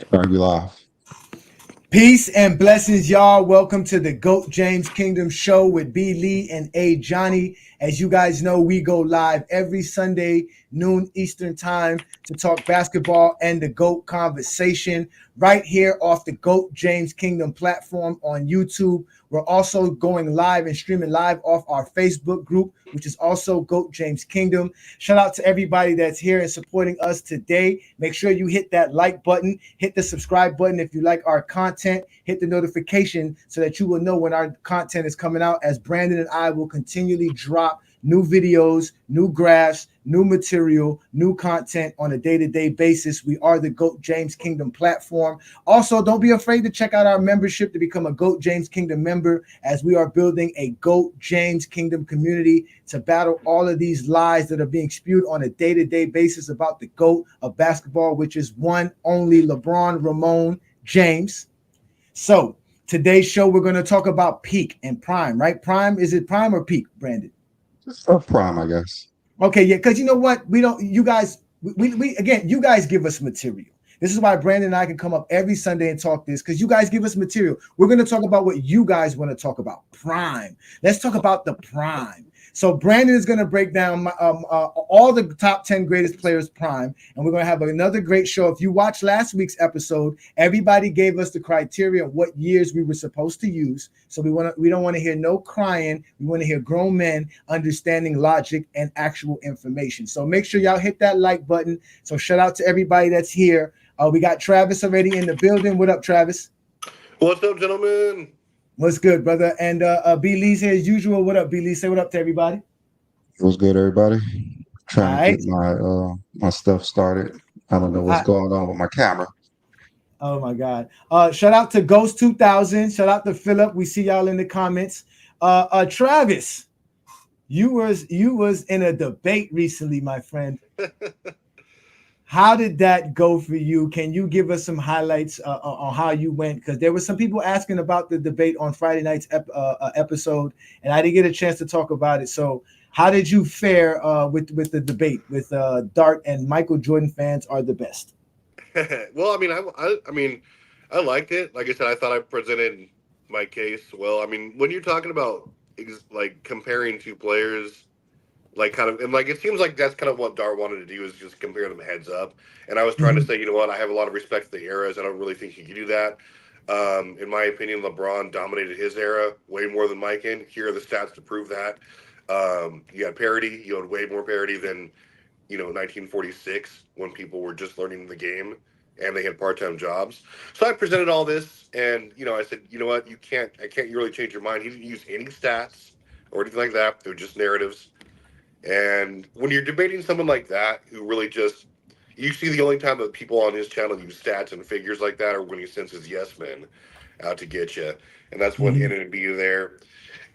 All right, we live. Peace and blessings, y'all. Welcome to the GOAT James Kingdom Show with B. Lee and A. Johnny. As you guys know, we go live every Sunday, noon Eastern time, to talk basketball and the GOAT conversation right here off the GOAT James Kingdom platform on YouTube. We're also going live and streaming live off our Facebook group, which is also GOAT James Kingdom. Shout out to everybody that's here and supporting us today. Make sure you hit that like button, hit the subscribe button if you like our content, hit the notification so that you will know when our content is coming out, as Brandon and I will continually drop new videos, new graphs, new material, new content on a day-to-day basis. We are the GOAT James Kingdom platform. Also, don't be afraid to check out our membership to become a GOAT James Kingdom member, as we are building a GOAT James Kingdom community to battle all of these lies that are being spewed on a day-to-day basis about the GOAT of basketball, which is one only LeBron Ramon James. So today's show, we're going to talk about peak and prime, right? Prime, is it prime or peak, Brandon? Prime, I guess. Okay, yeah, because you know what? We don't, you guys, we again, you guys give us material. This is why Brandon and I can come up every Sunday and talk this, because you guys give us material. We're going to talk about what you guys want to talk about. Prime. Let's talk about the prime. So Brandon is going to break down all the top 10 greatest players prime, and we're going to have another great show. If you watched last week's episode, everybody gave us the criteria of what years we were supposed to use. So we don't want to hear no crying. We want to hear grown men understanding logic and actual information. So make sure y'all hit that like button. So shout out to everybody that's here. We got Travis already in the building. What up, Travis? What's up, gentlemen? What's good, brother? And B. Lee's here as usual. What up, B. Lee? Say what up to everybody. What's good, everybody? All Trying to right. get my stuff started. I don't know what's going on with my camera. Oh my God. Shout out to Ghost 2000. Shout out to Philip. We see y'all in the comments. Travis, you was in a debate recently, my friend. How did that go for you? Can you give us some highlights on how you went? Because there were some people asking about the debate on Friday night's episode, and I didn't get a chance to talk about it. So, how did you fare with the debate with Dart and Michael Jordan fans are the best? Well, I liked it. Like I said, I thought I presented my case well. I mean, when you're talking about like comparing two players, like kind of, and like it seems like that's kind of what Dart wanted to do, is just compare them heads up. And I was trying to Mhm. say, you know what, I have a lot of respect for the eras. I don't really think he could do that. In my opinion, LeBron dominated his era way more than Mike in. Here are the stats to prove that. You had parity. You had way more parity than 1946, when people were just learning the game and they had part-time jobs. So I presented all this, and I said, you know what, I can't really change your mind. He didn't use any stats or anything like that. They're just narratives. And when you're debating someone like that, who really just, you see the only time that people on his channel use stats and figures like that are when he sends his yes men out to get you, and that's when Mhm. N and B are there.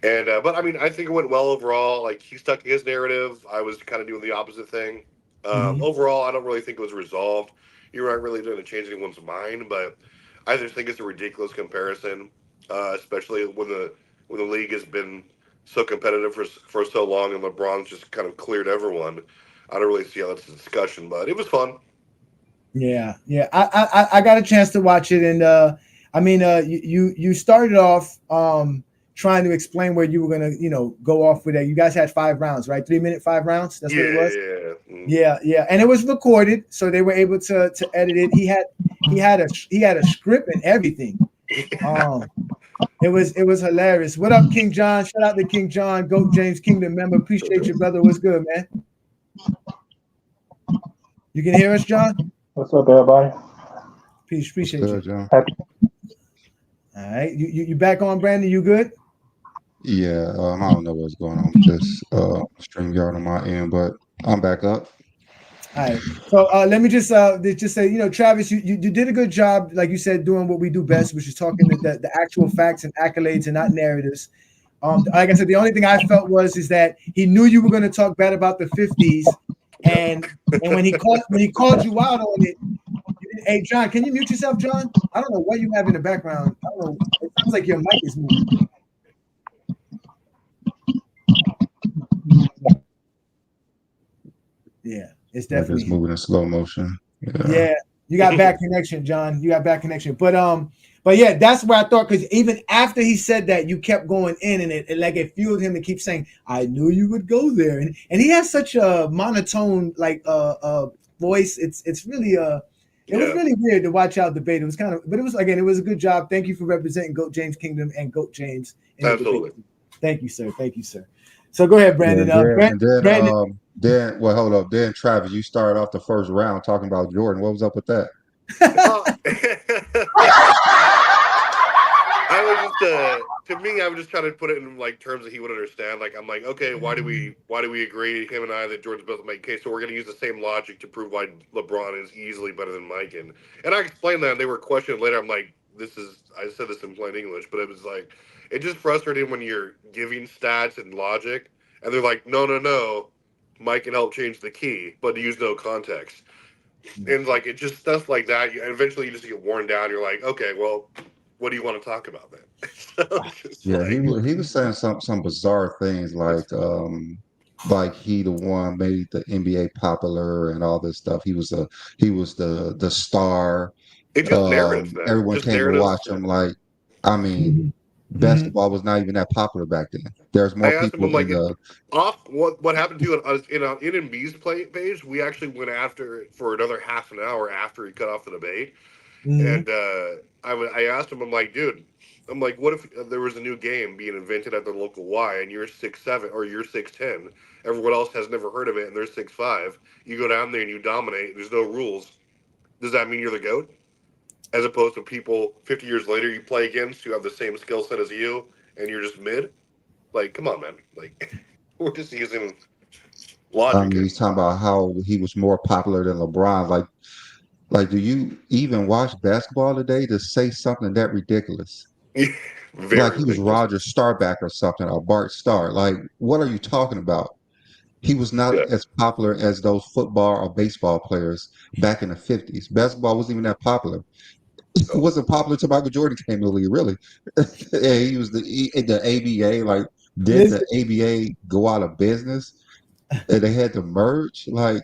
And but I mean, I think it went well overall. Like, he stuck to his narrative. I was kind of doing the opposite thing. Mhm. Overall, I don't really think it was resolved. You're not really going to change anyone's mind, but I just think it's a ridiculous comparison, especially when the league has been so competitive for so long, and LeBron's just kind of cleared everyone. I don't really see how that's a discussion, but it was fun. Yeah, yeah. I got a chance to watch it, and you started off trying to explain where you were gonna go off with that. You guys had 5 rounds, right? 3 minute 5 rounds. That's Yeah, what it was. yeah, yeah. Yeah, yeah, and it was recorded, so they were able to edit it. He had a script and everything. Um, it was hilarious. What up, King John? Shout out to King John, Goat James Kingdom member. Appreciate you, brother. What's good, man? You can hear us, John? What's up, everybody? Peace, What's appreciate you. good, John? Happy. All right, you back on, Brandon? You good? Yeah, I don't know what's going on with this StreamYard on my end, but I'm back up. All right. So let me just say, Travis, you did a good job, like you said, doing what we do best, which is talking the actual facts and accolades and not narratives. Like I said, the only thing I felt is that he knew you were going to talk bad about the 50s, Yep. and when he called you out on it, hey John, can you mute yourself, John? I don't know what you have in the background. I don't know. It sounds like your mic is moving. Yeah, it's Like it's definitely moving in slow motion. Yeah. yeah. You got bad connection, John. You got bad connection. But yeah, that's where I thought, because even after he said that, you kept going in, and it fueled him to keep saying, "I knew you would go there," and he has such a monotone voice. It's really it was really weird to watch out debate. It was but it was a good job. Thank you for representing Goat James Kingdom and Goat James in the debate. Thank you, sir. Thank you, sir. So go ahead, Brandon. Brandon. Then hold up. Then Travis, you started off the first round talking about Jordan. What was up with that? I was just to me, I was just trying to put it in like terms that he would understand. Like I'm like, okay, why do we agree, him and I, that Jordan's best make case? So we're gonna use the same logic to prove why LeBron is easily better than Mike. And I explained that, and they were questioned later. I'm like, I said this in plain English, but it was like, it just frustrating when you're giving stats and logic, and they're like, no, Mike can help change the key, but use no context. And like, it just stuff like that. And eventually you just get worn down. You're like, okay, well, what do you want to talk about then? He was saying some bizarre things like he the one made the NBA popular and all this stuff. He was the star. It's just narratives, man. Everyone just came to watch him. Like, I mean, basketball was not even that popular back then. There's more people him, like, what happened to you in Embiid's page. We actually went after it for another half an hour after he cut off the debate, and I asked him, I'm like, dude, I'm like, what if there was a new game being invented at the local Y and you're 6'7" or you're 6'10"? Everyone else has never heard of it and they're 6'5". You go down there and you dominate. There's no rules. Does that mean you're the GOAT? As opposed to people 50 years later you play against who have the same skill set as you and you're just mid? Like, come on, man. Like, we're just using logic. He's talking about how he was more popular than LeBron. Like, do you even watch basketball today to say something that ridiculous? Like he was Roger Staubach or something, or Bart Starr. Like, what are you talking about? He was not as popular as those football or baseball players back in the 50s. Basketball wasn't even that popular. It wasn't popular until Michael Jordan came to the league, really. Yeah, he was the ABA. Like, did the ABA go out of business? And they had to merge? Like,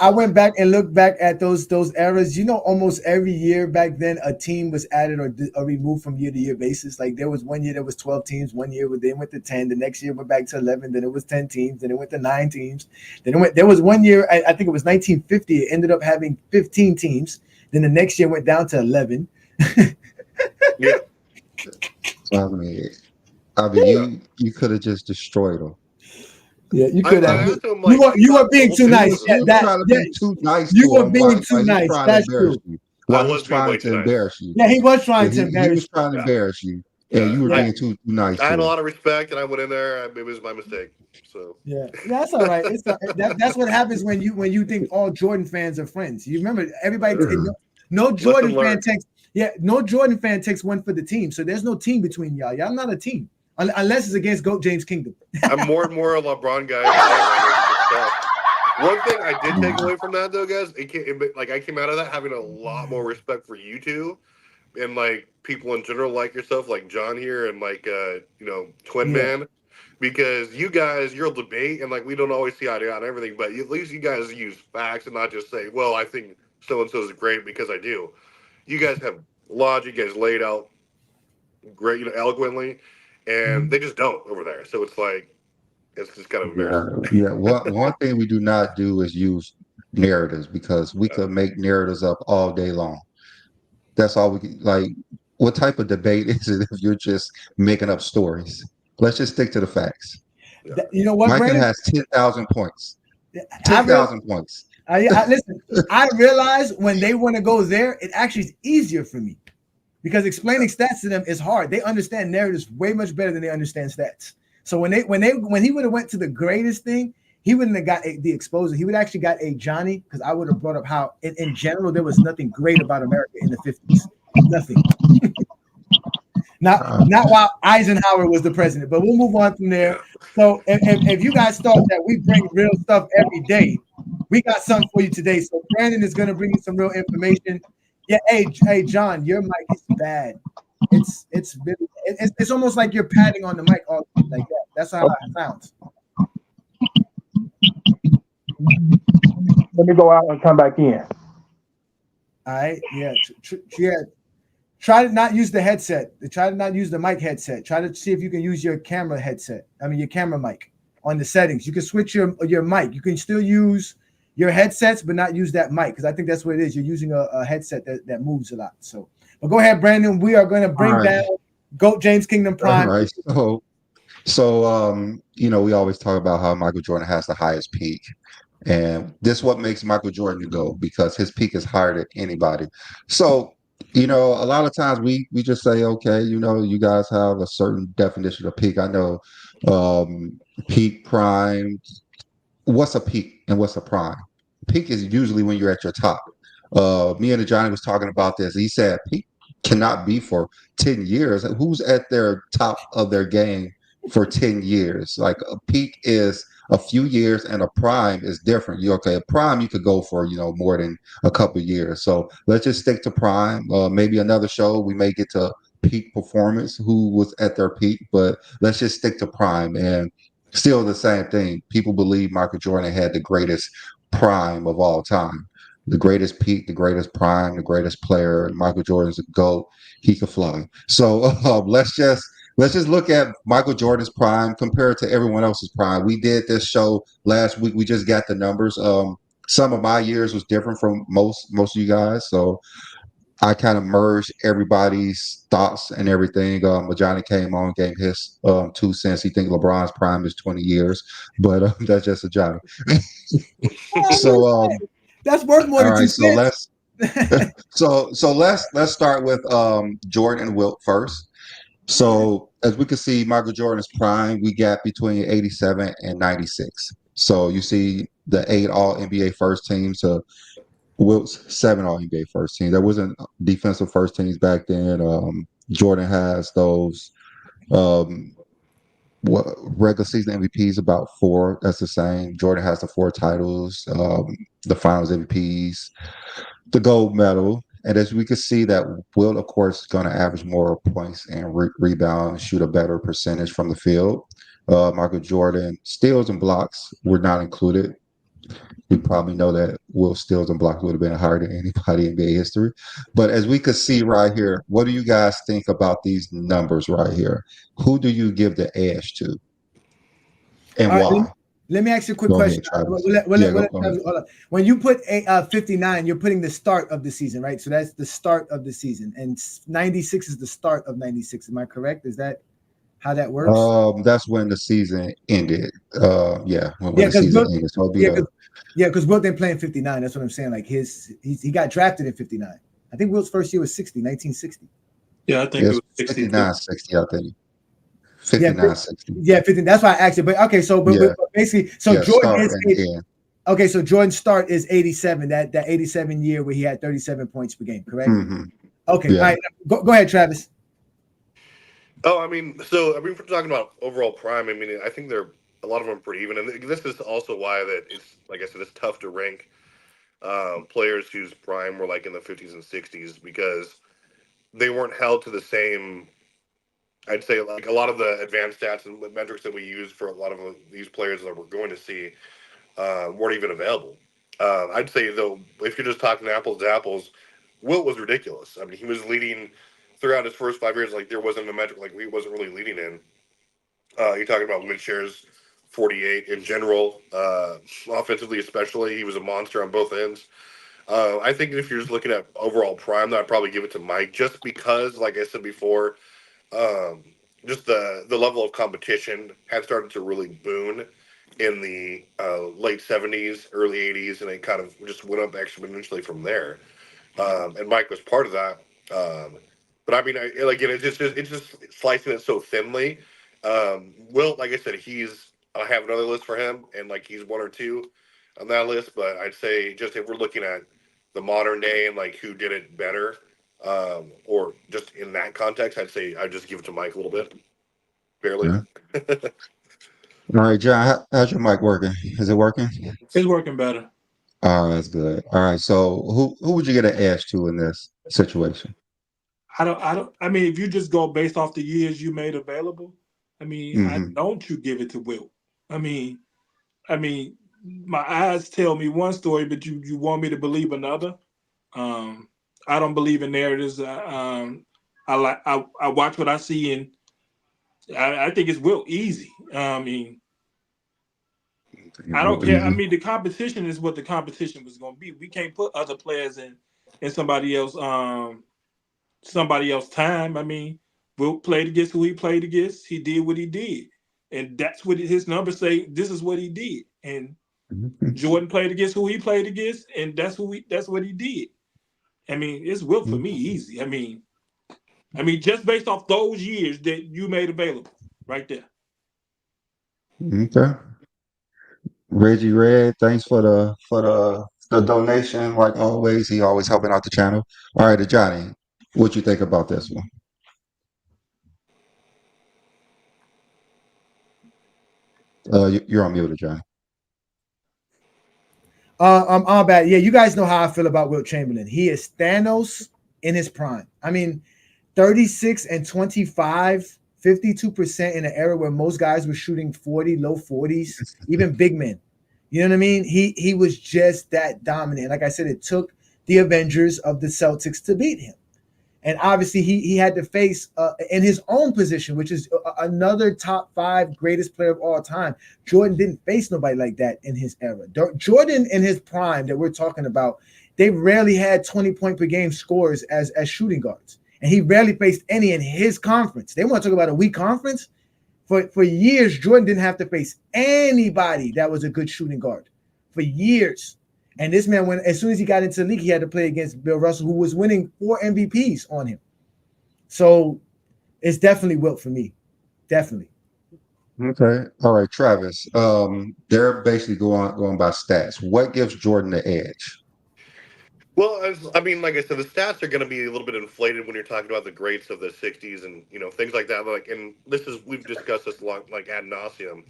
I went back and looked back at those eras. Almost every year back then, a team was added or removed from year to year basis. Like, there was one year there was 12 teams. One year they went to 10. The next year went back to 11. Then it was 10 teams. Then it went to 9 teams. There was one year, I think it was 1950. It ended up having 15 teams. Then the next year went down to 11. Yeah. I mean, you could have just destroyed them. Yeah, you could have. You were being too nice. You were trying to be too nice. You were being too nice. That's true. While he was trying to embarrass you. Yeah, he was trying to embarrass you. He was trying to embarrass you. And you were being too nice. I had a lot of respect, and I went in there. It was my mistake. So that's all right. That's what happens when you think all Jordan fans are friends. You remember everybody. No Jordan fan takes. Yeah, no Jordan fan takes one for the team. So there's no team between y'all. Y'all not a team. Unless it's against Goat James Kingdom. I'm more and more a LeBron guy. One thing I did take away from that, though, guys, I came out of that having a lot more respect for you two and like people in general, like yourself, like John here, and like Twin Man, because you guys, you'll debate and like we don't always see eye to eye on everything, but at least you guys use facts and not just say, well, I think so and so is great because I do. You guys have logic, you guys laid out great, eloquently. And they just don't over there. So it's like, it's just kind of embarrassing. Yeah. One thing we do not do is use narratives because we could make narratives up all day long. That's all we like. What type of debate is it if you're just making up stories? Let's just stick to the facts. Yeah. You know what, Michael Brandon? has 10,000 points. 10,000 points. Listen, I realize when they want to go there, it actually is easier for me. Because explaining stats to them is hard. They understand narratives way much better than they understand stats. So when he would have went to the greatest thing, he wouldn't have got the exposure. He would actually got a Johnny, because I would have brought up how in general there was nothing great about America in the 50s. Nothing. Not while Eisenhower was the president, but we'll move on from there. So if you guys thought that we bring real stuff every day, we got something for you today. So Brandon is going to bring you some real information. Yeah, hey, John, your mic is bad. It's almost like you're patting on the mic all like that. That's how it sounds. Let me go out and come back in. All right. Yeah. Yeah. Try to not use the headset. Try to not use the mic headset. Try to see if you can use your camera headset. I mean, your camera mic on the settings. You can switch your mic. You can still use your headsets, but not use that mic because I think that's what it is. You're using a headset that moves a lot. So, but go ahead, Brandon. We are going to All bring right. down GOAT James Kingdom All Prime. right. So, we always talk about how Michael Jordan has the highest peak. And this is what makes Michael Jordan to go because his peak is higher than anybody. So, a lot of times we just say, okay, you guys have a certain definition of peak. I know peak, prime. What's a peak and what's a prime? Peak is usually when you're at your top. Me and Johnny was talking about this. He said peak cannot be for 10 years. Who's at their top of their game for 10 years? Like a peak is a few years and a prime is different. A prime you could go for, more than a couple of years. So let's just stick to prime. Maybe another show we may get to peak performance, who was at their peak, but let's just stick to prime. And still the same thing. People believe Michael Jordan had the greatest prime of all time, the greatest peak, the greatest prime, the greatest player. Michael Jordan's a GOAT. He could fly. So let's just look at Michael Jordan's prime compared to everyone else's prime. We did this show last week. We just got the numbers. Some of my years was different from most of you guys. So I kind of merged everybody's thoughts and everything. Johnny came on, gave his 2 cents. He think LeBron's prime is 20 years, but that's just a Johnny. So, That's worth more all than two right. So cents. let's let's start with Jordan and Wilt first. So as we can see, Michael Jordan's prime, we got between 87 and 96. So you see the 8 All NBA first teams to Wilt's 7 All NBA first team. There wasn't defensive first teams back then. Jordan has those um, regular season MVPs about 4. That's the same. Jordan has the 4 titles, the Finals MVPs, the gold medal. And as we can see, that Wilt, of course, is going to average more points and rebound, shoot a better percentage from the field. Michael Jordan steals and blocks were not included. We probably know that Will steals and blocks would have been higher than anybody in NBA history. But as we could see right here, what do you guys think about these numbers right here? Who do you give the edge to and All right, why? let me ask you a quick Go question. ahead, Travis. We'll Yeah, let go ahead. Travis, hold on. When you put 59, you're putting the start of the season, right? So that's the start of the season, and 96 is the start of 96. Am I correct? Is that how that works? That's when the season ended. Yeah, when Yeah, the because season ended. So it'll be yeah, the because Wilt didn't play in 59. That's what I'm saying. Like he got drafted in 59. I think Wilt's first year was 60, 1960. Yeah, I think it it's was 62. 59, 60, I think. Yeah, 59, 60. yeah, 15. That's why I asked you. But okay, so Yeah, but basically, so yeah, Jordan start is and end. okay. So Jordan's start is 87. That 87 year where he had 37 points per game. Correct. Hmm. Okay. All Yeah. right. Go ahead, Travis. If we're talking about overall prime, I think they're a lot of them are pretty even, and this is also why that it's like I said, it's tough to rank players whose prime were like in the 50s and 60s because they weren't held to the same. I'd say like a lot of the advanced stats and metrics that we use for a lot of these players that we're going to see weren't even available. I'd say though, if you're just talking apples to apples, Wilt was ridiculous. I mean, he was leading throughout his first 5 years. Like there wasn't a metric like he wasn't really leading in. You're talking about win shares, 48 in general, offensively especially. He was a monster on both ends. I think if you're just looking at overall prime, I'd probably give it to Mike, just because, like I said before, um, just the level of competition had started to really boom in the late 70s, early 80s, and it kind of just went up exponentially from there. And Mike was part of that. But again, it's just slicing it so thinly. Will, like I said, I have another list for him, and like he's one or two on that list. But I'd say just if we're looking at the modern day and like who did it better, or just in that context, I'd say I'd just give it to Mike a little bit, barely. Yeah. All right, John, how's your mic working? Is it working? It's working better. All right, that's good. All right, so who would you get an edge to in this situation? I mean, if you just go based off the years you made available, I Hmm. don't you give it to Wilt. I mean, I mean, my eyes tell me one story, but you want me to believe another. I don't believe in narratives. I watch what I see, and I think it's real easy. I mean, I don't Real care. I easy. mean, the competition is what the competition was going to be. We can't put other players in somebody else time. I mean, Wilt played against who he played against. He did what he did, and that's what his numbers say. This is what he did, and Jordan played against who he played against, and that's what he did. I mean, it's Wilt for me easy. I mean, just based off those years that you made available, right there. Okay. Reggie Red, thanks for the donation. Like always, he always helping out the channel. All right, Johnny, what you think about this one? You're on mute, Johnny. I'm bad. Yeah, you guys know how I feel about Wilt Chamberlain. He is Thanos in his prime. I mean, 36 and 25, 52% in an era where most guys were shooting 40, low 40s, even big men. You know what I mean? He was just that dominant. Like I said, it took the Avengers of the Celtics to beat him. And obviously, he had to face in his own position, which is another top 5 greatest player of all time. Jordan didn't face nobody like that in his era. Jordan in his prime that we're talking about, they rarely had 20-point per game scores as shooting guards, and he rarely faced any in his conference. They want to talk about a weak conference. For years, Jordan didn't have to face anybody that was a good shooting guard for years. And this man, as soon as he got into the league, he had to play against Bill Russell, who was winning 4 MVPs on him. So it's definitely Wilt for me. Definitely. Okay. All right, Travis. They're basically going by stats. What gives Jordan the edge? Well, I mean, like I said, the stats are going to be a little bit inflated when you're talking about the greats of the '60s and things like that. Like, and we've discussed this a lot, like ad nauseum.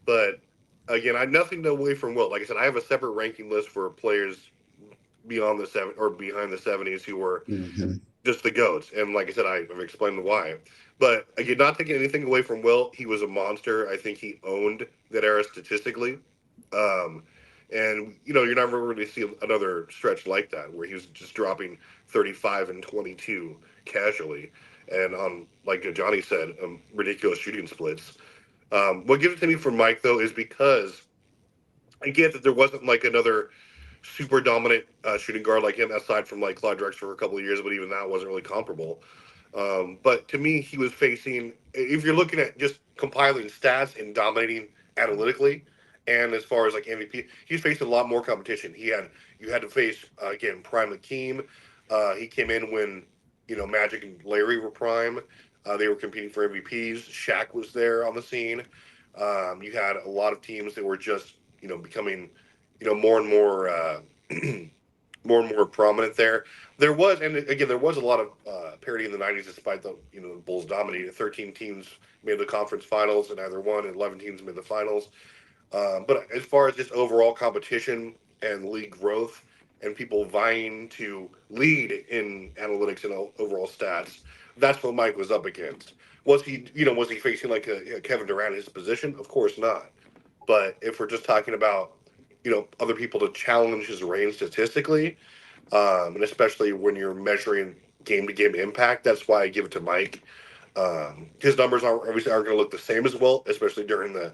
But again, I nothing away from Wilt. Like I said, I have a separate ranking list for players beyond the behind the '70s who were Mhm. just the goats. And like I said, I've explained why. But again, not taking anything away from Wilt, he was a monster. I think he owned that era statistically. Um, and you're never going to see another stretch like that where he was just dropping 35 and 22 casually, and on like Johnny said, ridiculous shooting splits. What gives it to me for Mike though is because I get that there wasn't like another super dominant shooting guard like him aside from like Claude Drexler for a couple of years, but even that wasn't really comparable. But to me, he was facing, if you're looking at just compiling stats and dominating analytically, and as far as like MVP, he's facing a lot more competition. You had to face again Prime Akeem. He came in when Magic and Larry were prime. They were competing for MVPs. Shaq was there on the scene. You had a lot of teams that were just becoming more and more more and more prominent there. There was, and again, there was a lot of parity in the '90s, despite the Bulls dominating. 13 teams made the conference finals, and either won, and 11 teams made the finals. But as far as just overall competition and league growth, and people vying to lead in analytics and overall stats, that's what Mike was up against. Was he facing like a Kevin Durant in his position? Of course not. But if we're just talking about other people to challenge his reign statistically, and especially when you're measuring game to game impact, that's why I give it to Mike. His numbers obviously aren't going to look the same as well, especially during the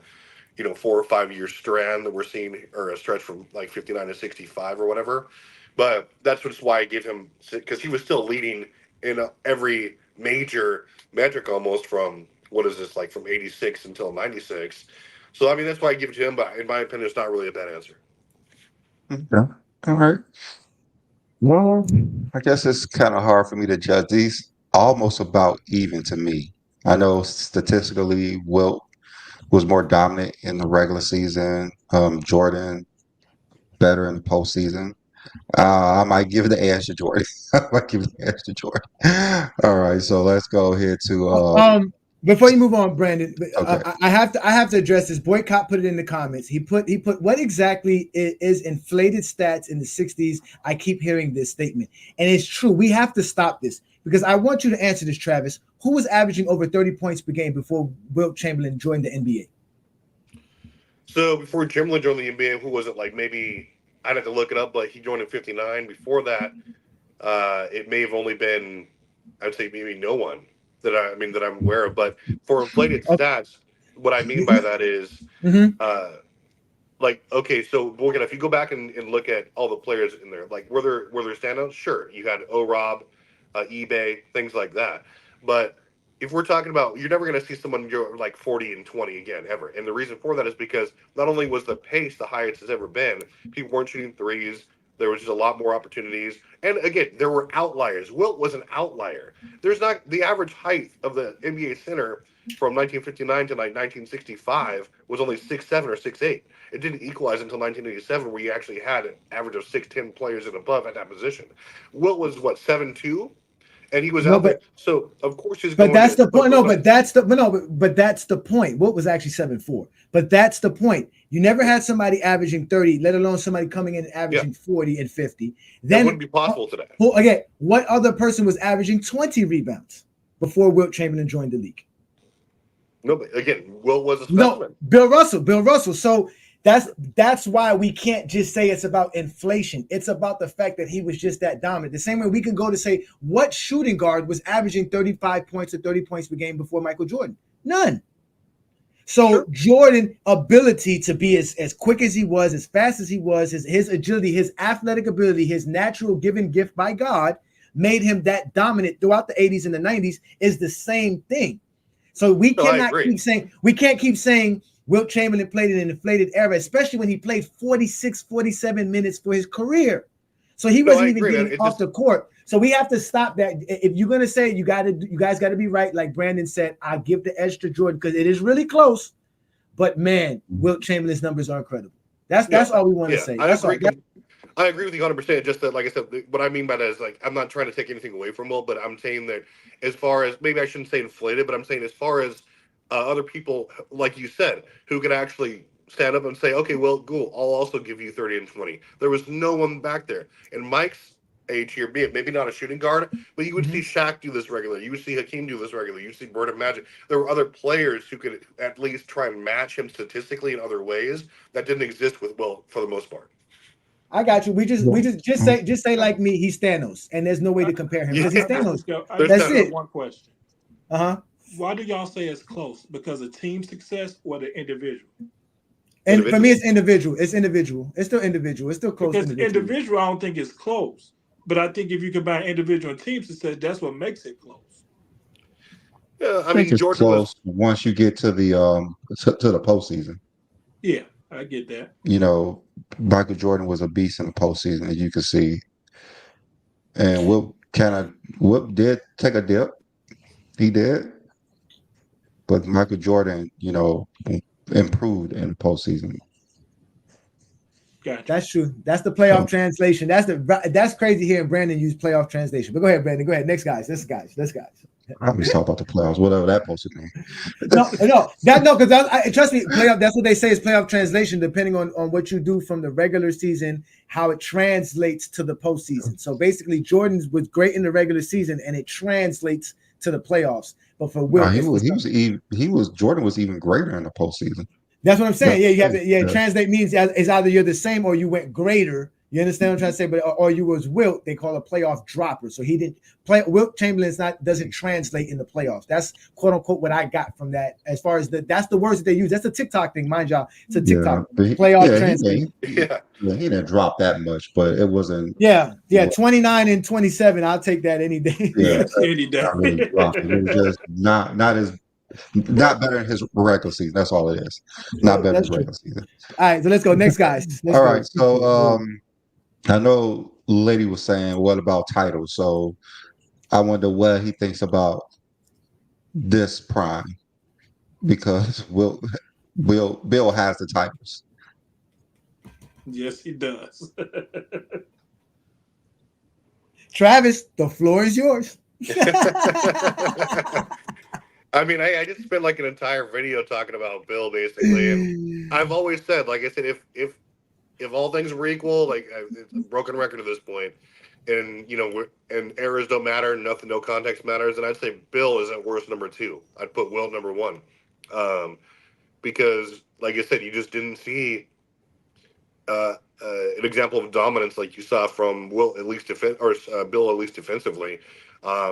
4 or 5 year strand that we're seeing, or a stretch from like 59 to 65 or whatever. But that's just why I give him, because he was still leading in every major metric almost from what is this, like from 86 until 96. So I mean that's why I give it to him. But in my opinion, it's not really a bad answer. Okay. All right. Well, I guess it's kind of hard for me to judge these. Almost about even to me. I know statistically, Wilt was more dominant in the regular season. Jordan better in the postseason. I might give the edge to Jordan. I might give the edge to Jordan. All right, so let's go ahead to Before you move on, Brandon, okay. I have to address this. Boycott put it in the comments. He put what exactly is inflated stats in the '60s. I keep hearing this statement, and it's true. We have to stop this because I want you to answer this, Travis. Who was averaging over 30 points per game before Wilt Chamberlain joined the NBA? So before Chamberlain joined the NBA, who was it? Like maybe I'd have to look it up, but he joined in '59. Before that, it may have only been, I'd say maybe no one that I'm aware of. But for inflated stats, what I mean by that is, Mm-hmm. uh, like, okay, so Morgan, if you go back and look at all the players in there, like were there standouts? Sure, you had O-Rob, eBay, things like that. But if we're talking about, you're never going to see someone go like 40 and 20 again ever. And the reason for that is because not only was the pace the highest it's ever been, people weren't shooting threes. There was just a lot more opportunities. And again, there were outliers. Wilt was an outlier. There's not the average height of the NBA center from 1959 to like 1965 was only 6'7" or 6'8". It didn't equalize until 1987, where you actually had an average of 6'10" players and above at that position. Wilt was what, 7'2", and he was No, out but there. So of course he's but going that's to the point. put No, up. but that's the but no, but that's the point. What was actually 7'4"? But that's the point. You never had somebody averaging 30, let alone somebody coming in and averaging 40 and 50. That Then wouldn't be possible today. again, what other person was averaging 20 rebounds before Wilt Chamberlain joined the league? No, but again, Wilt was a No, specimen. Bill Russell. So that's why we can't just say it's about inflation. It's about the fact that he was just that dominant. The same way we can go to say what shooting guard was averaging 35 points or 30 points per game before Michael Jordan? None. So Sure. Jordan's ability to be as quick as he was, as fast as he was, his agility, his athletic ability, his natural given gift by God made him that dominant throughout the 80s and the 90s is the same thing. So we cannot keep saying Wilt Chamberlain played in an inflated era, especially when he played 46, 47 minutes for his career. So he wasn't even getting off the court. So we have to stop that. If you're gonna say you guys got to be right, like Brandon said, I give the edge to Jordan because it is really close. But man, Wilt Chamberlain's numbers are incredible. That's all we want to say. I agree with you 100%. Just that, like I said, what I mean by that is, like, I'm not trying to take anything away from Wilt, but I'm saying that as far as, maybe I shouldn't say inflated, but I'm saying as far as other people, like you said, who could actually stand up and say, okay, well, cool, I'll also give you 30 and 20. There was no one back there. And Mike's age here, maybe not a shooting guard, but you would see Shaq do this regularly. You would see Hakeem do this regularly. You would see Bird and Magic. There were other players who could at least try and match him statistically in other ways that didn't exist with Wilt for the most part. I got you. We just say like me, he's Thanos, and there's no way to compare him because he's Thanos. That's it. One question. Uh-huh. Why do y'all say it's close? Because of team success or the individual? And for me, it's individual. It's individual. It's still individual. It's still close. Because individual, I don't think it's close. But I think if you combine individual and team success, that's what makes it close. Yeah, I mean, it's close once you get to the to the postseason. Yeah, I get that. You know, Michael Jordan was a beast in the postseason, as you can see. And Wilt did take a dip. He did. But Michael Jordan, improved in the postseason. Gotcha. That's true. That's the playoff translation. That's crazy hearing Brandon use playoff translation. But go ahead, Brandon. Go ahead. Next guys. I always talk about the playoffs, whatever that supposed to mean. Because trust me, playoff. That's what they say is playoff translation, depending on what you do from the regular season, how it translates to the postseason. So basically, Jordan was great in the regular season, and it translates to the playoffs. But for Wilt, Jordan was even greater in the postseason. That's what I'm saying. Yeah, you have to. Translate means is either you're the same or you went greater. You understand what I'm trying to say? But or you was Wilt, they call a playoff dropper. So he didn't play. Wilt Chamberlain doesn't translate in the playoffs. That's quote unquote what I got from that. As far as that's the words that they use. That's a TikTok thing, mind y'all. It's a TikTok playoff translation. He didn't drop that much, but it wasn't. Yeah, 29 and 27. I'll take that any day. Yeah, any day. It was just not better than his regular season. That's all it is. Not better than regular season. All right, so let's go. Next guys. All right, so I know Lady was saying, what about titles? So I wonder what he thinks about this prime, because Bill has the titles. Yes, he does. Travis, the floor is yours. I mean, I just spent like an entire video talking about Bill, basically, and I've always said, like I said, if all things were equal, like it's a broken record at this point, and and errors don't matter, no context matters, and I'd say Bill is at worst number 2. I'd put Wilt number 1, because like I said, you just didn't see an example of dominance like you saw from Bill, at least defensively.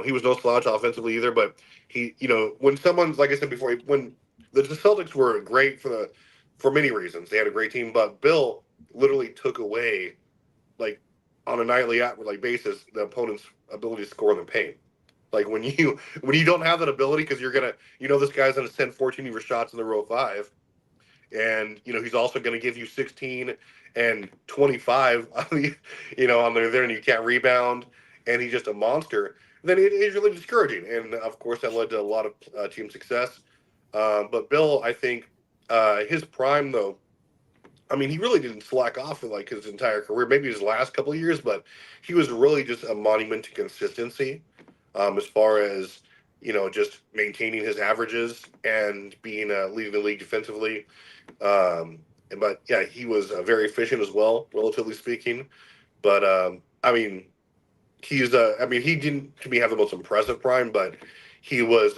He was no slouch offensively either, but he, when someone's, like I said before, when the Celtics were great for many reasons, they had a great team, but Bill literally took away, like, on a nightly basis, the opponent's ability to score in the paint. Like when you don't have that ability, because you're gonna, this guy's gonna send 14 of your shots in the row 5, and he's also gonna give you 16 and 25 on the there, and you can't rebound, and he's just a monster. Then it's really discouraging, and of course that led to a lot of team success. But Bill, I think his prime though, I mean, he really didn't slack off for like his entire career, maybe his last couple of years, but he was really just a monument to consistency, as far as, just maintaining his averages and being leading the league defensively. But yeah, he was very efficient as well, relatively speaking. But I mean, he didn't, to me, have the most impressive prime, but he was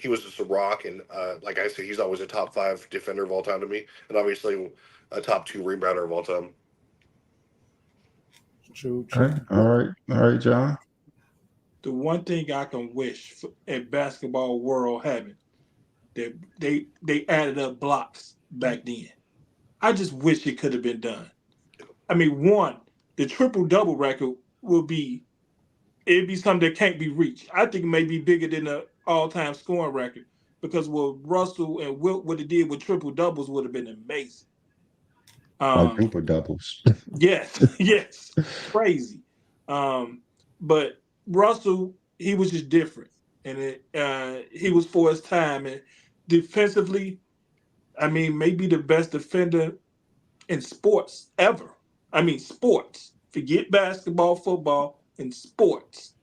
just a rock, and like I said, he's always a top 5 defender of all time to me, and obviously a top 2 rebounder of all time. True. All right, John. The one thing I can wish in basketball world having, that they added up blocks back then. I just wish it could have been done. I mean, one, the triple-double record it'd be something that can't be reached. I think it may be bigger than the all-time scoring record, because what Russell and Wilt would have did with triple-doubles would have been amazing. Quadruple doubles. Yes, crazy. But Russell, he was just different, and he was for his time. And defensively, I mean, maybe the best defender in sports ever. I mean, sports. Forget basketball, football, in sports.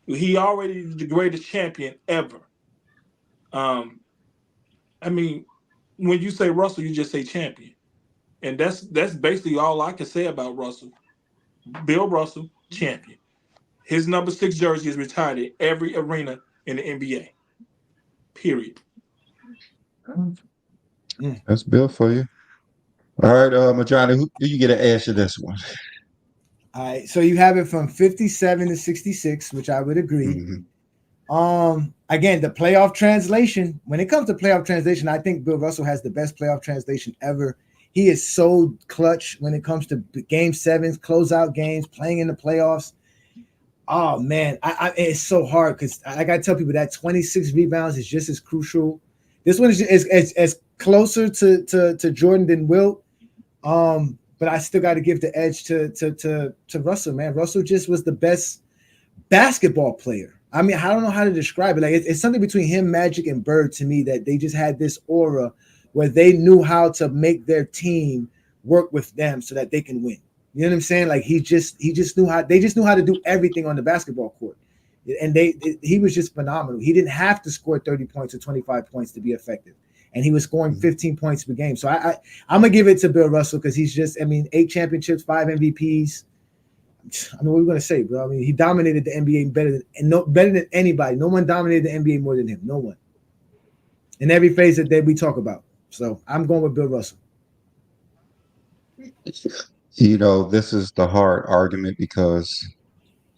He already the greatest champion ever. I mean, when you say Russell, you just say champion. And that's basically all I can say about Russell. Bill Russell, champion. His number 6 jersey is retired in every arena in the NBA. Period. That's Bill for you. All right, Majani, who do you get an answer this one? All right, so you have it from 57 to 66, which I would agree. Again, the playoff translation. When it comes to playoff translation, I think Bill Russell has the best playoff translation ever. He is so clutch when it comes to game 7s, closeout games, playing in the playoffs. Oh man, it's so hard because I gotta tell people that 26 rebounds is just as crucial. This one is closer to Jordan than Wilt. But I still got to give the edge to Russell, man. Russell just was the best basketball player. I mean, I don't know how to describe it. Like it's something between him, Magic, and Bird to me, that they just had this aura where they knew how to make their team work with them so that they can win. You know what I'm saying? Like they just knew how to do everything on the basketball court. And he was just phenomenal. He didn't have to score 30 points or 25 points to be effective. And he was scoring 15 points per game. So I'm gonna give it to Bill Russell because he's just, 8 championships, 5 MVPs. I mean, what are we gonna say, bro? I mean, he dominated the NBA better than anybody. No one dominated the NBA more than him. No one. In every phase that we talk about. So I'm going with Bill Russell. This is the hard argument because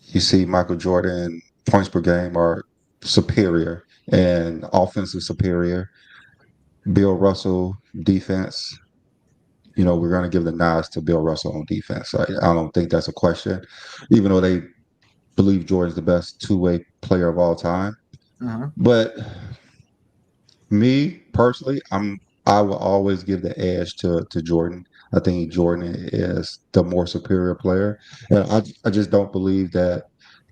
you see Michael Jordan points per game are superior and offensive superior. Bill Russell defense, we're going to give the nods to Bill Russell on defense. I don't think that's a question, even though they believe Jordan's the best two-way player of all time. But me personally, I will always give the edge to Jordan. I think Jordan is the more superior player, and I just don't believe that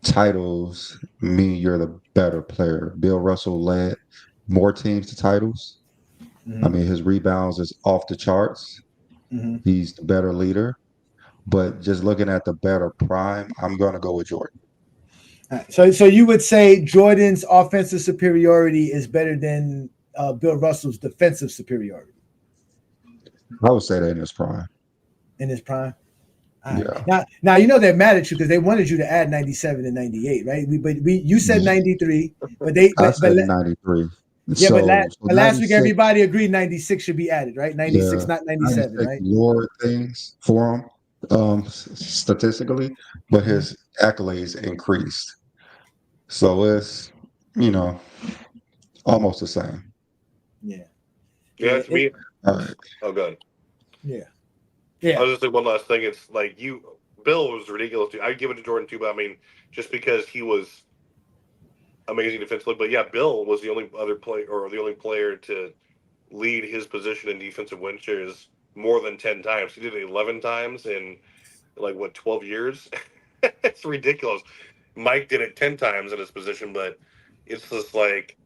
titles mean you're the better player. Bill Russell led more teams to titles. I mean, his rebounds is off the charts. He's the better leader. But just looking at the better prime, I'm going to go with Jordan. So you would say Jordan's offensive superiority is better than Bill Russell's defensive superiority? I would say that in his prime. In his prime? Yeah. Now that mattered to you because they wanted you to add 97 and 98, right? You said 93, but I said 93. Yeah, but So last week 96, everybody agreed 96 should be added, right? 96, yeah, not 97, 96 right? lowered things for him statistically, but Mhm. his accolades increased. So it's, you know, almost the same. Yeah. Yeah, Yeah. to me. All right. Oh, good. Yeah. I Yeah. was just saying one last thing. It's like Bill was ridiculous. I'd give it to Jordan too, but I mean, just because he was amazing defensively. But yeah, Bill was the only other player or the only player to lead his position in defensive win shares more than 10 times. He did it 11 times in like what 12 years. It's ridiculous. Mike did it 10 times in his position, but it's just like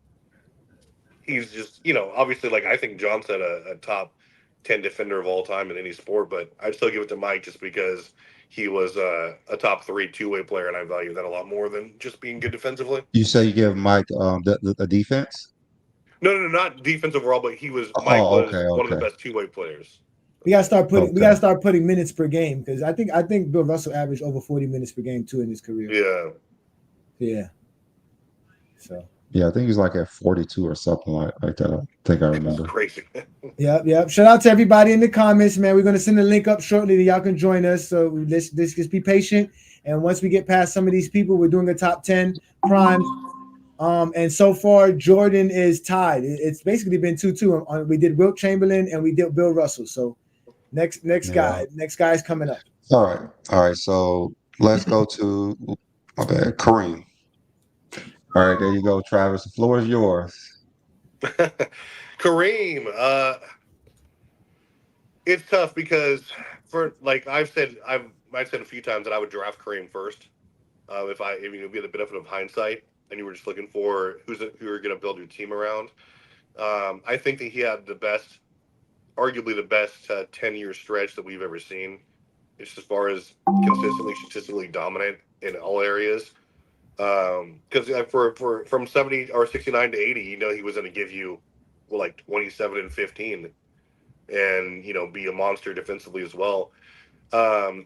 he's just obviously like I think John said a top 10 defender of all time in any sport, but I'd still give it to Mike just because he was a top three two-way player, and I value that a lot more than just being good defensively. You say you give Mike the defense? No, not defense overall, but Mike Oh, was okay, one of the okay, best two-way players. We okay. gotta start putting minutes per game because I think Bill Russell averaged over 40 minutes per game too in his career. Yeah. Yeah. So Yeah, I think he's like at 42 or something like that. I think I It's remember. crazy. yeah. Shout out to everybody in the comments, man. We're gonna send a link up shortly that y'all can join us. So let's just be patient. And once we get past some of these people, we're doing a top 10 primes. And so far, Jordan is tied. It's basically been 2-2. We did Wilt Chamberlain and we did Bill Russell. So next Yeah. guy's coming up. All right. All right. So let's go to my bad, Kareem. All right, there you go, Travis. The floor is yours. Kareem, it's tough because for like I've said a few times that I would draft Kareem first if you get the benefit of hindsight and you were just looking for who you're going to build your team around. I think that he had arguably the best 10-year stretch that we've ever seen. Just as far as consistently statistically dominant in all areas. Because for from 70 or 69 to 80, he was going to give you like 27 and 15, and be a monster defensively as well.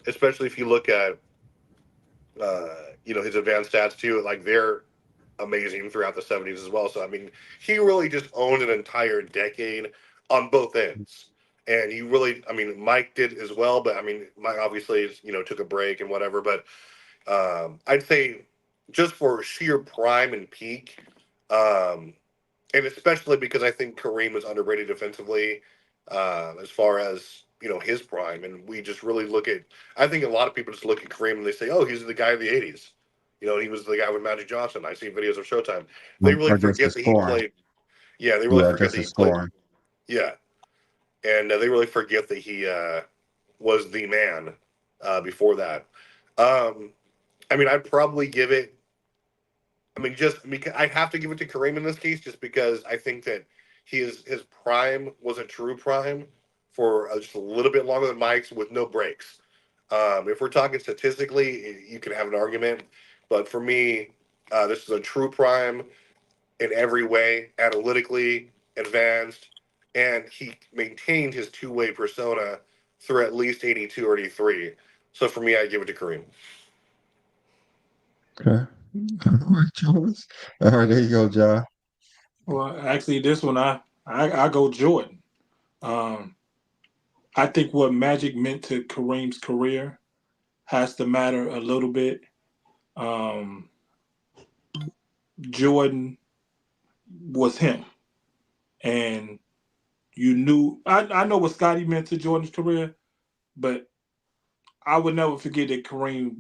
Especially if you look at his advanced stats too, like they're amazing throughout the 70s as well. So I mean, he really just owned an entire decade on both ends. And he really, I mean, Mike did as well, but I mean, Mike obviously, took a break and whatever. But I'd say just for sheer prime and peak, and especially because I think Kareem was underrated defensively as far as his prime, and we just really look at. I think a lot of people just look at Kareem and they say, "Oh, he's the guy of the '80s." He was the guy with Magic Johnson. I see videos of Showtime. They really Or just forget his that he scoring. played. Yeah, they really Yeah, forget just that he his played. scoring. Yeah, and they really forget that he was the man before that. Um, I mean, I'd probably give it. I mean, just because I have to give it to Kareem in this case, just because I think that his prime was a true prime for just a little bit longer than Mike's with no breaks. If we're talking statistically, you can have an argument, but for me, this is a true prime in every way, analytically advanced, and he maintained his two-way persona through at least 82 or 83. So for me, I give it to Kareem. Okay. All right, Travis. All right, there you go, John. Well, actually, this one I go Jordan. Um, I think what Magic meant to Kareem's career has to matter a little bit. Um, Jordan was him, and you knew. I know what Scotty meant to Jordan's career, but I would never forget that Kareem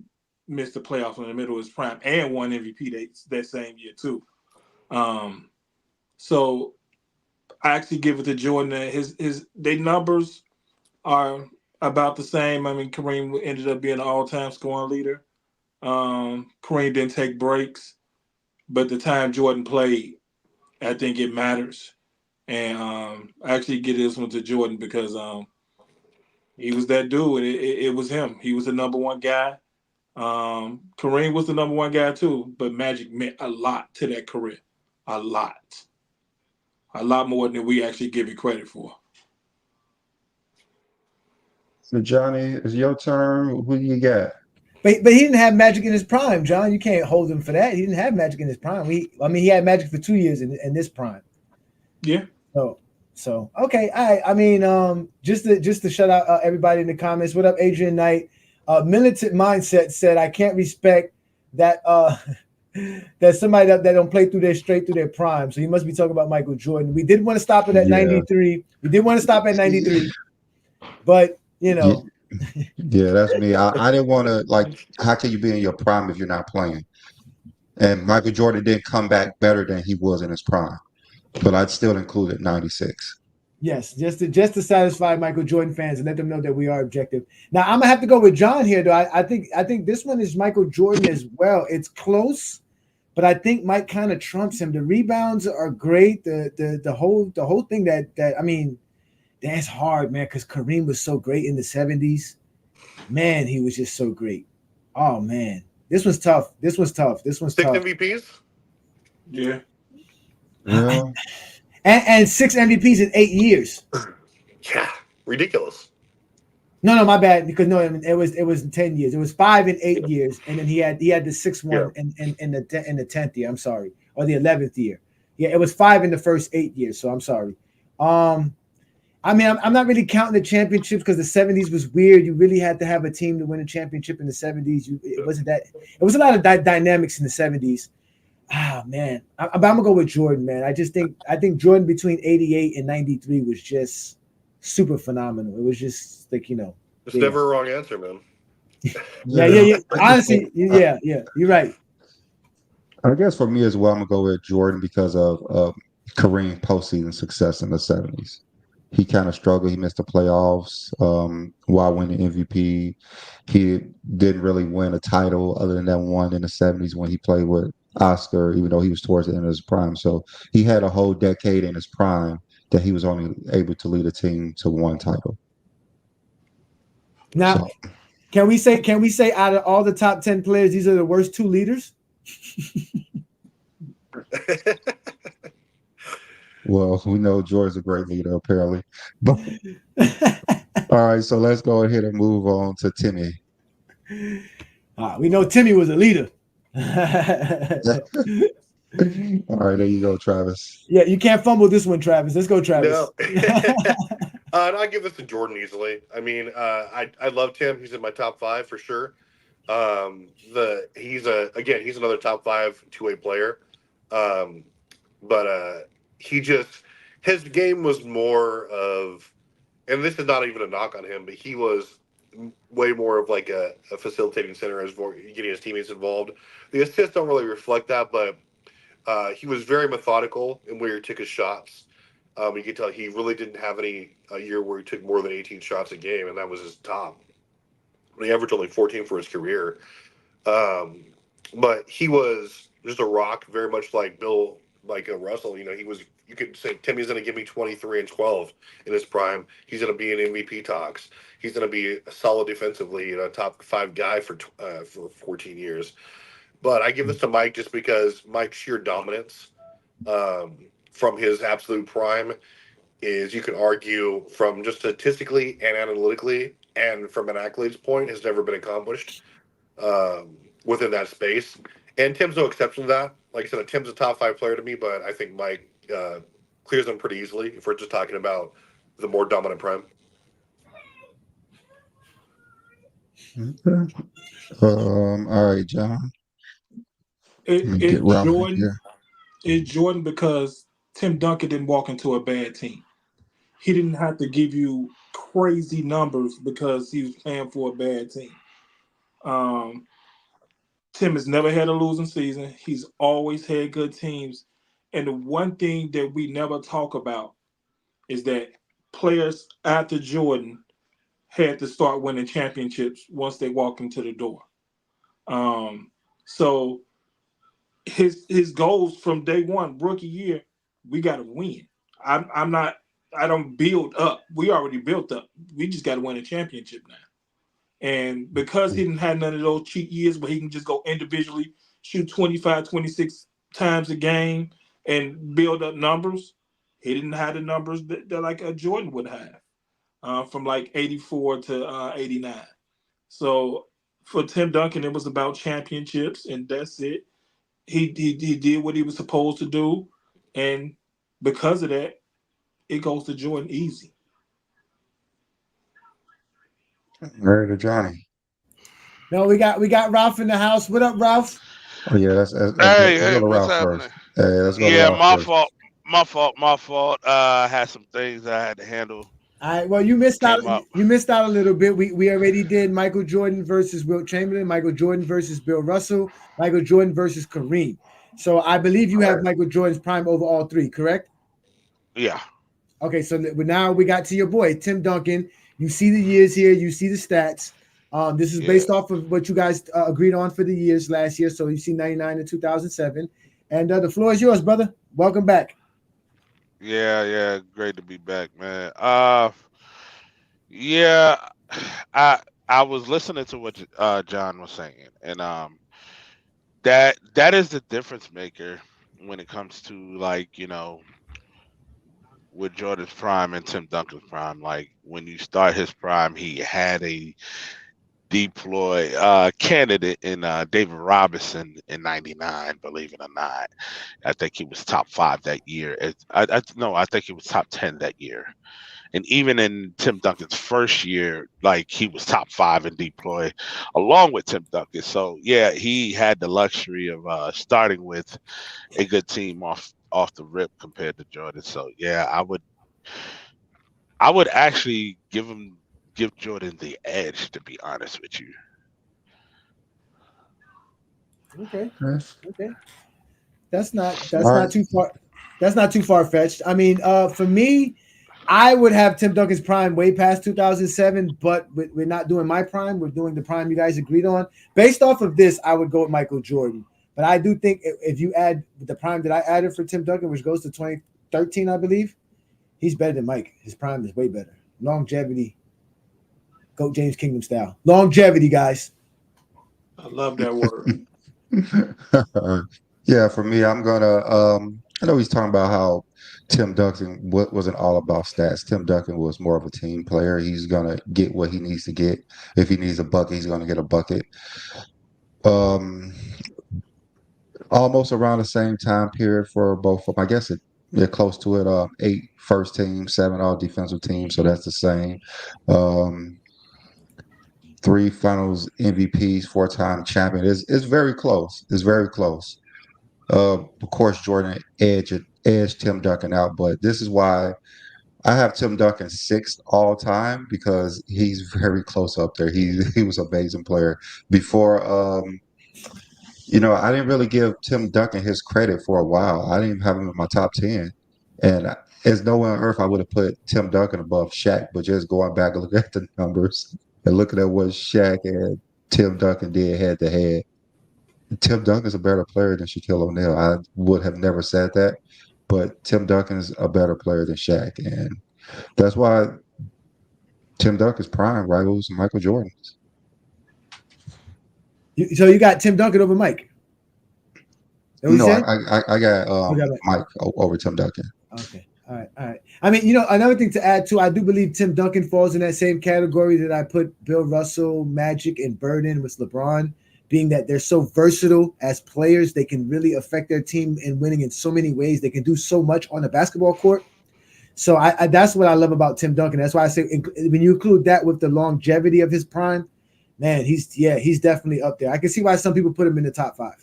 missed the playoffs in the middle of his prime and won MVP that same year too. Um, so I actually give it to Jordan. His they numbers are about the same. I mean, Kareem ended up being an all-time scoring leader. Kareem didn't take breaks, but the time Jordan played, I think it matters. And I actually give this one to Jordan because he was that dude. It was him. He was the number one guy. Kareem was the number one guy too, but Magic meant a lot to that career. A lot more than we actually give it credit for. So, Johnny, it's your turn. Who do you got? But he didn't have Magic in his prime, John. You can't hold him for that. He didn't have Magic in his prime. He had Magic for 2 years in this prime. Yeah. So okay, I mean, just to shut out everybody in the comments. What up, Adrian Knight? Militant Mindset said, I can't respect that that somebody that don't play straight through their prime. So he must be talking about Michael Jordan. We did want to stop it at 93. We did want to stop at 93, but you Yeah, know, yeah, that's me. I didn't want to like. How can you be in your prime if you're not playing? And Michael Jordan did come back better than he was in his prime, but I'd still include it 96. yes, just to satisfy Michael Jordan fans and let them know that we are objective. Now I'm gonna have to go with John here, though. I think this one is Michael Jordan as well. It's close, but I think Mike kind of trumps him. The rebounds are great. The whole thing that I mean, that's hard, man, because Kareem was so great in the 70s. Man, he was just so great. Oh man. This was tough. This was tough. This was 6 tough. MVPs. Yeah. Yeah, And 6 MVPs in 8 years. Yeah, ridiculous. No, my bad. Because no, it was 10 years. It was 5 and 8 years, and then he had the sixth Yeah. one in the 10th year. I'm sorry, or the 11th year. Yeah, it was 5 in the first 8 years. So I'm sorry. I mean, I'm not really counting the championships because the 70s was weird. You really had to have a team to win a championship in the 70s. It wasn't that. It was a lot of dynamics in the 70s. Ah man, I'm gonna go with Jordan, man. I think Jordan between 88 and 93 was just super phenomenal. It was just like It's yeah, never a wrong answer, man. yeah. Honestly, yeah. You're right. I guess for me as well, I'm gonna go with Jordan because of Kareem postseason success in the 70s. He kind of struggled. He missed the playoffs while winning MVP. He didn't really win a title other than that one in the 70s when he played with Oscar, even though he was towards the end of his prime. So he had a whole decade in his prime that he was only able to lead a team to one title. Now, So, can we say out of all the top 10 players, these are the worst two leaders? well, we know Jordan's a great leader, apparently. But all right, so let's go ahead and move on to Timmy. We know Timmy was a leader. All right, there you go, Travis. Yeah, you can't fumble this one, Travis. Let's go, Travis. No. And I give this to Jordan easily. I mean, I loved him. He's in my top five for sure. He's another top five two-way player. Um, but his game was more of, and this is not even a knock on him, but he was way more of like a facilitating center as for getting his teammates involved. The assists don't really reflect that, but he was very methodical in where he took his shots. You can tell he really didn't have a year where he took more than 18 shots a game, and that was his top. He averaged only 14 for his career. But he was just a rock, very much like Bill, like Russell. You could say Timmy's going to give me 23 and 12 in his prime. He's going to be in MVP talks. He's going to be solid defensively, a top five guy for 14 years. But I give this to Mike just because Mike's sheer dominance from his absolute prime is, you could argue, from just statistically and analytically and from an accolades point, has never been accomplished within that space. And Tim's no exception to that. Like I said, Tim's a top five player to me, but I think Mike clears them pretty easily if we're just talking about the more dominant prime. Okay. All right, John. Let me get Ralph here. It's Jordan because Tim Duncan didn't walk into a bad team. He didn't have to give you crazy numbers because he was playing for a bad team. Tim has never had a losing season. He's always had good teams. And the one thing that we never talk about is that players after Jordan had to start winning championships once they walk into the door. So his goals from day one, rookie year, we got to win. I'm not. I don't build up. We already built up. We just got to win a championship now. And because he didn't have none of those cheat years where he can just go individually shoot 25, 26 times a game and build up numbers, he didn't have the numbers that like a Jordan would have from like 84 to 89. So for Tim Duncan, it was about championships, and that's it. He did what he was supposed to do, and Because of that, it goes to Jordan easy. Mary to Johnny. No, we got Ralph in the house. What up, Ralph? Oh yeah, let's go, Hey, let's go hey, to what's Ralph happening? first. Hey, let's go to Yeah, Ralph my first. fault. My fault. I had some things I had to handle. All right. Well, you missed out. Came up. You missed out a little bit. We already did Michael Jordan versus Wilt Chamberlain, Michael Jordan versus Bill Russell, Michael Jordan versus Kareem. So I believe you have Michael Jordan's prime over all three, correct? Yeah. Okay. So now we got to your boy Tim Duncan. You see the years here. You see the stats. This is based off of what you guys agreed on for the years last year. So you see 99 and 2007. And the floor is yours, brother. Welcome back. Yeah. Great to be back, man. Yeah. I was listening to what John was saying, and that is the difference maker when it comes to, like, with Jordan's prime and Tim Duncan's prime. Like, when you start his prime, he had a deploy candidate in David Robinson in '99. Believe it or not, I think he was top 5 that year. I think he was top 10 that year. And even in Tim Duncan's first year, like, he was top 5 in deploy, along with Tim Duncan. So yeah, he had the luxury of starting with a good team off the rip compared to Jordan. So yeah, I would actually give Jordan the edge, to be honest with you. Okay. Yes. Okay. That's not All right. too far. That's not too far fetched. I mean, for me, I would have Tim Duncan's prime way past 2007, but we're not doing my prime. We're doing the prime you guys agreed on. Based off of this, I would go with Michael Jordan. But I do think if you add the prime that I added for Tim Duncan, which goes to 2013, I believe, he's better than Mike. His prime is way better. Longevity. Go James Kingdom style. Longevity, guys. I love that word. Yeah, for me, I'm gonna. I know he's talking about how Tim Duncan wasn't all about stats. Tim Duncan was more of a team player. He's gonna get what he needs to get. If he needs a bucket, he's gonna get a bucket. Um, Almost around the same time period for both of them. I guess they're close to it. 8 first team, 7 all defensive teams, so that's the same. Um, 3 Finals MVPs, 4-time champion. It's very close. It's very close. Of course, Jordan edged Tim Duncan out, but this is why I have Tim Duncan 6th all time, because he's very close up there. He was an amazing player before. I didn't really give Tim Duncan his credit for a while. I didn't even have him in my top 10, and there's no way on earth I would have put Tim Duncan above Shaq. But just going back and looking at the numbers and looking at what Shaq and Tim Duncan did head to head, Tim Duncan's a better player than Shaquille O'Neal. I would have never said that, but Tim Duncan's a better player than Shaq, and that's why Tim Duncan's prime rivals Michael Jordan's. So you got Tim Duncan over Mike? No, I got Mike over Tim Duncan. Okay. All right. I mean, another thing to add too, I do believe Tim Duncan falls in that same category that I put Bill Russell, Magic, and Bird in with LeBron, being that they're so versatile as players. They can really affect their team in winning in so many ways. They can do so much on the basketball court. So that's what I love about Tim Duncan. That's why I say when you include that with the longevity of his prime, man, he's definitely up there. I can see why some people put him in the top 5.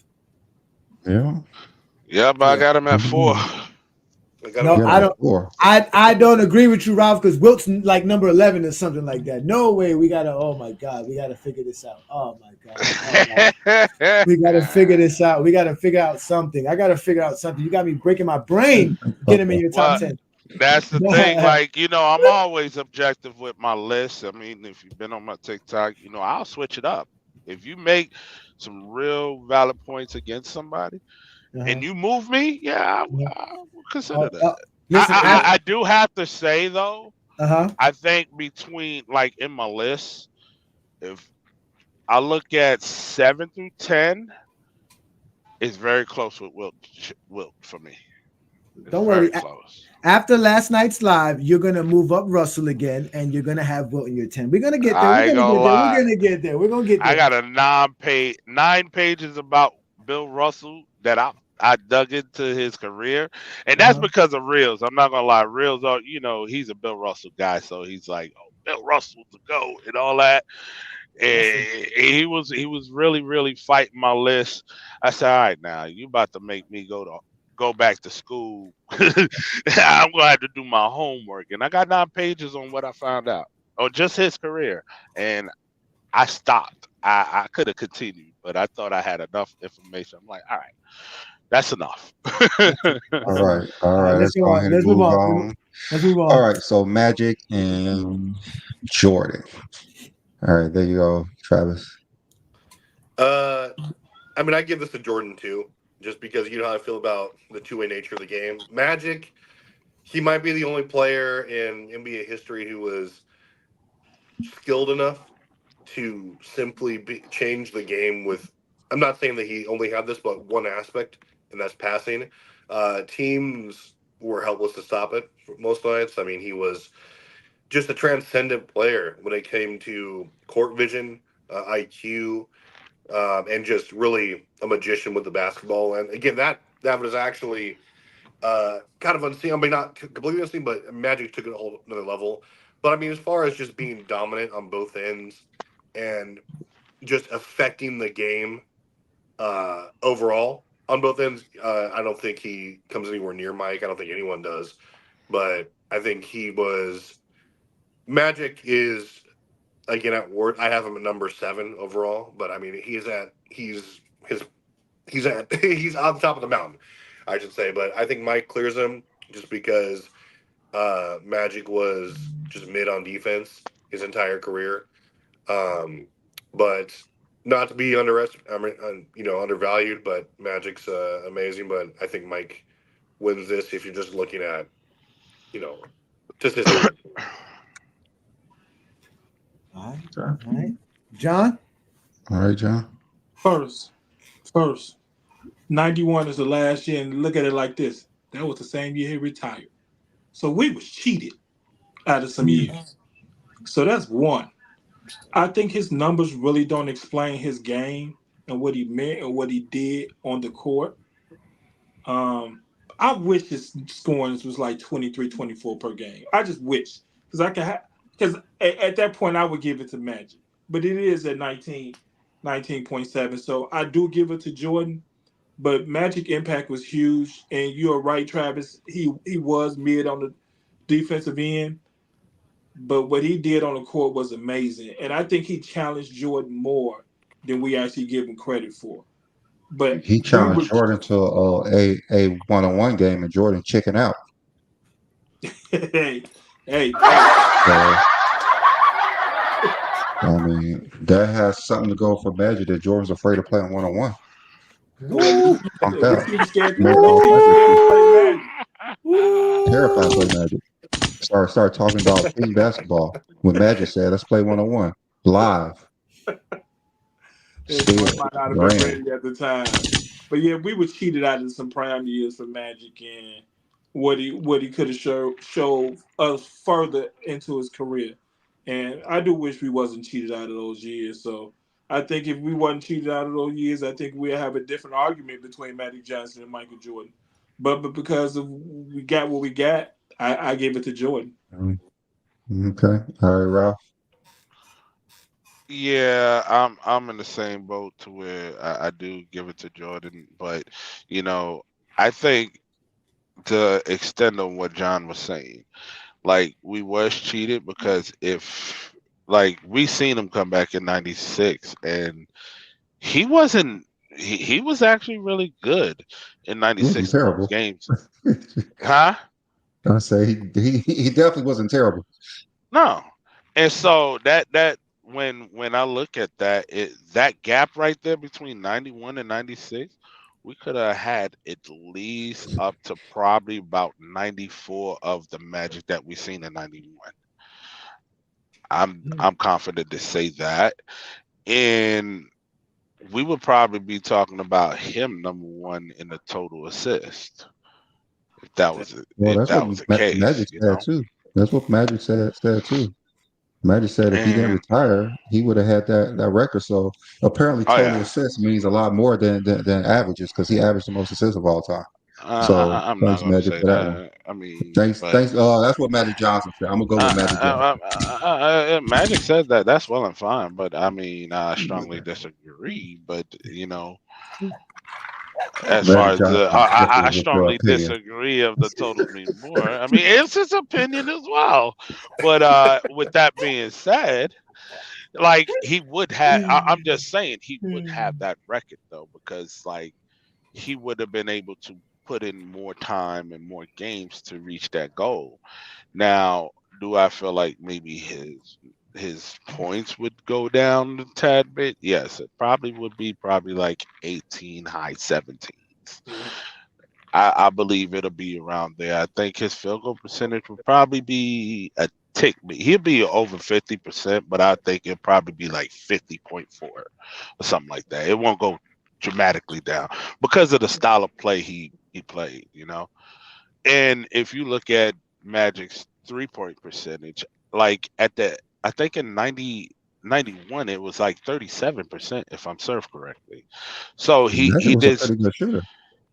Yeah, but I got him at 4. No, I don't. I don't agree with you, Ralph, because Wilt's like number 11 or something like that. No way. We gotta. Oh my God, we gotta figure this out. Oh my God, we gotta figure this out. We gotta figure out something. I gotta figure out something. You got me breaking my brain. Get him in your top 10. That's the thing. Like, I'm always objective with my list. I mean, if you've been on my TikTok, I'll switch it up. If you make some real valid points against somebody, and you move me, I will consider that. Listen, I do have to say though, I think between, like, in my list, if I look at 7 through 10, it's very close with Wilt for me. Don't worry. After last night's live, you're gonna move up Russell again, and you're gonna have Wilt in your 10. We're gonna get there. We're gonna get there. I got a 9 pages about Bill Russell that I dug into his career, and that's because of Reels. I'm not gonna lie, Reels are, he's a Bill Russell guy, so he's like, oh, Bill Russell to go and all that. And he was really really fighting my list. I said, all right, now you about to make me go back to school. I'm gonna have to do my homework, and I got 9 pages on what I found out, or just his career, and I stopped. I could have continued, but I thought I had enough information. I'm like, all right, that's enough. All right, all right. Let's Let's go go on. ahead and Let's move move on. on. Let's move All on. right, so Magic and Jordan. All right, there you go, Travis. I mean, I give this to Jordan too, just because you know how I feel about the two-way nature of the game. Magic, he might be the only player in NBA history who was skilled enough to simply change the game with. I'm not saying that he only had this, but one aspect, and that's passing. Teams were helpless to stop it for most nights. I mean, he was just a transcendent player when it came to court vision, IQ, and just really a magician with the basketball. And again, that was actually kind of unseen. I mean, not completely unseen, but Magic took it a whole another level. But I mean, as far as just being dominant on both ends and just affecting the game overall on both ends, I don't think he comes anywhere near Mike. I don't think anyone does. But I think he was. Magic is again at Ward. I have him at number 7 overall, but I mean he's on top of the mountain, I should say. But I think Mike clears him just because Magic was just mid on defense his entire career. But not to be undervalued, but Magic's amazing. But I think Mike wins this if you're just looking at statistics. All right. John? All right, John. First, 91 is the last year, and look at it like this. That was the same year he retired. So we was cheated out of some years. So that's one. I think his numbers really don't explain his game and what he meant and what he did on the court. I wish his scoring was like 23, 24 per game. I just wish. Because I can because at that point I would give it to Magic. But it is at 19.7. So I do give it to Jordan. But Magic impact was huge. And you're right, Travis. He was mid on the defensive end. But what he did on the court was amazing. And I think he challenged Jordan more than we actually give him credit for. But He we challenged would Jordan to a one-on-one game, and Jordan chicken out. hey. So, I mean, that has something to go for Magic that Jordan's afraid to play on one-on-one. Punked out. We scared Made all to play Magic. terrified to play Magic. Start talking about team basketball when Magic said, "Let's play one-on-one live." Jordan might not have been Ran. ready at the time. But yeah, we were cheated out of some prime years for Magic and what he could have showed us further into his career. And I do wish we wasn't cheated out of those years. So I think if we wasn't cheated out of those years, I think we'd have a different argument between Magic Johnson and Michael Jordan. But because of we got what we got, I gave it to Jordan. Okay. All right, Ralph. Yeah, I'm in the same boat to where I do give it to Jordan, but I think to extend on what John was saying, like we was cheated because if like we seen him come back in '96 and he wasn't he was actually really good in '96 in those Terrible. games. Huh? I say he definitely wasn't terrible. No. And so that when I look at that, that gap right there between 91 and 96, we could have had at least up to probably about 94 of the Magic that we seen in 91. I'm confident to say that. And we would probably be talking about him number 1 in the total assist. If that was Well, if that's that what was the case, Magic said too. That's what Magic said too. Magic said if he didn't And retire, he would have had that record. So apparently, oh total yeah, assists means a lot more than averages because he averaged the most assists of all time. So I'm not thanks, gonna Magic, say for that one. that. I mean, Thanks, but thanks. That's what Magic Johnson said. I'm gonna go with Magic Johnson. Magic said that. That's well and fine, but I mean, I strongly disagree. But as far Magic as Johnson I differs with your strongly opinion. disagree of the total mean more. I mean, it's his opinion as well. But with that being said, like he would have. I'm just saying he would have that record though, because like he would have been able to put in more time and more games to reach that goal. Now, do I feel like maybe his points would go down a tad bit? Yes, it probably would be probably like 18, high 17s. I believe it'll be around there. I think his field goal percentage would probably be a tick. He'll be over 50%, but I think it'll probably be like 50.4 or something like that. It won't go dramatically down because of the style of play he played, you know. And if you look at Magic's 3-point percentage, like at the I think in 91 it was like 37% if I'm served correctly. So Magic he was a did. pretty good shooter.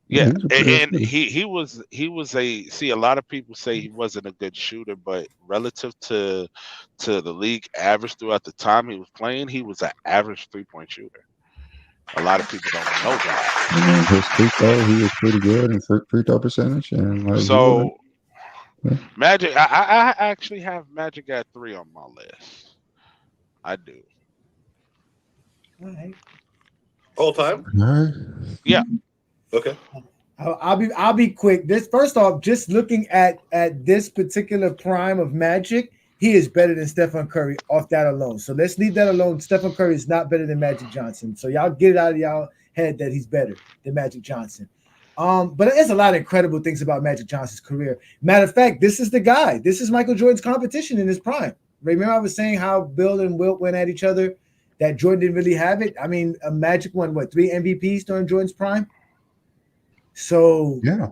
Yeah, Yeah, he was a pretty good and shooter. he was a see a lot of people say he wasn't a good shooter, but relative to the league average throughout the time he was playing, he was an average 3-point shooter. A lot of people don't know that. His free throw, he was pretty good in free throw percentage, and like he was. So Yeah. Magic, I actually have Magic at 3 on my list. I do. All right. All time. All right. Yeah. Okay. I'll be quick. This first off, just looking at this particular prime of Magic, he is better than Stephen Curry off that alone. So let's leave that alone. Stephen Curry is not better than Magic Johnson. So y'all get it out of y'all head that he's better than Magic Johnson. But there's a lot of incredible things about Magic Johnson's career. Matter of fact, this is the guy. This is Michael Jordan's competition in his prime. Remember I was saying how Bill and Wilt went at each other, that Jordan didn't really have it. I mean, Magic won 3 MVPs during Jordan's prime. So Yeah.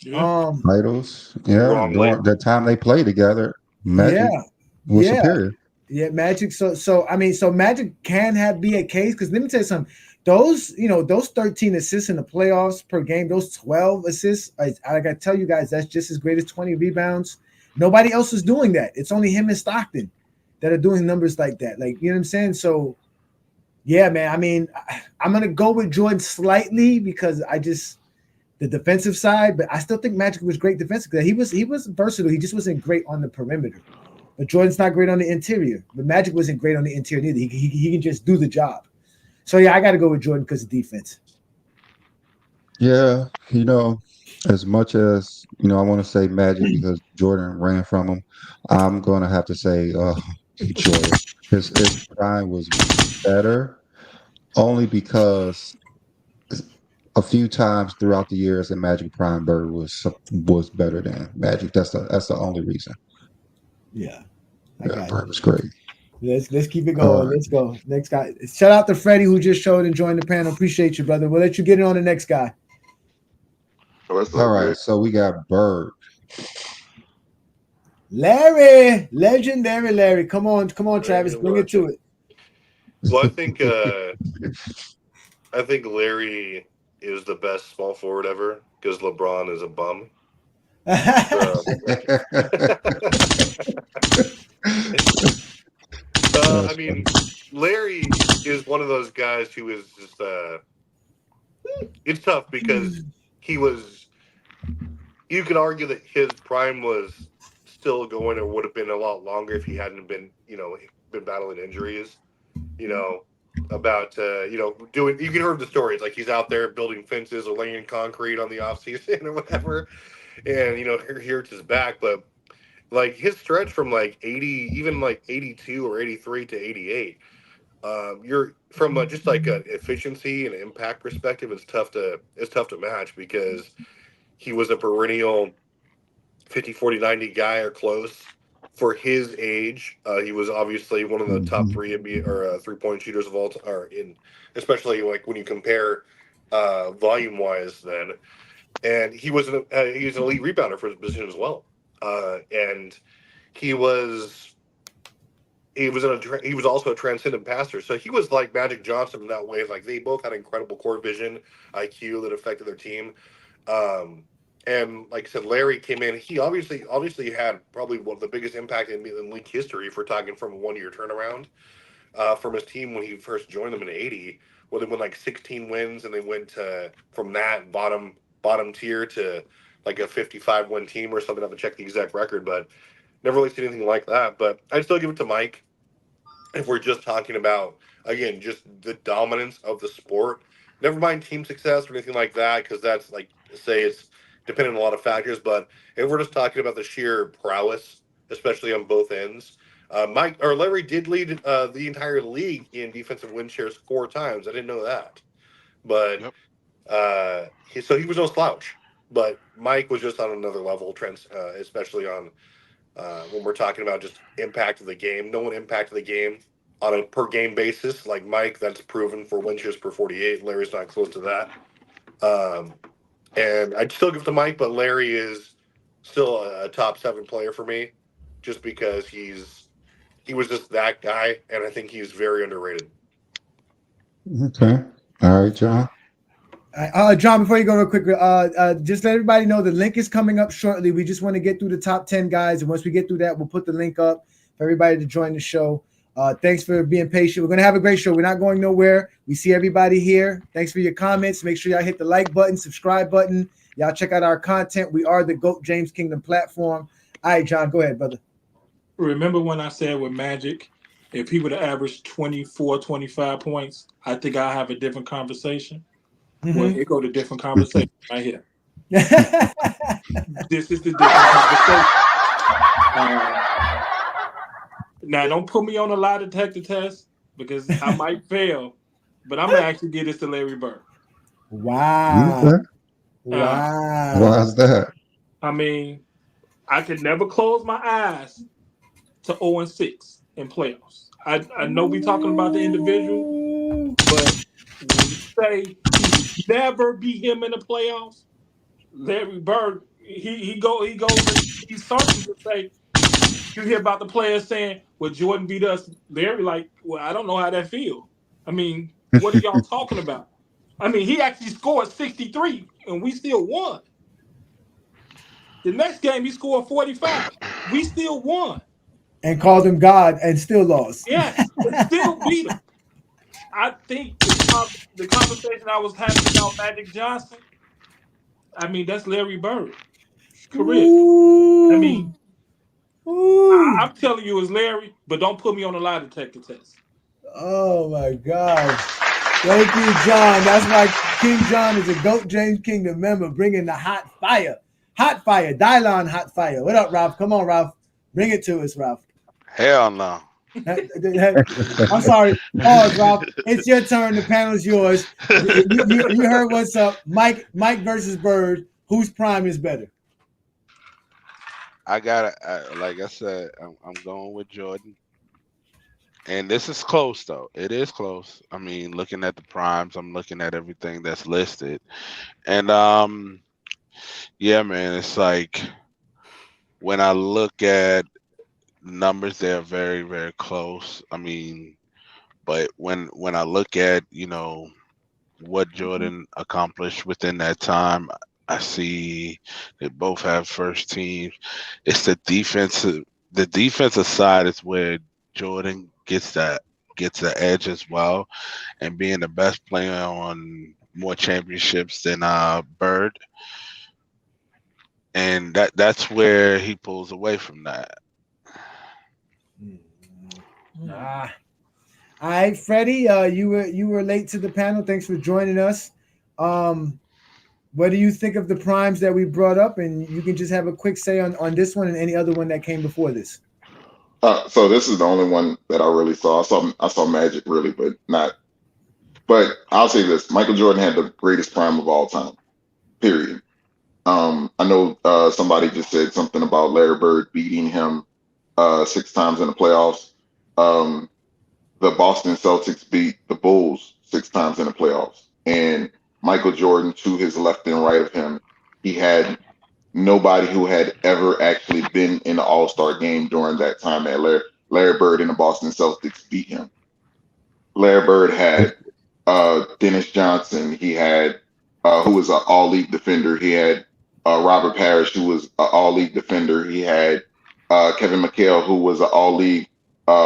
Titles. Yeah. Wrongly. During the time they played together, Magic yeah, was yeah, superior. yeah. Magic. So I mean, so Magic can be a case because let me tell you something. Those 13 assists in the playoffs per game, those 12 assists. I gotta tell you guys, that's just as great as 20 rebounds. Nobody else is doing that. It's only him and Stockton that are doing numbers like that. Like, you know what I'm saying? So yeah, man. I mean, I'm gonna go with Jordan slightly because the defensive side, but I still think Magic was great defensively. He was versatile. He just wasn't great on the perimeter. But Jordan's not great on the interior. But Magic wasn't great on the interior either. He can just do the job. So yeah, I got to go with Jordan because of defense. Yeah. As much as I want to say Magic because Jordan ran from him, I'm going to have to say Jordan. His prime was better only because a few times throughout the years in Magic Prime Bird was better than Magic. That's the only reason. Yeah, I Yeah, got Bird it. was great. Let's keep it All going. right. Let's go. Next guy. Shout out to Freddie who just showed and joined the panel. Appreciate you, brother. We'll let you get it on the next guy. What's All up, right. man? So we got Bird. Larry, legendary Larry. Come on, Travis, bring it to it. Well, I think Larry is the best small forward ever because LeBron is a bum. So, I mean, Larry is one of those guys who is just. It's tough because he was. You could argue that his prime was still going, or would have been a lot longer if he hadn't been, been battling injuries. You know, about doing. You can hear the stories like he's out there building fences or laying concrete on the off season or whatever, and here it's his back, but. Like his stretch from like 80, even like 82 or 83 to 88, you're from just like an efficiency and impact perspective, it's tough to match because he was a perennial 50, 40, 90 guy or close for his age. He was obviously one of the top three NBA or 3-point shooters of all time, or especially like when you compare volume wise then. And he was an elite rebounder for his position as well. And he was he was also a transcendent passer. So he was like Magic Johnson in that way. Like they both had incredible court vision, IQ that affected their team. Um, and like I said, Larry came in. He obviously had probably one of the biggest impact in league history if we're talking from a 1 year turnaround from his team when he first joined them in '80. Well, they won like 16 wins, and they went to from that bottom tier to like a 55 win team or something. I have to check the exact record, but never really seen anything like that. But I'd still give it to Mike if we're just talking about again just the dominance of the sport. Never mind team success or anything like that, because that's like say it's dependent on a lot of factors. But if we're just talking about the sheer prowess, especially on both ends, Mike or Larry did lead the entire league in defensive win shares 4 times. I didn't know that, but Yep. so he was no slouch. But Mike was just on another level, especially on when we're talking about just impact of the game. No one impacted the game on a per game basis like Mike. That's proven for win shares per 48. Larry's not close to that. Um, and I'd still give it to Mike, but Larry is still a top 7 player for me, just because he was just that guy, and I think he's very underrated. Okay. All right, John. John, before you go real quick, just let everybody know the link is coming up shortly. We just want to get through the top 10 guys, and once we get through that, we'll put the link up for everybody to join the show. Thanks for being patient. We're going to have a great show. We're not going nowhere. We see everybody here. Thanks for your comments. Make sure y'all hit the like button, subscribe button. Y'all check out our content. We are the GOAT James Kingdom platform. All right, John, go ahead, brother. Remember when I said with Magic, if he would have averaged 24, 25 points, I think I'll have a different conversation. Well, it go to different conversation right here. This is the different conversation. Now, don't put me on a lie detector test because I might fail, but I'm going to actually give this to Larry Bird. Wow. Okay. Wow. Why's that? I mean, I could never close my eyes to 0-6 in playoffs. I know we're talking about the individual, but when you say he would never be him in the playoffs, Larry Bird, he goes and he's certain to say, you hear about the players saying, well, Jordan beat us. Larry like, well, I don't know how that feels. I mean, what are y'all talking about? I mean, he actually scored 63 and we still won. The next game he scored 45. We still won. And called him God and still lost. Yes, and still beat him. I think the conversation I was having about Magic Johnson, I mean, that's Larry Bird career. Ooh. I mean, I'm telling you it's Larry, but don't put me on a lie detector test. Oh my God. Thank you, John. That's why King John is a GOAT James Kingdom member, bringing the hot fire. Hot fire. Dylon hot fire. What up, Ralph? Come on, Ralph. Bring it to us, Ralph. Hell no. I'm sorry. Pause, Ralph. It's your turn. The panel's yours. You heard what's up. Mike versus Bird. Whose prime is better? I got like I said, I'm going with Jordan. And this is close though. It is close. I mean, looking at the primes, I'm looking at everything that's listed. And yeah, man, it's like when I look at numbers, they're very, very close. I mean, but when I look at, what Jordan accomplished within that time, I see they both have first teams. It's the defensive side is where Jordan gets the edge as well, and being the best player on more championships than Bird, and that's where he pulls away from that. All right, Freddie, you were late to the panel. Thanks for joining us. What do you think of the primes that we brought up? And you can just have a quick say on this one and any other one that came before this. So this is the only one that I really saw. I saw Magic really, but not. But I'll say this: Michael Jordan had the greatest prime of all time. Period. I know somebody just said something about Larry Bird beating him 6 times in the playoffs. The Boston Celtics beat the Bulls 6 times in the playoffs, and Michael Jordan, to his left and right of him, he had nobody who had ever actually been in the All-Star game during that time that Larry Bird and the Boston Celtics beat him. Larry Bird had Dennis Johnson. He had who was an all league defender. He had Robert Parrish, who was an all league defender. He had Kevin McHale, who was an all league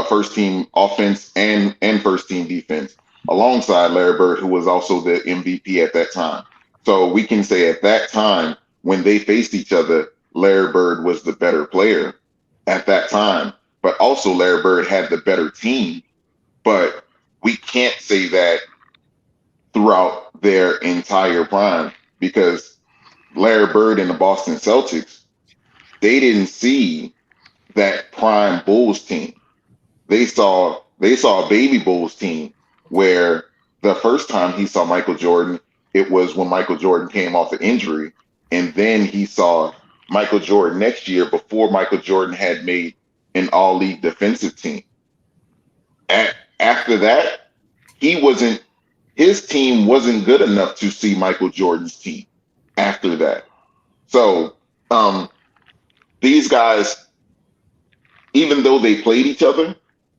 first team offense and first team defense, alongside Larry Bird, who was also the MVP at that time. So we can say at that time when they faced each other, Larry Bird was the better player at that time, but also Larry Bird had the better team. But we can't say that throughout their entire prime because Larry Bird and the Boston Celtics, they didn't see that prime Bulls team. They saw a baby Bulls team where the first time he saw Michael Jordan, it was when Michael Jordan came off an injury, and then he saw Michael Jordan next year before Michael Jordan had made an all league defensive team. After that, he wasn't his team wasn't good enough to see Michael Jordan's team after that. So these guys, even though they played each other,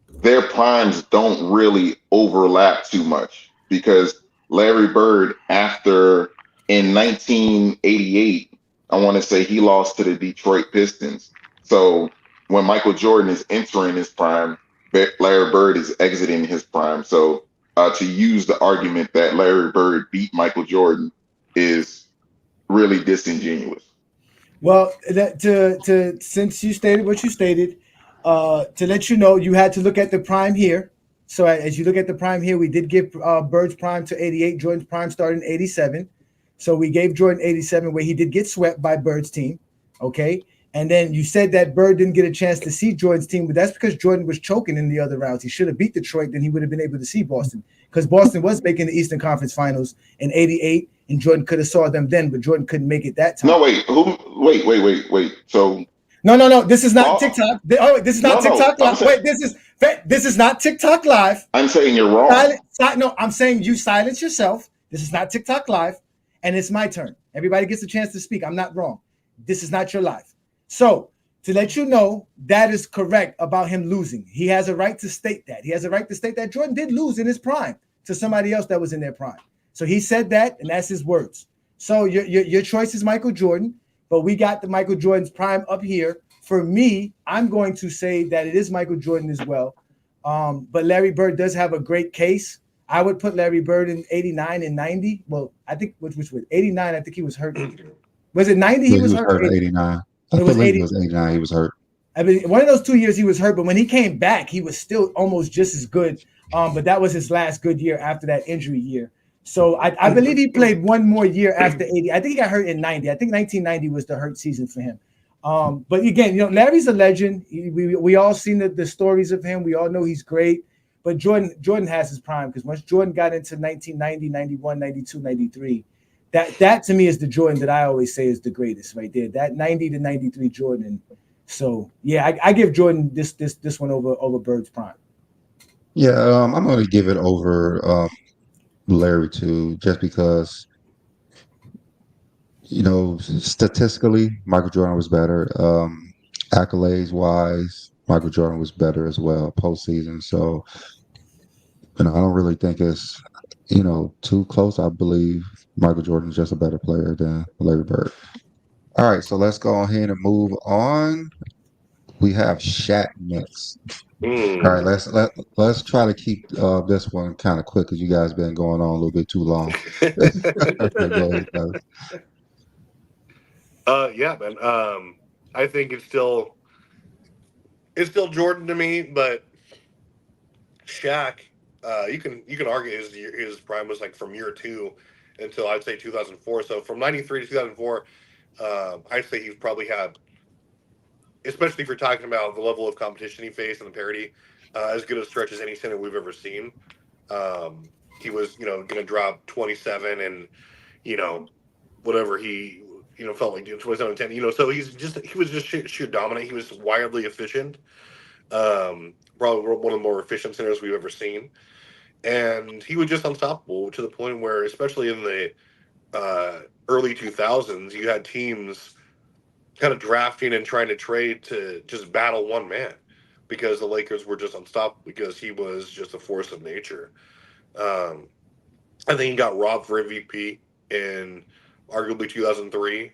their primes don't really overlap too much because Larry Bird, after in 1988, I want to say he lost to the Detroit Pistons. So when Michael Jordan is entering his prime, Larry Bird is exiting his prime. So to use the argument that Larry Bird beat Michael Jordan is really disingenuous. Well, since you stated what you stated, to let you know, you had to look at the prime here. So as you look at the prime here, we did give Bird's prime to 88. Jordan's prime started in 87. So we gave Jordan 87, where he did get swept by Bird's team. Okay. And then you said that Bird didn't get a chance to see Jordan's team, but that's because Jordan was choking in the other rounds. He should have beat Detroit, then he would have been able to see Boston, because Boston was making the Eastern Conference Finals in 88, and Jordan could have saw them then, but Jordan couldn't make it that time. No, wait. Wait. So no. This is not TikTok. This is not TikTok Live. Wait, this is not TikTok Live. I'm saying you're wrong. No, I'm saying you silence yourself. This is not TikTok Live, and it's my turn. Everybody gets a chance to speak. I'm not wrong. This is not your life. So to let you know, that is correct about him losing. He has a right to state that. He has a right to state that Jordan did lose in his prime to somebody else that was in their prime. So he said that, and that's his words. So your choice is Michael Jordan, but we got the Michael Jordan's prime up here. For me, I'm going to say that it is Michael Jordan as well. But Larry Bird does have a great case. I would put Larry Bird in 89 and 90. Well, I think which was 89. I think he was hurt. Was it 90? He was hurt. 89. I believe it was 89. He was hurt. I mean, one of those 2 years he was hurt, but when he came back, he was still almost just as good. But that was his last good year after that injury year. So I believe he played one more year after 80. I think he got hurt in 90. I think 1990 was the hurt season for him. But again, Larry's a legend. We all seen the stories of him. We all know he's great. But Jordan has his prime, because once Jordan got into 1990, 91, 92, 93, that to me is the Jordan that I always say is the greatest right there. That 90 to 93 Jordan. So yeah, I give Jordan this one over Bird's prime. Yeah, I'm going to give it over Larry too, just because statistically Michael Jordan was better. Accolades wise, Michael Jordan was better as well postseason. So I don't really think it's too close. I believe Michael Jordan's just a better player than Larry Bird. All right, so let's go ahead and move on. We have Shaq next. All right, let's try to keep this one kind of quick, because you guys been going on a little bit too long. Go ahead, yeah, man. I think it's still Jordan to me, but Shaq, you can argue his prime was like from year 2 until I'd say 2004. So from 93 to 2004, I'd say he's probably had, especially if you're talking about the level of competition he faced and the parity, as good a stretch as any center we've ever seen. He was, going to drop 27 and, whatever he, felt like 27 and 10. So he was just sheer dominant. He was wildly efficient. Probably one of the more efficient centers we've ever seen. And he was just unstoppable to the point where, especially in the early 2000s, you had teams kind of drafting and trying to trade to just battle one man. because the Lakers were just unstoppable because he was just a force of nature. Um, I think he got robbed for MVP in arguably 2003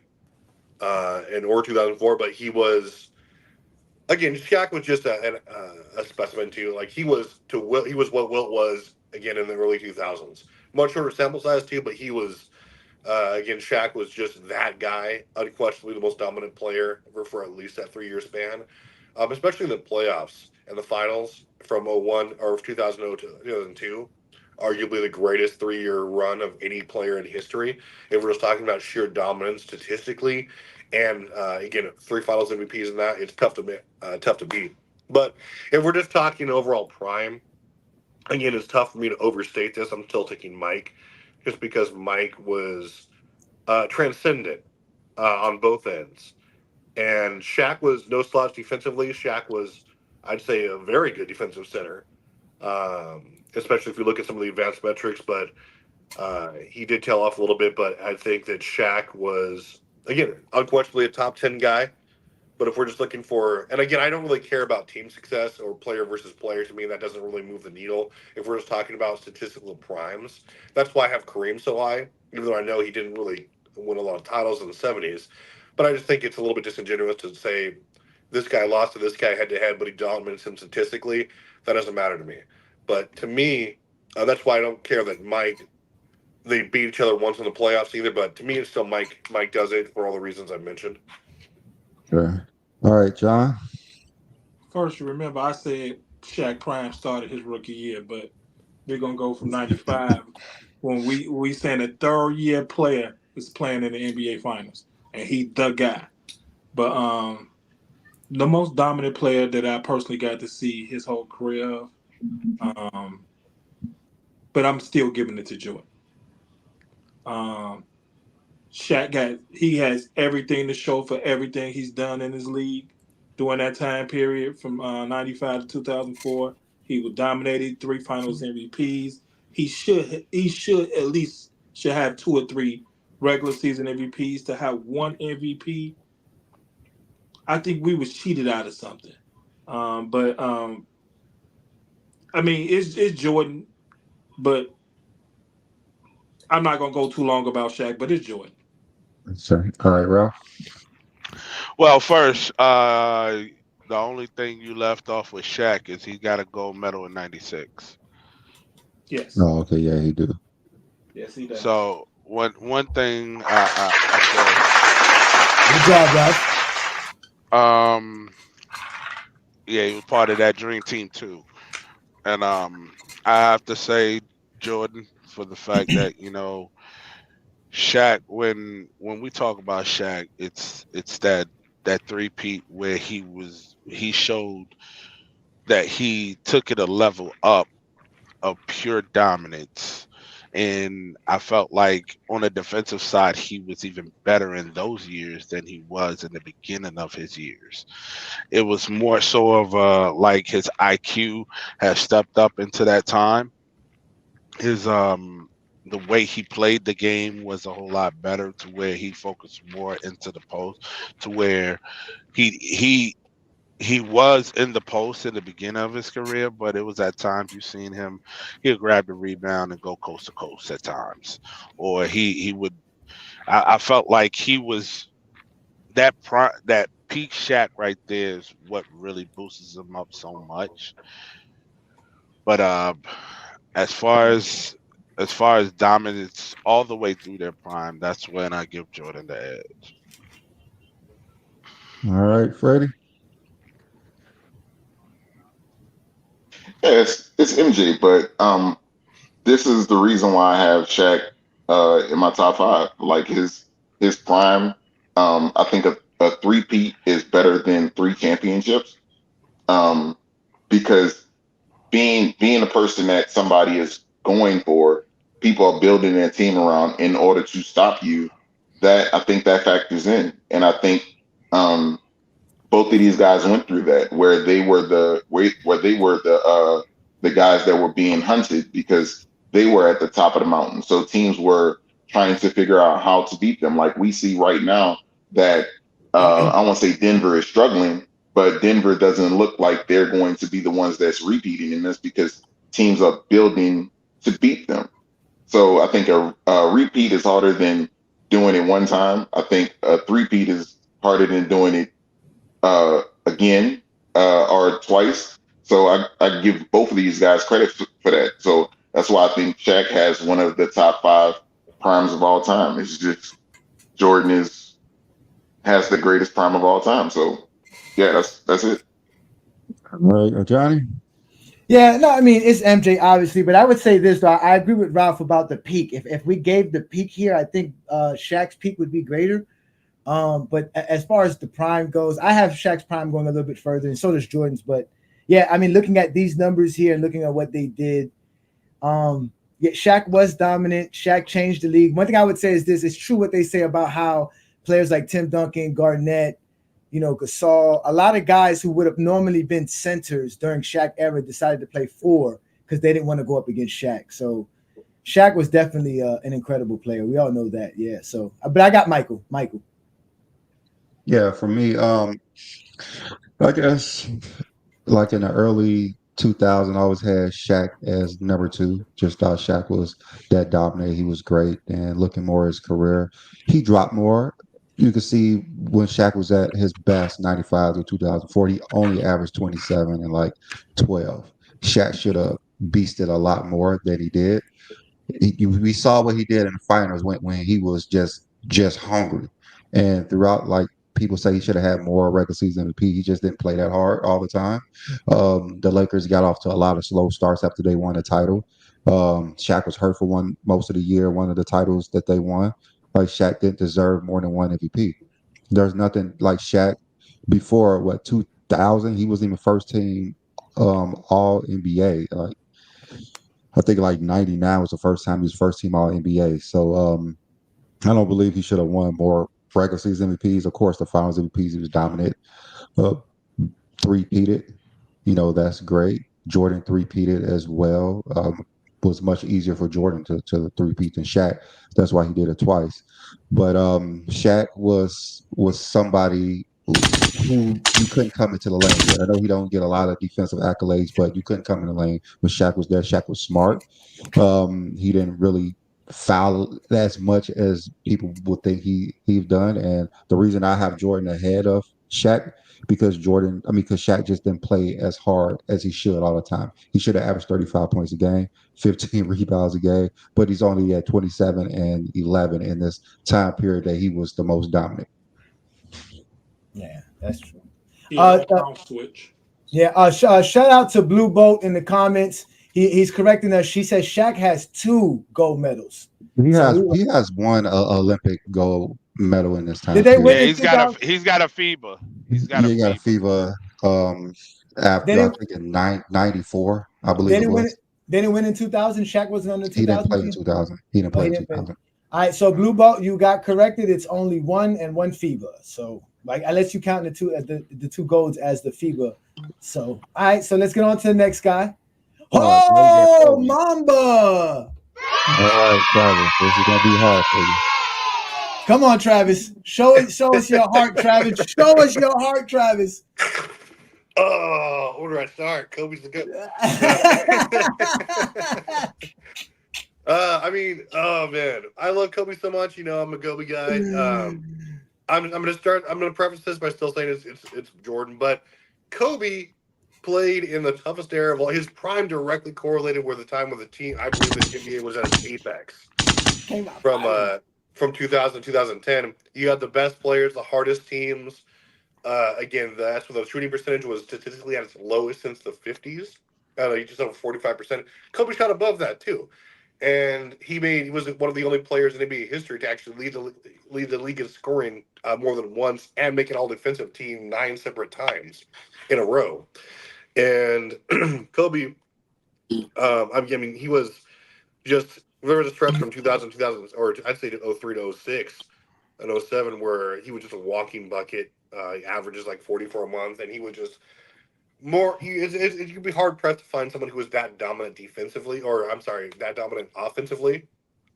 and or 2004, but he was again. Shaq was just a specimen too. Like he was what Wilt was again in the early 2000s. Much shorter sample size too, but he was again, Shaq was just that guy, unquestionably the most dominant player for at least that 3 year span, especially in the playoffs and the finals from '01 or 2000 to 2002. Arguably the greatest 3 year run of any player in history. If we're just talking about sheer dominance statistically, and again, three finals MVPs in that, it's tough to beat. But if we're just talking overall prime, again, it's tough for me to overstate this. I'm still taking Mike, just because Mike was transcendent on both ends. And Shaq was no slouch defensively. Shaq was, I'd say, a very good defensive center, especially if you look at some of the advanced metrics. But he did tail off a little bit. But I think that Shaq was, again, unquestionably a top 10 guy. But if we're just looking for, and again, I don't really care about team success or player versus player. To me, that doesn't really move the needle. If we're just talking about statistical primes, that's why I have Kareem so high, even though I know he didn't really win a lot of titles in the '70s. But I just think it's a little bit disingenuous to say this guy lost to this guy head to head, but he dominates him statistically. That doesn't matter to me. But to me, that's why I don't care that Mike they beat each other once in the playoffs either. But to me, it's still Mike. Mike does it for all the reasons I mentioned. Sure. All right, John. First, you remember I said Shaq Prime started his rookie year, but we're gonna go from '95 when we saying a third year player is playing in the NBA Finals, and he the guy. But the most dominant player that I personally got to see his whole career of, um, but I'm still giving it to Jordan. Um, he has everything to show for everything he's done in his league during that time period from '95 to 2004. He was dominated, three Finals MVPs. He should at least should have two or three regular season MVPs. To have one MVP, I think we was cheated out of something. But I mean, it's Jordan, but I'm not gonna go too long about Shaq. But it's Jordan. Sorry. All right, Ralph. Well, first, the only thing you left off with Shaq is he got a gold medal in '96. Yes, Oh, okay. Yeah, he do. yes, he does. So one thing I say, Good job, Ralph. um, yeah, he was part of that dream team too, and I have to say Jordan for the fact that Shaq. When we talk about Shaq, it's that three-peat where he showed that he took it a level up of pure dominance. And I felt like on the defensive side, he was even better in those years than he was in the beginning of his years. It was more so of like his IQ has stepped up into that time. His the way he played the game was a whole lot better to where he focused more into the post to where he he he was in the post in the beginning of his career, but it was at times you seen him, he'll grab the rebound and go coast to coast at times. Or he would I felt like he was that peak Shaq right there is what really boosts him up so much. But as far as dominance all the way through their prime, that's when I give Jordan the edge. All right, Freddie. Yeah, it's MJ, but this is the reason why I have Shaq in my top five. Like his prime, I think a three-peat is better than three championships. Um, because being a person that somebody is going for, people are building their team around in order to stop you. That I think that factors in, and I think um, both of these guys went through that where they were the guys that were being hunted because they were at the top of the mountain. So teams were trying to figure out how to beat them. Like we see right now that I won't say Denver is struggling, but Denver doesn't look like they're going to be the ones that's repeating, and that's because teams are building to beat them. So I think a repeat is harder than doing it one time. I think a three-peat is harder than doing it again or twice. So I give both of these guys credit for that. So that's why I think Shaq has one of the top 5 primes of all time. It's just Jordan has the greatest prime of all time. So yeah, that's it. All right, Johnny. Yeah, no, I mean it's MJ obviously, but I would say this though. I agree with Ralph about the peak. If we gave the peak here, I think Shaq's peak would be greater. But as far as the prime goes, I have Shaq's prime going a little bit further, and so does Jordan's. But yeah, I mean, looking at these numbers here and looking at what they did, yeah, Shaq was dominant. Shaq changed the league. One thing I would say is this: it's true what they say about how players like Tim Duncan, Garnett, Gasol, a lot of guys who would have normally been centers during Shaq era decided to play 4 because they didn't want to go up against Shaq. So Shaq was definitely an incredible player. We all know that. Yeah. So, but I got Michael. Michael. Yeah, for me, I guess like in the early 2000s, I always had Shaq as number 2. Just thought Shaq was that dominant. He was great. And looking more at his career, he dropped more. You can see when Shaq was at his best, 95 to 2004, he only averaged 27 and like 12. Shaq should have beasted a lot more than he did. We saw what he did in the finals when he was just hungry, and throughout, like people say, he should have had more regular season MVP. He just didn't play that hard all the time. The Lakers got off to a lot of slow starts after they won a title. Shaq was hurt for most of the year. One of the titles that they won, like Shaq didn't deserve more than one MVP. There's nothing like Shaq before 2000. He wasn't even first team All NBA. I think like 99 was the first time he was first team All NBA. So I don't believe he should have won more regular season MVPs. Of course, the finals MVPs, he was dominant. Uh, Three-peated, that's great. Jordan three-peated as well. Was much easier for Jordan to three-peat than Shaq. That's why he did it twice. But Shaq was somebody who you couldn't come into the lane with. I know he don't get a lot of defensive accolades, but you couldn't come in the lane when Shaq was there. Shaq was smart. He didn't really foul as much as people would think he's done. And the reason I have Jordan ahead of Shaq because because Shaq just didn't play as hard as he should all the time. He should have averaged 35 points a game, 15 rebounds a game, but he's only at 27 and 11 in this time period that he was the most dominant. Yeah, that's true. Yeah, don't switch. Yeah, shout out to Blue Boat in the comments. He's correcting us. She says Shaq has 2 gold medals. He has one Olympic gold medal in this time. Did they win? Yeah, he's got a FIBA. He's got a FIBA. After I think in 94, I believe it was. They didn't win in 2000. Shaq wasn't on the 2000. He didn't play in 2000. He didn't play in 2000. All right, so Blue Boat, you got corrected. It's only 1 and 1 FIBA. So like unless you count the 2 golds as the FIBA. So all right, so let's get on to the next guy. Oh, Mamba! All right, Travis, this is gonna be hard for you. Come on, Travis. Show us your heart, Travis. Show us your heart, Travis. Oh, where do I start? Kobe's the good. I mean, oh man, I love Kobe so much. I'm a Kobe guy. I'm gonna preface this by still saying it's Jordan, but Kobe played in the toughest era of all. His prime directly correlated with the time with the team. I believe the NBA was at its apex. From 2000 to 2010, you had the best players, the hardest teams. Again, that's where the shooting percentage was statistically at its lowest since the 50s. You just over 45%. Kobe shot above that too, and he was one of the only players in NBA history to actually lead the league in scoring more than once and make an all-defensive team 9 separate times in a row. And Kobe, I mean, he was just. There was a stretch from 2000, or I'd say 03 to 06 and 07 where he was just a walking bucket. He averages like 44 a month, and he was just more. You'd be hard pressed to find someone who was that dominant defensively, or I'm sorry, that dominant offensively,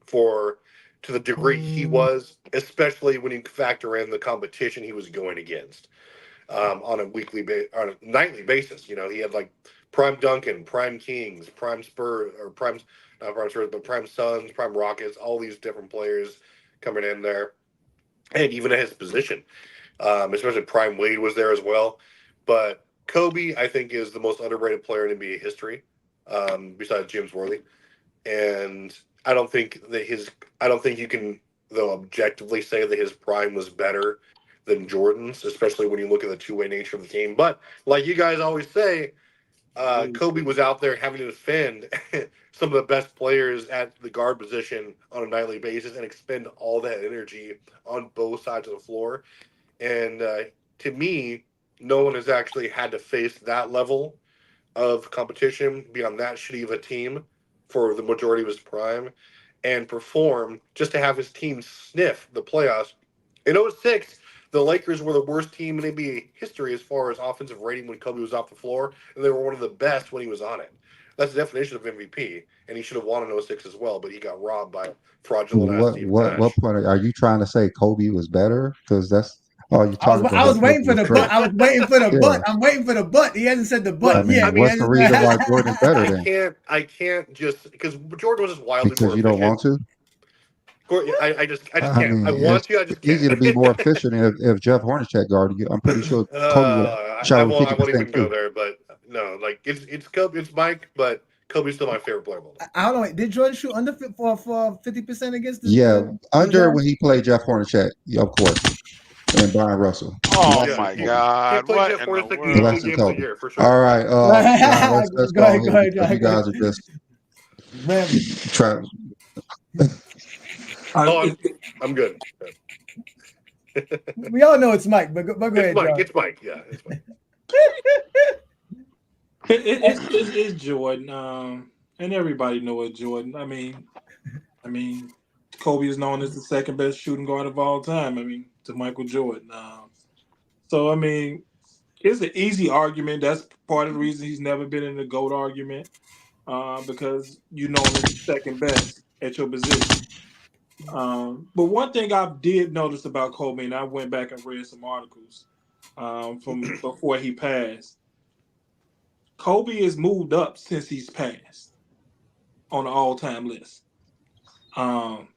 to the degree he was, especially when you factor in the competition he was going against. on a on a nightly basis. You know, he had like prime Duncan, prime Kings, prime Spurs, or prime not prime Spurs, but prime Suns, prime Rockets, all these different players coming in there, and even at his position, especially prime Wade was there as well. But Kobe, I think, is the most underrated player in NBA history, besides James Worthy. And I don't think you can, though, objectively say that his prime was better than Jordan's, especially when you look at the two-way nature of the game. But like you guys always say, Kobe was out there having to defend some of the best players at the guard position on a nightly basis and expend all that energy on both sides of the floor. And to me, no one has actually had to face that level of competition, be on that shitty of a team for the majority of his prime, and perform just to have his team sniff the playoffs. In '06, the Lakers were the worst team in NBA history as far as offensive rating when Kobe was off the floor, and they were one of the best when he was on it. That's the definition of MVP, and he should have won in '06 as well, but he got robbed by fraudulent ass Steve What Nash. point are you trying to say Kobe was better? Because that's all you're talking about. I was waiting Kobe for was the great. but. I was waiting for the Yeah. but. I'm waiting for the but. He hasn't said the but I mean, yet. what's the reason why Jordan's better then? I can't just because Jordan was just wildly Because more you don't efficient. want to? I just I can't. I mean, want it's to. I just can't. easy to be more efficient if Jeff Hornacek guarded you. I'm pretty sure Kobe would have shot over I won't 50% even go too. there. But no, like it's Kobe, it's Mike, but Kobe's still my favorite player of all time. I don't know. Did Jordan shoot under for 50% against Yeah, the under Jazz? when he played Jeff Hornacek, of course, and Brian Russell. Oh Less Yeah, than my Kobe. he God! played What Jeff in the Hornacek nearly Less two world? than games a Kobe. year for All sure. right, let's Go go ahead, go ahead ahead, because you go guys ahead. are just Rambling. trying. Oh, I'm good. We all know it's Mike, but go It's ahead, Mike. John. It's Mike. Yeah, it's Mike. It's Jordan, and everybody know it. Jordan. I mean, Kobe is known as the second best shooting guard of all time. I mean, to Michael Jordan. So I mean, it's an easy argument. That's part of the reason he's never been in the GOAT argument, because you know him as the second best at your position. But one thing I did notice about Kobe, and I went back and read some articles from before he passed. Kobe has moved up since he's passed on the all-time list. Um,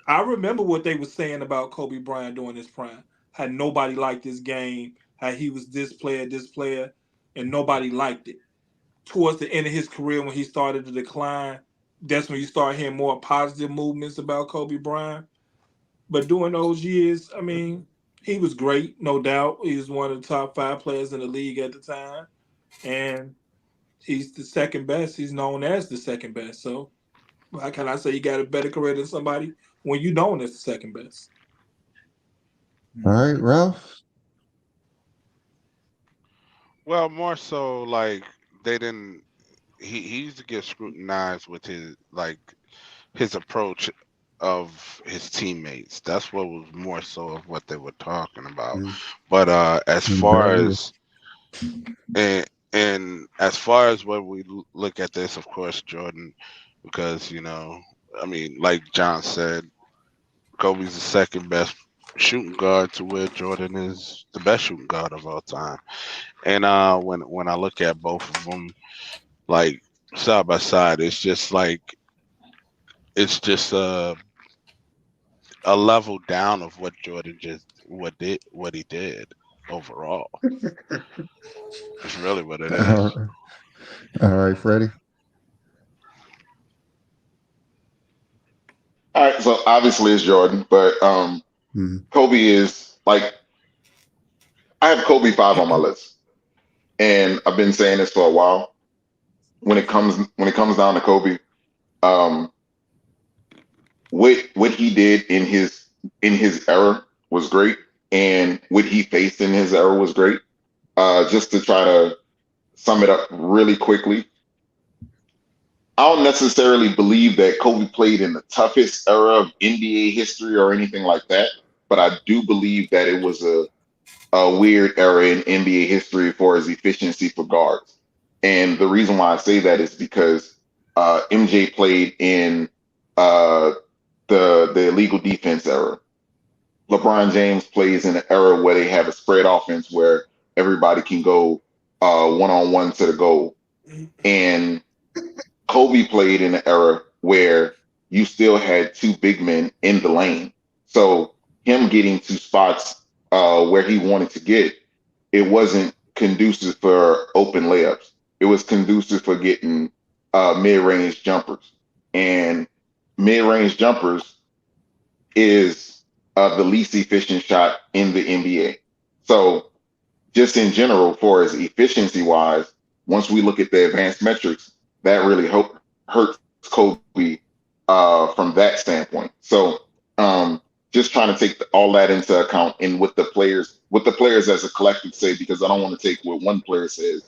I remember what they were saying about Kobe Bryant during his prime. How nobody liked his game, how he was this player, and nobody liked it. Towards the end of his career, when he started to decline, that's when you start hearing more positive movements about Kobe Bryant. But during those years, I mean, he was great, no doubt. He was one of the top 5 players in the league at the time. And he's the second best. He's known as the second best. So how can I say you got a better career than somebody when you known as the second best? All right, Ralph. Well, more so like they didn't. He used to get scrutinized with his approach of his teammates. That's what was more so of what they were talking about. Mm, But as far barely. as and as far as when we look at this, of course, Jordan, because I mean, like John said, Kobe's the second best shooting guard to where Jordan is the best shooting guard of all time. And when I look at both of them, like side by side, it's just a level down of what Jordan just what he did overall. That's really what it All is. right, all right, Freddie. All right, so obviously it's Jordan, but Mm, Kobe is like I have Kobe 5 on my list, and I've been saying this for a while. When it comes down to Kobe, um, what he did in his era was great, and what he faced in his era was great. Just to try to sum it up really quickly, I don't necessarily believe that Kobe played in the toughest era of NBA history or anything like that, but I do believe that it was a weird era in NBA history for his efficiency for guards. And the reason why I say that is because MJ played in uh, the illegal defense era. LeBron James plays in an era where they have a spread offense where everybody can go one-on-one to the goal. And Kobe played in an era where you still had two big men in the lane. So him getting to spots where he wanted to get, it wasn't conducive for open layups. It was conducive for getting mid-range jumpers. And mid-range jumpers is the least efficient shot in the NBA. So just in general, for as efficiency wise, once we look at the advanced metrics, that really hurts Kobe from that standpoint. So just trying to take all that into account and what the players as a collective say, because I don't want to take what one player says.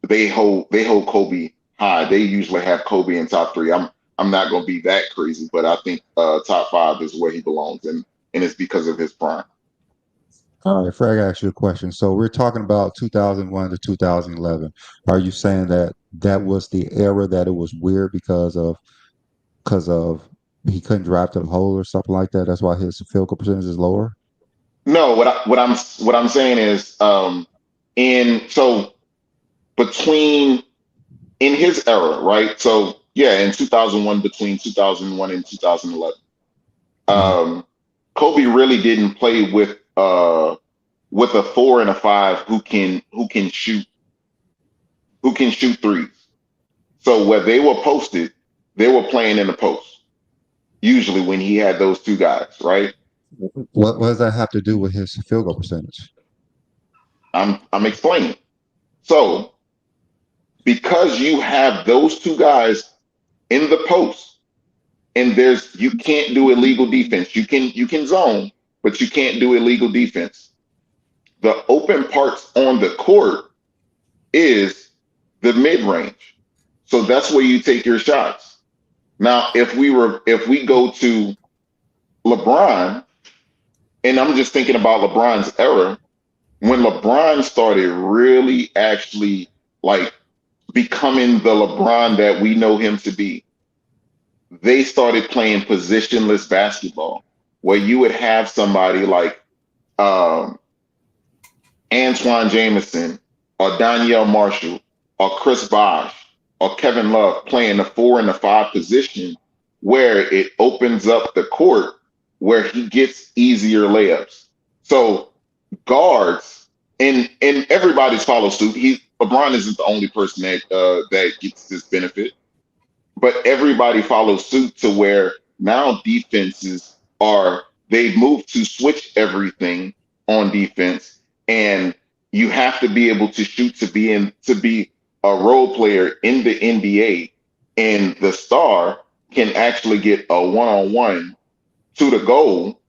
They hold Kobe high. They usually have Kobe in top three. I'm not going to be that crazy, but I think top five is where he belongs, and it's because of his prime. All right, Fred, I ask you a question. So we're talking about 2001 to 2011. Are you saying that was the era that it was weird because of he couldn't drive to the hole or something like that? That's why his field goal percentage is lower? No, what I'm saying is in his era, right? So yeah, in 2001, between 2001 and 2011, Kobe really didn't play with a 4 and a 5 who can shoot threes. So where they were posted, they were playing in the post. Usually when he had those two guys, right? What does that have to do with his field goal percentage? I'm explaining. So because you have those two guys in the post, and you can't do illegal defense. You can zone, but you can't do illegal defense. The open parts on the court is the mid-range. So that's where you take your shots. Now, if we go to LeBron, and I'm just thinking about LeBron's era, when LeBron started really actually like becoming the LeBron that we know him to be, they started playing positionless basketball, where you would have somebody like Antoine Jameson or Danielle Marshall or Chris Bosh or Kevin Love playing the 4 and the 5 position, where it opens up the court where he gets easier layups. So guards and everybody's follow suit. LeBron isn't the only person that gets this benefit, but everybody follows suit to where now defenses they've moved to switch everything on defense, and you have to be able to shoot to be a role player in the NBA, and the star can actually get a one-on-one to the goal,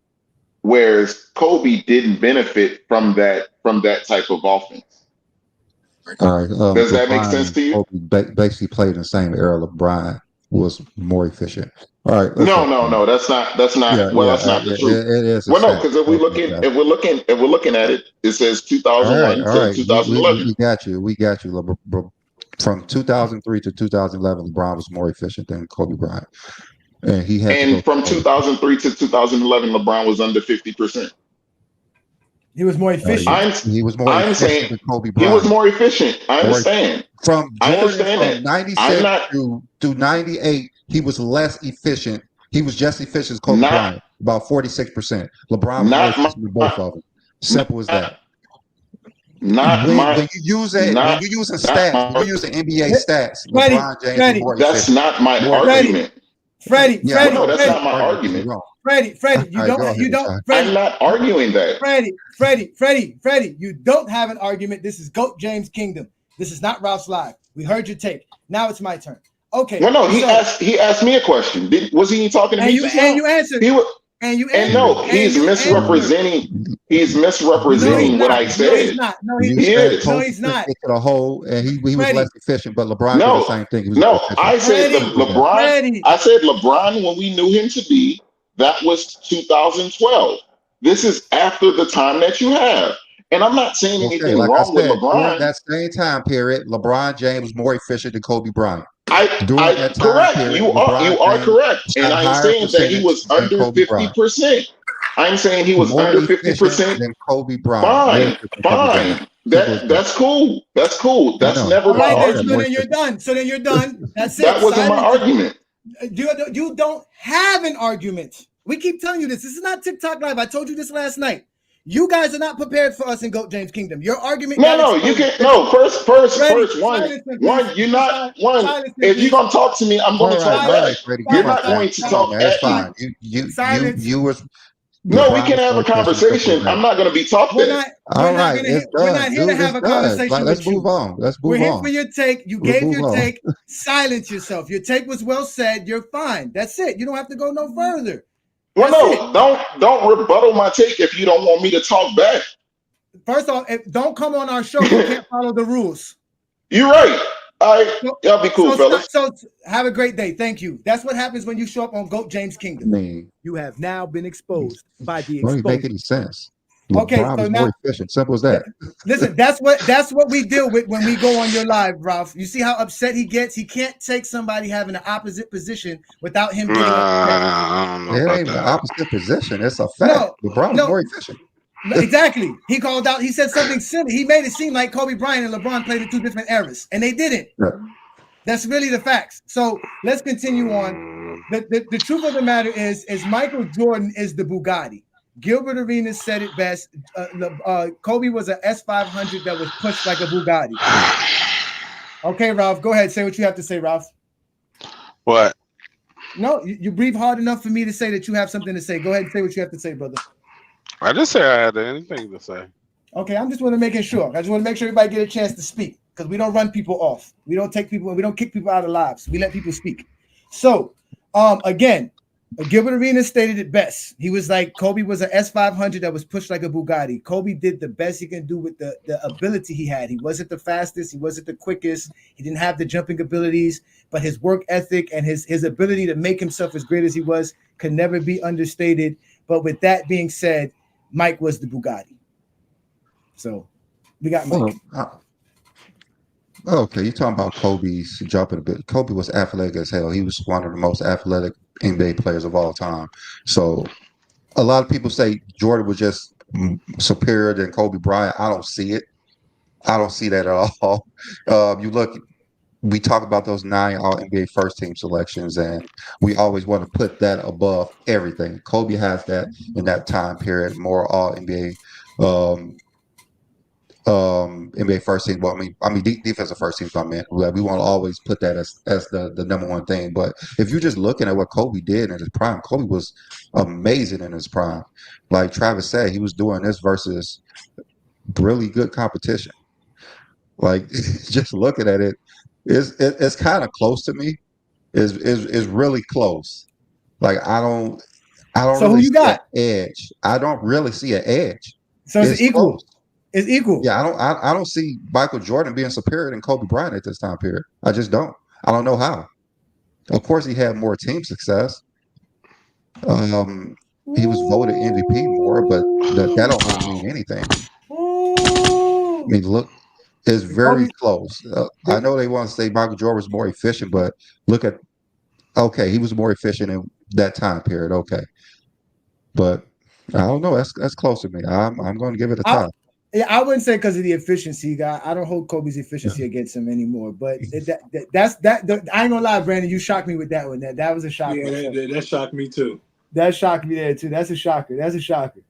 whereas Kobe didn't benefit from that type of offense. All right. Does that make sense to you? Kobe basically played in the same era. LeBron was more efficient. All right. No, that's not. That's not the truth. It is. Well, no, because if we're looking at it, it says 2001 to 2011. We got you. From 2003 to 2011, LeBron was more efficient than Kobe Bryant, and from 2003 to 2011, LeBron was under 50%. He was more efficient. He was more efficient than Kobe Bryant. He was more efficient. I understand. From 96 to 98, he was less efficient. He was just efficient as Kobe Bryant, about 46%. LeBron was more efficient than both of them. Simple as that. When you use stats, when you use NBA stats, LeBron James is more efficient. That's not my argument. Freddie, no, that's not my argument. Freddie, you don't. I'm not arguing that. Freddie, you don't have an argument. This is GOAT James Kingdom. This is not Ralph's Live. We heard your take. Now it's my turn. Okay. Well, no, he asked me a question. Was he talking to me? And you answered. He's misrepresenting. He's misrepresenting what I said. He's not. To the hole, and he was less efficient, but LeBron did the same thing. I said LeBron. I said LeBron when we knew him to be. That was 2012. This is after the time that you have. And I'm not saying anything wrong with LeBron. During that same time period, LeBron James was more efficient than Kobe Bryant. Correct. You are correct. And I'm saying that he was under 50%. I'm saying he was More under efficient 50%. than Kobe Bryant. More Fine, efficient than Kobe Bryant. fine. Simple as that. That's cool. That's cool. I That's know. never All my right, then. So More argument. then you're efficient. done. So then you're done. That's it. That wasn't my Silence. argument. You don't have an argument. We keep telling you this. This is not TikTok Live. I told you this last night. You guys are not prepared for us in Goat James Kingdom. Your argument got No, you exposed. can't. No, first, Ready? one. Silence him, please. One, you're not one. Silence him, If you're please. gonna talk to me, I'm gonna talk All back. right, Freddie. You're Come on, not man. going to Come on, talk man. It's at me. fine. Silence. You was No, we LeBron can was have more a efficient. Simple as conversation. that. I'm not gonna be talked We're at. not. All right, it's We're done, not here to dude. have It's a done. conversation Like, let's with you. move on. Let's We're move here on. for your take. You Let's gave move your on. take. Silence yourself. Your take was well said. You're fine. That's it. You don't have to go no further. Well, That's no, don't rebuttal my take if you don't want me to talk back. First off, don't come on our show. You can't follow the rules. You're right. All right, y'all be cool, fellas. So have a great day. Thank you. That's what happens when you show up on Goat James Kingdom. Man, You have now been exposed by the don't even make exposed. any sense. Okay, LeBron so was now more efficient. Simple as that. listen. That's what we deal with when we go on your live, Ralph. You see how upset he gets. He can't take somebody having an opposite position without him getting upset. I don't know It about ain't the that. opposite position. It's a fact. LeBron was more efficient. Exactly. He called out. He said something silly. He made it seem like Kobe Bryant and LeBron played in two different eras, and they didn't. Yeah. That's really the facts. So let's continue on. The truth of the matter is Michael Jordan is the Bugatti. Gilbert Arenas said it best. Kobe was an S500 that was pushed like a Bugatti. Okay, Ralph, go ahead. Say what you have to say, Ralph. What? No, you breathe hard enough for me to say that you have something to say. Go ahead and say what you have to say, brother. I just said I had anything to say. Okay, I'm just want to make sure. I just want to make sure everybody get a chance to speak because we don't run people off. We don't take people. We don't kick people out of lives. We let people speak. So, again, Gilbert Arenas stated it best. He was like, Kobe was an S500 that was pushed like a Bugatti. Kobe did the best he can do with the ability he had. He wasn't the fastest. He wasn't the quickest. He didn't have the jumping abilities, but his work ethic and his ability to make himself as great as he was could never be understated. But with that being said, Mike was the Bugatti. So we got Mike. Okay, you're talking about Kobe's jumping a bit. Kobe was athletic as hell. He was one of the most athletic NBA players of all time. So a lot of people say Jordan was just superior than Kobe Bryant. I don't see it. I don't see that at all. We talk about those 9 All-NBA first-team selections, and we always want to put that above everything. Kobe has that in that time period, more All-NBA NBA first team. Well, I mean, defensive first team. I mean, we want to always put that as the number one thing. But if you're just looking at what Kobe did in his prime, Kobe was amazing in his prime. Like Travis said, he was doing this versus really good competition. Like just looking at it, it's kind of close to me. Is really close. Like I don't So really who you see an got? edge. I don't really see an edge. So it's equal. Close. It's equal. Yeah, I don't see Michael Jordan being superior than Kobe Bryant at this time period. I just don't. I don't know how. Of course, he had more team success. He was voted MVP more, but that don't really mean anything. I mean, look, it's very close. I know they want to say Michael Jordan was more efficient, but look at he was more efficient in that time period. Okay, but I don't know. That's close to me. I'm going to give it a tie. Yeah, I wouldn't say because of the efficiency, guy. I don't hold Kobe's efficiency against him anymore. But that's that. I ain't gonna lie, Brandon. You shocked me with that one. That was a shocker. Yeah, that shocked me too. That shocked me there too. That's a shocker. That's a shocker.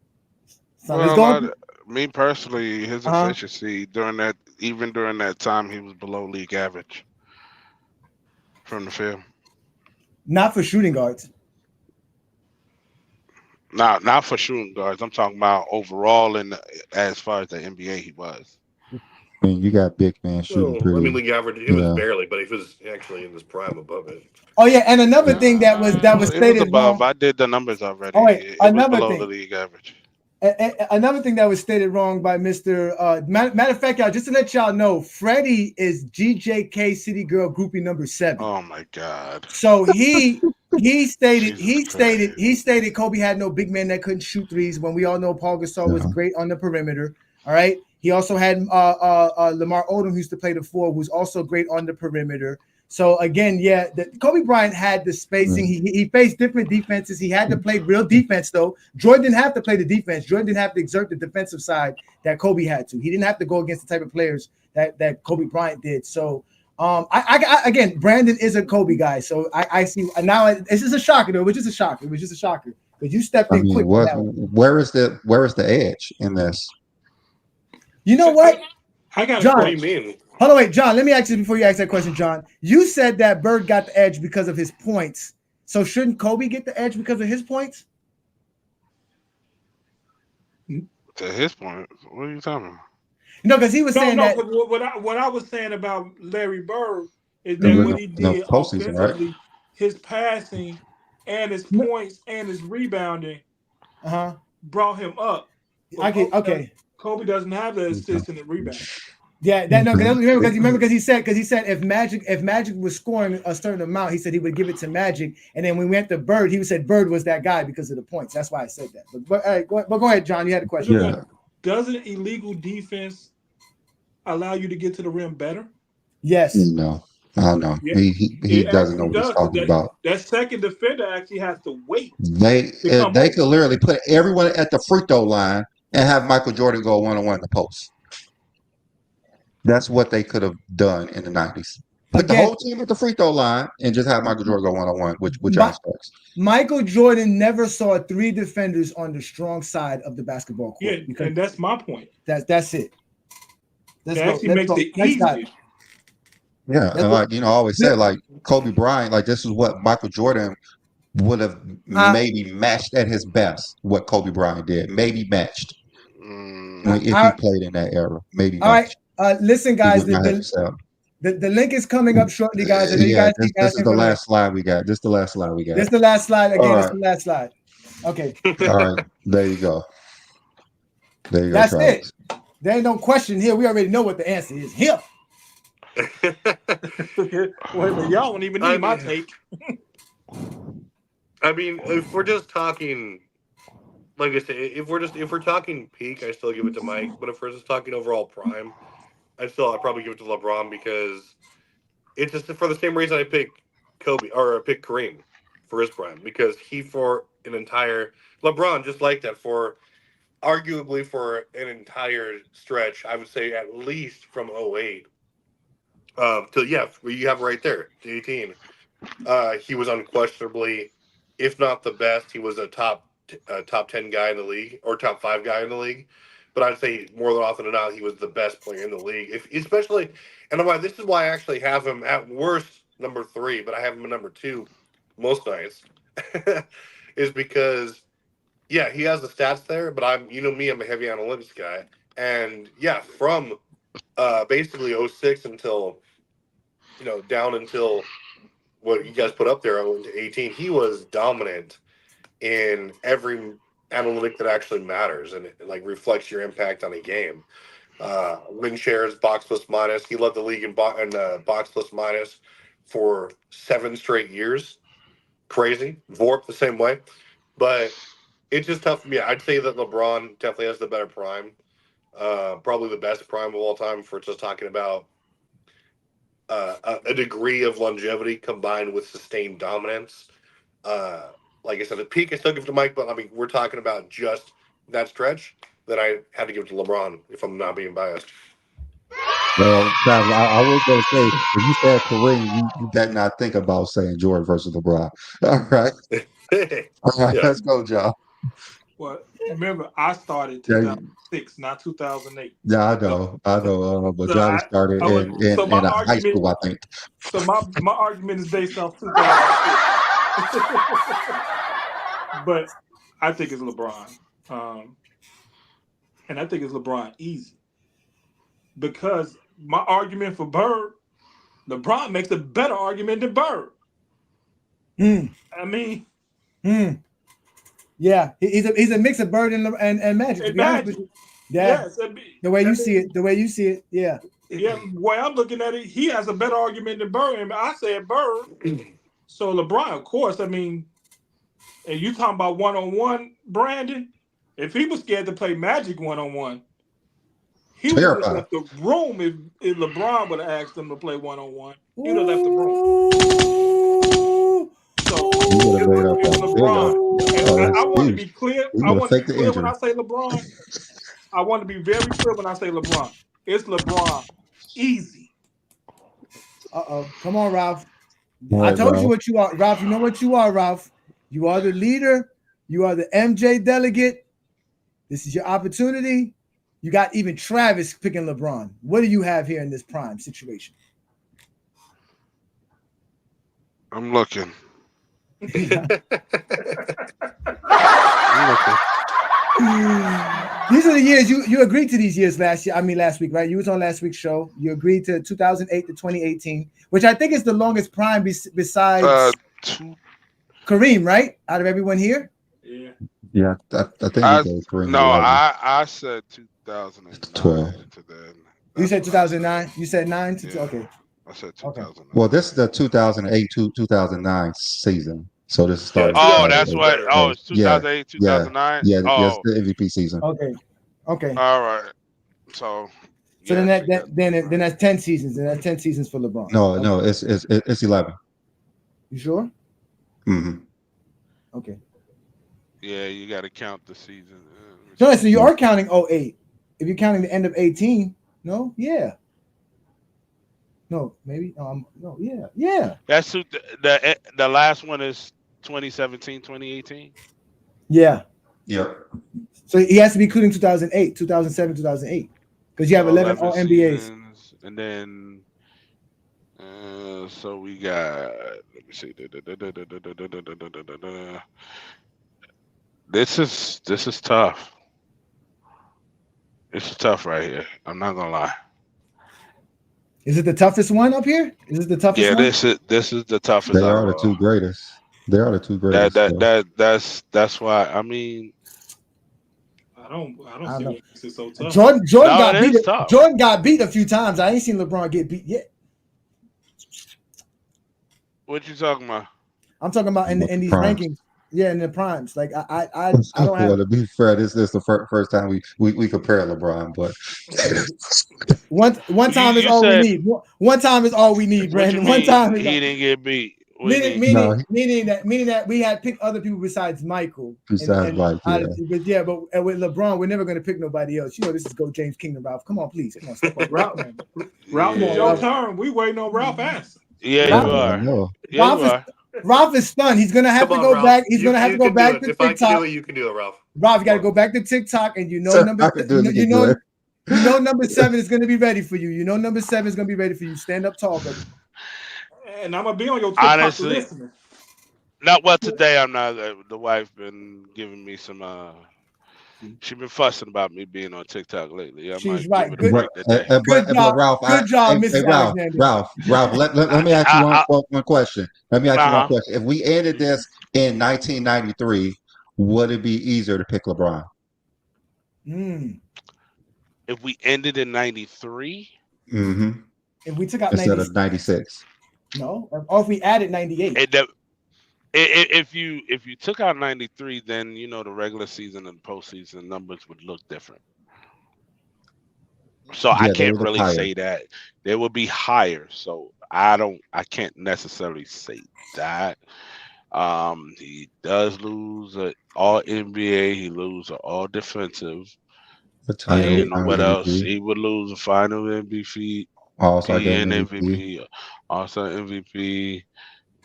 So well, me personally, his efficiency during that time, he was below league average from the field. Not for shooting guards. Not for shooting guards. I'm talking about overall, as far as the NBA, he was. I mean, you got big man shooting. I mean, league average. It was barely, but he was actually in his prime above it. Oh yeah, and another thing that was stated above. wrong. I did the numbers already. Oh, wait, another was below thing. the league average. Another thing that was stated wrong by Mr. Matter of fact, y'all, just to let y'all know, Freddie is GJK City Girl groupie number 7. Oh my God! So he stated Kobe had no big man that couldn't shoot threes when we all know Paul Gasol was great on the perimeter. All right. He also had Lamar Odom, who used to play the 4, who's also great on the perimeter. So again, yeah, Kobe Bryant had the spacing. He faced different defenses. He had to play real defense, though. Jordan didn't have to play the defense. Jordan didn't have to exert the defensive side that Kobe had to. He didn't have to go against the type of players that Kobe Bryant did. So I again, Brandon is a Kobe guy. So I see now. It's just a shocker, though. It was just a shocker. It was just a shocker because you stepped in quick. Where is the edge in this? You know what? I got John, what do you mean? Hold on, wait, John. Let me ask you before you ask that question, John. You said that Bird got the edge because of his points. So shouldn't Kobe get the edge because of his points? To his point, what are you talking about? No, because he was saying that. What I was saying about Larry Bird is that what he did offensively, right? His passing and his points and his rebounding brought him up. Okay. Kobe doesn't have the assist and the rebound. Yeah, because he said if Magic was scoring a certain amount, he said he would give it to Magic, and then when we went to Bird, he said Bird was that guy because of the points. That's why I said that. But go ahead, John. You had a question. Yeah. Doesn't illegal defense allow you to get to the rim better? Yes. No. I don't know. Yeah. He doesn't know what he's talking about. That second defender actually has to wait. They could literally put everyone at the free throw line and have Michael Jordan go one-on-one in the post. That's what they could have done in the 90s. Put the whole team at the free throw line and just have Michael Jordan go one-on-one, which aspects. Michael Jordan never saw 3 defenders on the strong side of the basketball court. Yeah, and that's my point. That's it. That actually makes it easier. Yeah, and I always say, like, Kobe Bryant, like, this is what Michael Jordan would have maybe matched at his best, what Kobe Bryant did. Maybe matched. If he played in that era. Maybe matched. All right. Listen, guys, the link is coming up shortly, guys. I know you guys this is the last slide we got. This is the last slide we got. This is the last slide. Again, it's the last slide. Okay. All right. There you go. There you go. That's it. There ain't no question here. We already know what the answer is. Here. Wait a minute. Y'all don't even need my take. I mean, if we're just talking, like I said, if we're talking peak, I still give it to Mike. But if we're just talking overall prime, I'd probably give it to LeBron because it's just for the same reason I pick Kobe or I pick Kareem for his prime because he for an entire LeBron just like that for arguably for an entire stretch. I would say at least from 08 to you have right there to 18. He was unquestionably, if not the best, he was a top 10 guy in the league or top 5 guy in the league. But I'd say more than often than not, he was the best player in the league. This is why I actually have him at worst number 3, but I have him at number 2 most nights, is because, yeah, he has the stats there, but I'm a heavy analytics guy. And, yeah, from basically 06 until, down until what you guys put up there into 18, he was dominant in every analytic that actually matters and it reflects your impact on a game. Win shares, box plus minus. He led the league in box plus minus for 7 straight years. Crazy. Vorp the same way. But it's just tough. Yeah, I'd say that LeBron definitely has the better prime. Probably the best prime of all time for just talking about a degree of longevity combined with sustained dominance. Like I said, at peak, I still give it to Mike, but I mean, we're talking about just that stretch that I had to give it to LeBron if I'm not being biased. Well, I was going to say, if you said Kareem, you better not think about saying Jordan versus LeBron. All right. All right, let's go, John. Well, remember, I started 2006, not 2008. Yeah, I know. But Johnny started in high school, I think. So my argument is based off 2006. But I think it's LeBron. And I think it's LeBron easy. Because my argument for Bird, LeBron makes a better argument than Bird. I mean... Yeah, he's a mix of Bird and Magic. To be honest with you. Yeah, yes, the way you see it, yeah. Yeah, the way I'm looking at it, he has a better argument than Bird. And I said Bird. So LeBron, of course, I mean, and you talking about one-on-one, Brandon, if he was scared to play Magic one-on-one, He would have just left the room if LeBron would have asked him to play one-on-one. He would have left the room. So it's LeBron. And I want to be clear. I want to be clear when I say LeBron. I want to be very clear when I say LeBron. It's LeBron. Easy. Come on, Ralph. I told you what you are, Ralph. You know what you are, Ralph. You are the leader. You are the MJ delegate. This is your opportunity. You got even Travis picking LeBron. What do you have here in this prime situation? I'm looking. These are the years you agreed to these years last week, right? You was on last week's show. You agreed to 2008 to 2018, which I think is the longest prime besides Kareem, right? Out of everyone here. Yeah, I think Kareem. No, I said 2009 to then. You said 2009. You said 9 to okay. I said 2009. Okay. Well, this is the 2008 to 2009 season. So this started. Oh, that's what. Oh, it's 2008, 2009. Yeah, yes, the MVP season. Okay. All right. So then that's 10 seasons. And that's 10 seasons for LeBron. No, it's 11. You sure? Mm-hmm. Okay. Yeah, you got to count the season. So you are counting 08. If you're counting the end of 18, no, yeah. No, maybe. No, yeah. That's the last one is 2017, 2018. Yeah. Yep. So he has to be including 2008, 2007, 2008, because you have 11 All NBAs. And then, so we got. Let me see. This is tough. It's tough right here. I'm not gonna lie. Is it the toughest one up here? Is it the toughest one? Yeah, this is the toughest. They are the two greatest. They are the two greatest. That's why. I mean, I don't see why this is so tough. Jordan got beat a few times. I ain't seen LeBron get beat yet. What you talking about? I'm talking about in these rankings. Yeah, in the primes. Like I don't have. To be fair, this is the first time we compare LeBron, but one time is all we need. One time is all we need, Brandon. One time he didn't get beat. Meaning that we had picked other people besides Michael. Mike, but with LeBron, we're never going to pick nobody else. You know, this is Go James Kingdom, Ralph. Come on, please. Come on, step up. Ralph, it's your turn. We waiting on Ralph answer. Yeah, you are. Ralph is stunned. He's gonna have to go back. He's gonna have to go back to TikTok. If I can do it, you can do it, Ralph. Ralph, you got to go back to TikTok, and number 7 is gonna be ready for you. You know number 7 is gonna be ready for you. Stand up tall, buddy. And I'm gonna be on your TikTok listening. Not well today. I'm not. The wife been giving me some. She been fussing about me being on TikTok lately. She's right. Good job, Ralph. Good job, Mrs. Alexander. Ralph. Let me ask you one question. Let me ask you one question. If we ended this in 1993, would it be easier to pick LeBron? If we ended in 93, if we took out instead of 96, no, or if we added 98. If you took out 93, then the regular season and postseason numbers would look different. So I can't really say that they would be higher. So I can't necessarily say that. He does lose an All NBA. He loses an All Defensive. And what else? He would lose a Final MVP, All-Star MVP, All-Star MVP.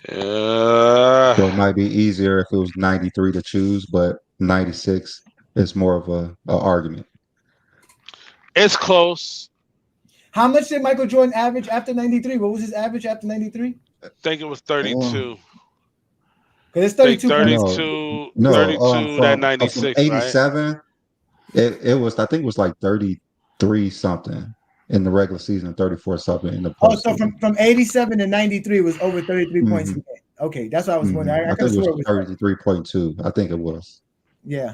So it might be easier if it was 93 to choose, but 96 is more of a argument. It's close. How much did Michael Jordan average after 93? What was his average after 93? I think it was 32. Because it's 32. 32. No, 32. That 96. 87. Right? It was. I think it was like 33 something. In the regular season, 34 something in the post. So from 87 to 93 was over 33 points a game. Okay, that's what I was wondering. I think it was 33.2. I think it was. Yeah.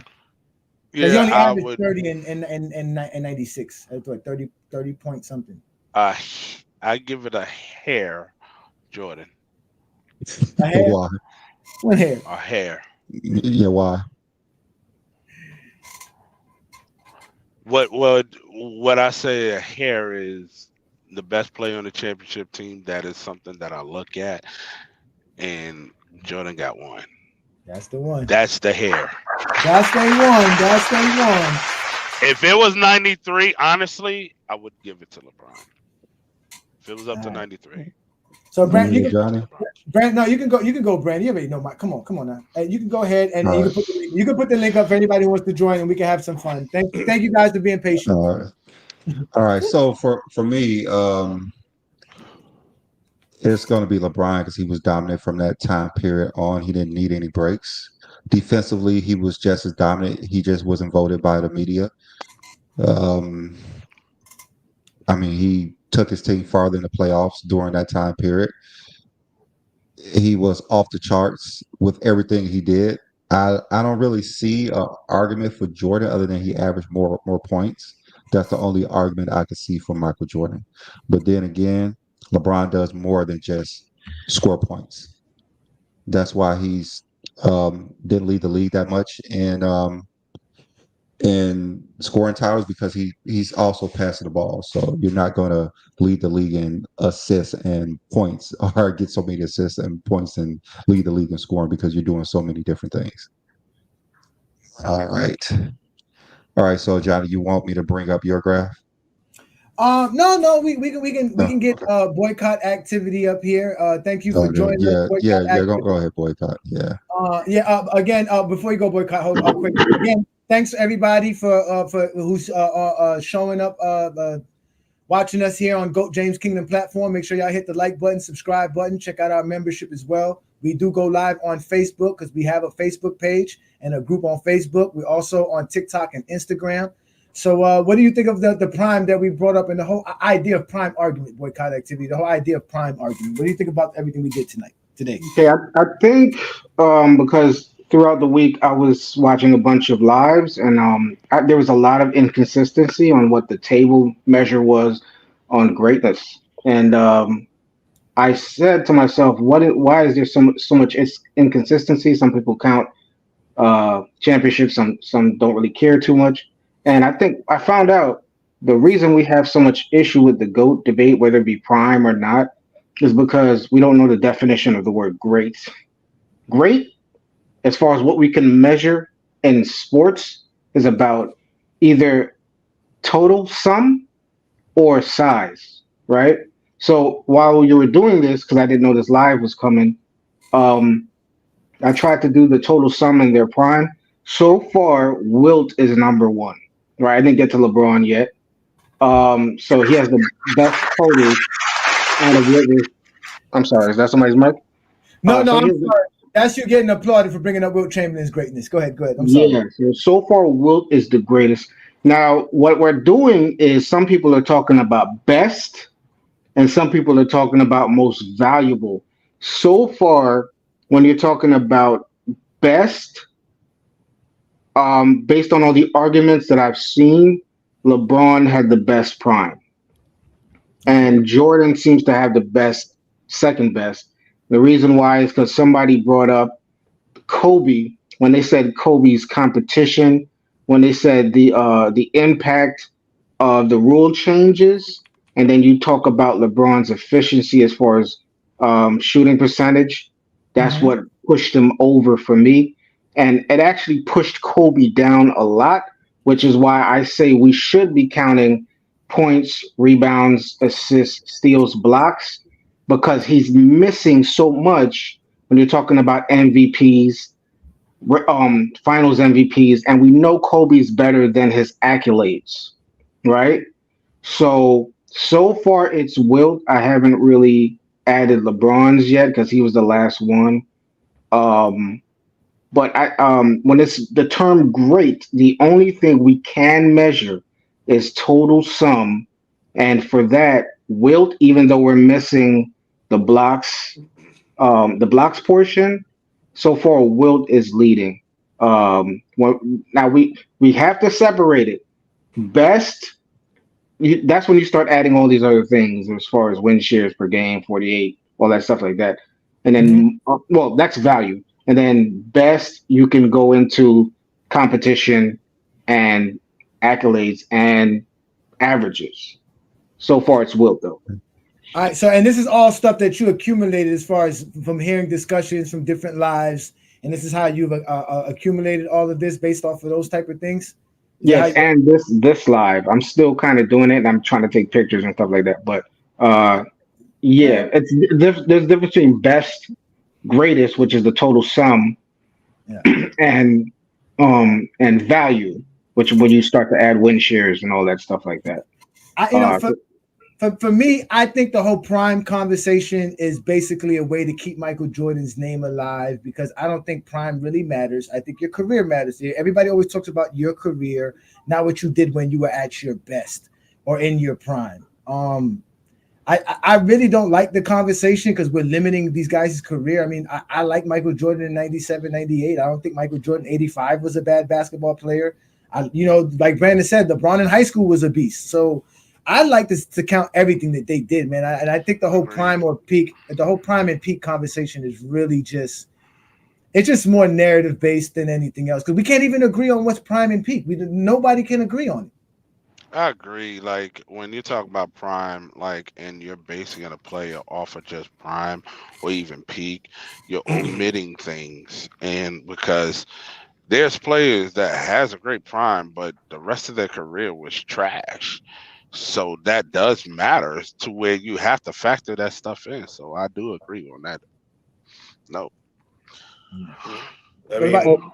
Yeah, he only averaged 30 and 96. I thought 30 point something. I give it a hair, Jordan. A hair? Why? What hair? A hair. Yeah, why? What I say here is the best player on the championship team. That is something that I look at, and Jordan got one. That's the one. That's the hair. That's the one. That's the one. If it was 93, honestly, I would give it to LeBron. If it was up to 93. So Brent, you can Johnny. Brent, no, you can go, Brent. You already know my. Come on now. You can go ahead and you can put the link up for anybody who wants to join, and we can have some fun. Thank you guys for being patient. All right. So for me, it's going to be LeBron because he was dominant from that time period on. He didn't need any breaks. Defensively, he was just as dominant. He just wasn't voted by the media. I mean, he took his team farther in the playoffs during that time period. He was off the charts with everything he did. I don't really see an argument for Jordan other than he averaged more points. That's the only argument I could see for Michael Jordan. But then again, LeBron does more than just score points. That's why he's didn't lead the league that much in scoring titles because he's also passing the ball. So you're not going to lead the league in assists and points or get so many assists and points and lead the league in scoring because you're doing so many different things. All right. So Johnny, you want me to bring up your graph? No, we can get boycott activity up here. Thank you for joining us. Go ahead, boycott. Again, before you go boycott, hold on quick. Again, thanks everybody for who's showing up, watching us here on GOAT James Kingdom platform. Make sure y'all hit the like button, subscribe button, check out our membership as well. We do go live on Facebook because we have a Facebook page and a group on Facebook. We're also on TikTok and Instagram. So what do you think of the prime that we brought up in the whole idea of prime argument, boycott activity, the whole idea of prime argument? What do you think about everything we did today? Okay, I think because throughout the week I was watching a bunch of lives and there was a lot of inconsistency on what the table measure was on greatness. And I said to myself, why is there so much inconsistency? Some people count championships, some don't really care too much. And I think I found out the reason we have so much issue with the GOAT debate, whether it be prime or not, is because we don't know the definition of the word great. Great, as far as what we can measure in sports, is about either total sum or size, right? So while you were doing this, because I didn't know this live was coming, I tried to do the total sum in their prime. So far, Wilt is number one. Right, I didn't get to LeBron yet. So he has the best total out of what I'm sorry, is that somebody's mic? No, I'm sorry. That's you getting applauded for bringing up Wilt Chamberlain's greatness. Go ahead. I'm sorry. Yeah, so far Wilt is the greatest. Now, what we're doing is some people are talking about best and some people are talking about most valuable. So far, when you're talking about best, based on all the arguments that I've seen, LeBron had the best prime. And Jordan seems to have the second best. The reason why is because somebody brought up Kobe when they said Kobe's competition, when they said the impact of the rule changes, and then you talk about LeBron's efficiency as far as shooting percentage. That's what pushed him over for me. And it actually pushed Kobe down a lot, which is why I say we should be counting points, rebounds, assists, steals, blocks, because he's missing so much when you're talking about MVPs, finals MVPs, and we know Kobe's better than his accolades, right? So far it's Wilt. I haven't really added LeBron's yet because he was the last one. But when it's the term great, the only thing we can measure is total sum. And for that, Wilt, even though we're missing the blocks portion, so far Wilt is leading. Now we have to separate it. Best, that's when you start adding all these other things as far as win shares per game, 48, all that stuff like that. And then, that's value. And then best, you can go into competition and accolades, and averages. So far, it's Wilt though. All right, so and this is all stuff that you accumulated as far as from hearing discussions from different lives, and this is how you've accumulated all of this based off of those type of things. Is that how Yes, and this live, I'm still kind of doing it, and I'm trying to take pictures and stuff like that. But yeah, yeah, it's there's a difference between best, greatest, which is the total sum, yeah. and value, which when you start to add win shares and all that stuff like that. I Uh, for me, I think the whole prime conversation is basically a way to keep Michael Jordan's name alive because I don't think prime really matters. I think your career matters. Everybody always talks about your career, not what you did when you were at your best or in your prime. I really don't like the conversation because we're limiting these guys' career. I mean, I like Michael Jordan in 97, 98. I don't think Michael Jordan 85 was a bad basketball player. Like Brandon said, LeBron in high school was a beast. So I like to count everything that they did, man. And I think the whole prime and peak conversation is really it's just more narrative based than anything else because we can't even agree on what's prime and peak. Nobody can agree on it. I agree. Like when you talk about prime, like and you're basing a player off of just prime or even peak, you're omitting things. And because there's players that has a great prime, but the rest of their career was trash. So that does matter to where you have to factor that stuff in. So I do agree on that. No. I What about mean,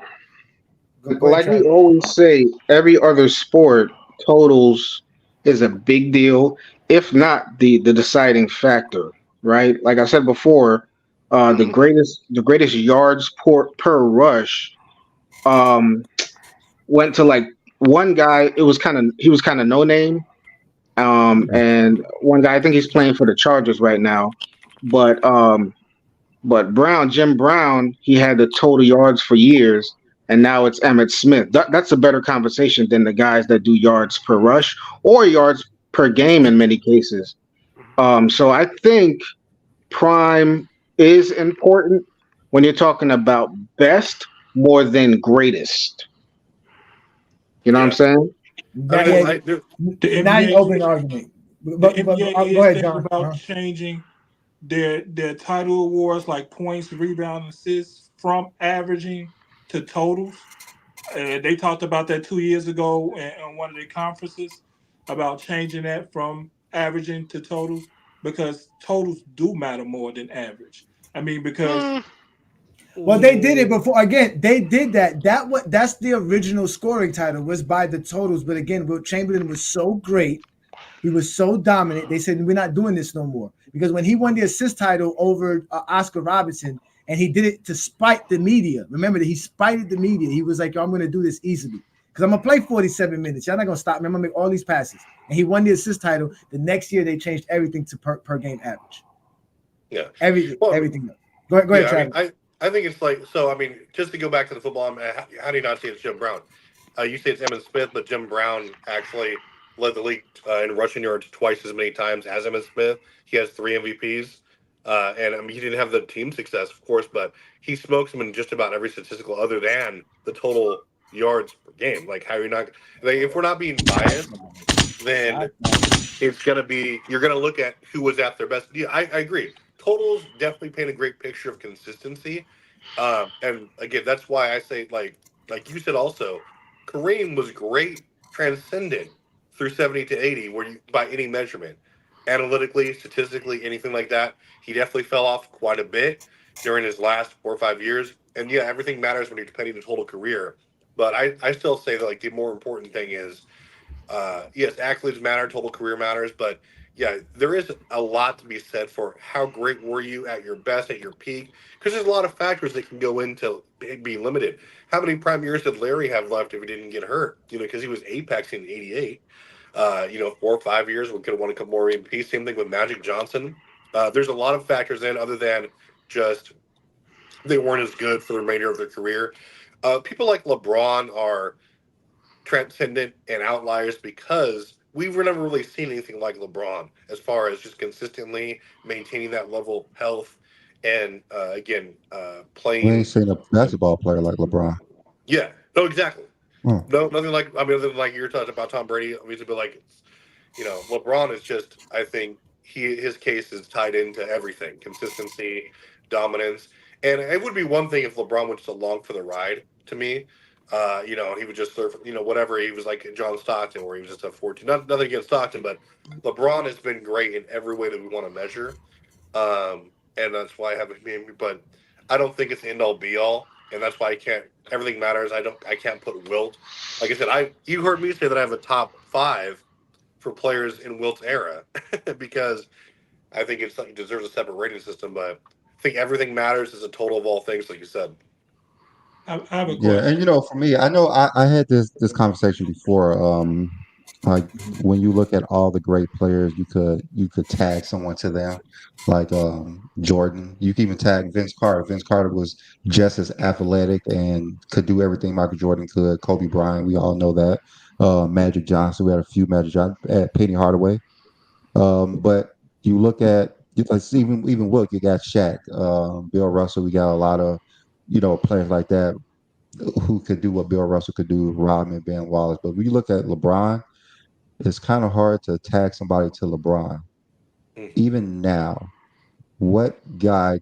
go ahead, like we Travis? always say, every other sport totals is a big deal, if not the deciding factor, right? Like I said before, Mhm. the greatest yards per rush um went to like one guy. It was kind of he was kind of no name, and one guy I think he's playing for the Chargers right now, but Jim Brown, he had the total yards for years, and now it's Emmett Smith. That's a better conversation than the guys that do yards per rush or yards per game in many cases. So I think prime is important when you're talking about best more than greatest. You know what I'm yeah. saying? I Now, mean, yeah, The now you open NBA, the argument. the But NBA go is ahead, thinking John. about changing their title awards like points, rebound, assists from averaging to totals. They talked about that 2 years ago in one of their conferences about changing that from averaging to totals because totals do matter more than average. I mean, because Mm, Well, they did it mm, before. Again, they did that. That's the original scoring title was by the totals. But again, Will Chamberlain was so great. He was so dominant. They said we're not doing this no more because when he won the assist title over Oscar Robertson, and he did it to spite the media. Remember that he spited the media. He was like, "Yo, I'm going to do this easily because I'm gonna play 47 minutes. Y'all not gonna stop me. I'm gonna make all these passes." And he won the assist title. The next year, they changed everything to per game average. yeah. Well, Everything. Go ahead, yeah. I mean, Travis. I think it's like so. I mean, just to go back to the football, I mean, how do you not say it's Jim Brown? You say it's Emmitt Smith, but Jim Brown actually led the league in rushing yards twice as many times as Emmitt Smith. He has 3 MVPs, and I mean, he didn't have the team success, of course, but he smokes them in just about every statistical other than the total yards per game. Like, how you're not like if we're not being biased, then it's gonna be you're gonna look at who was at their best. Yeah, I agree. Totals definitely paint a great picture of consistency, and again, that's why I say like you said also, Kareem was great, transcendent through 70 to 80, where you by any measurement, analytically, statistically, anything like that. He definitely fell off quite a bit during his last 4 or 5 years, and yeah, everything matters when you're depending the total career. But I still say that like the more important thing is yes, accolades matter, total career matters, but yeah, there is a lot to be said for how great were you at your best, at your peak, because there's a lot of factors that can go into being limited. How many prime years did Larry have left if he didn't get hurt? You know, because he was apexing in '88. 4 or 5 years, we could have won a couple more MVPs. Same thing with Magic Johnson. There's a lot of factors in other than just they weren't as good for the remainder of their career. People like LeBron are transcendent and outliers because we've never really seen anything like LeBron as far as just consistently maintaining that level of health and We ain't playing. seen a basketball player like LeBron. Yeah, no, exactly. Oh, No, nothing like, I mean, other than like you're talking about Tom Brady, obviously, but like, LeBron is just, I think his case is tied into everything: consistency, dominance, and it would be one thing if LeBron was just along for the ride. To me, he would just surf, whatever. He was like John Stockton, where he was just a 14. Nothing against Stockton, but LeBron has been great in every way that we want to measure, and that's why I have a. But I don't think it's end all be all, and that's why I can't. Everything matters. I can't put Wilt. Like I said, you heard me say that I have a top 5 for players in Wilt's era because I think it deserves a separate rating system. But I think everything matters is a total of all things, like you said. I have a yeah, and question. for me, I know I had this conversation before. Like when you look at all the great players, you could tag someone to them, like Jordan. You can even tag Vince Carter. Vince Carter was just as athletic and could do everything Michael Jordan could. Kobe Bryant, we all know that. Magic Johnson, we had a few Magic Johnson. Penny Hardaway. But you look at like even Wilt, you got Shaq, Bill Russell. We got a lot of players like that who could do what Bill Russell could do, Rodman, Ben Wallace. But when you look at LeBron, it's kind of hard to tag somebody to LeBron. Mm-hmm. Even now, what guy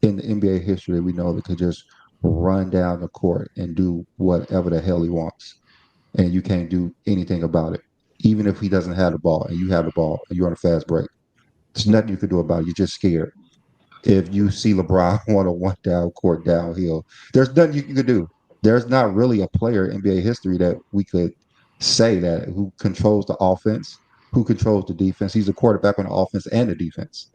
in the NBA history we know that could just run down the court and do whatever the hell he wants, and you can't do anything about it, even if he doesn't have the ball and you have the ball and you're on a fast break. There's nothing you can do about it. You're just scared. If you see LeBron one down court downhill, there's nothing you can do. There's not really a player in NBA history that we could say that who controls the offense, who controls the defense. He's a quarterback on the offense and the defense.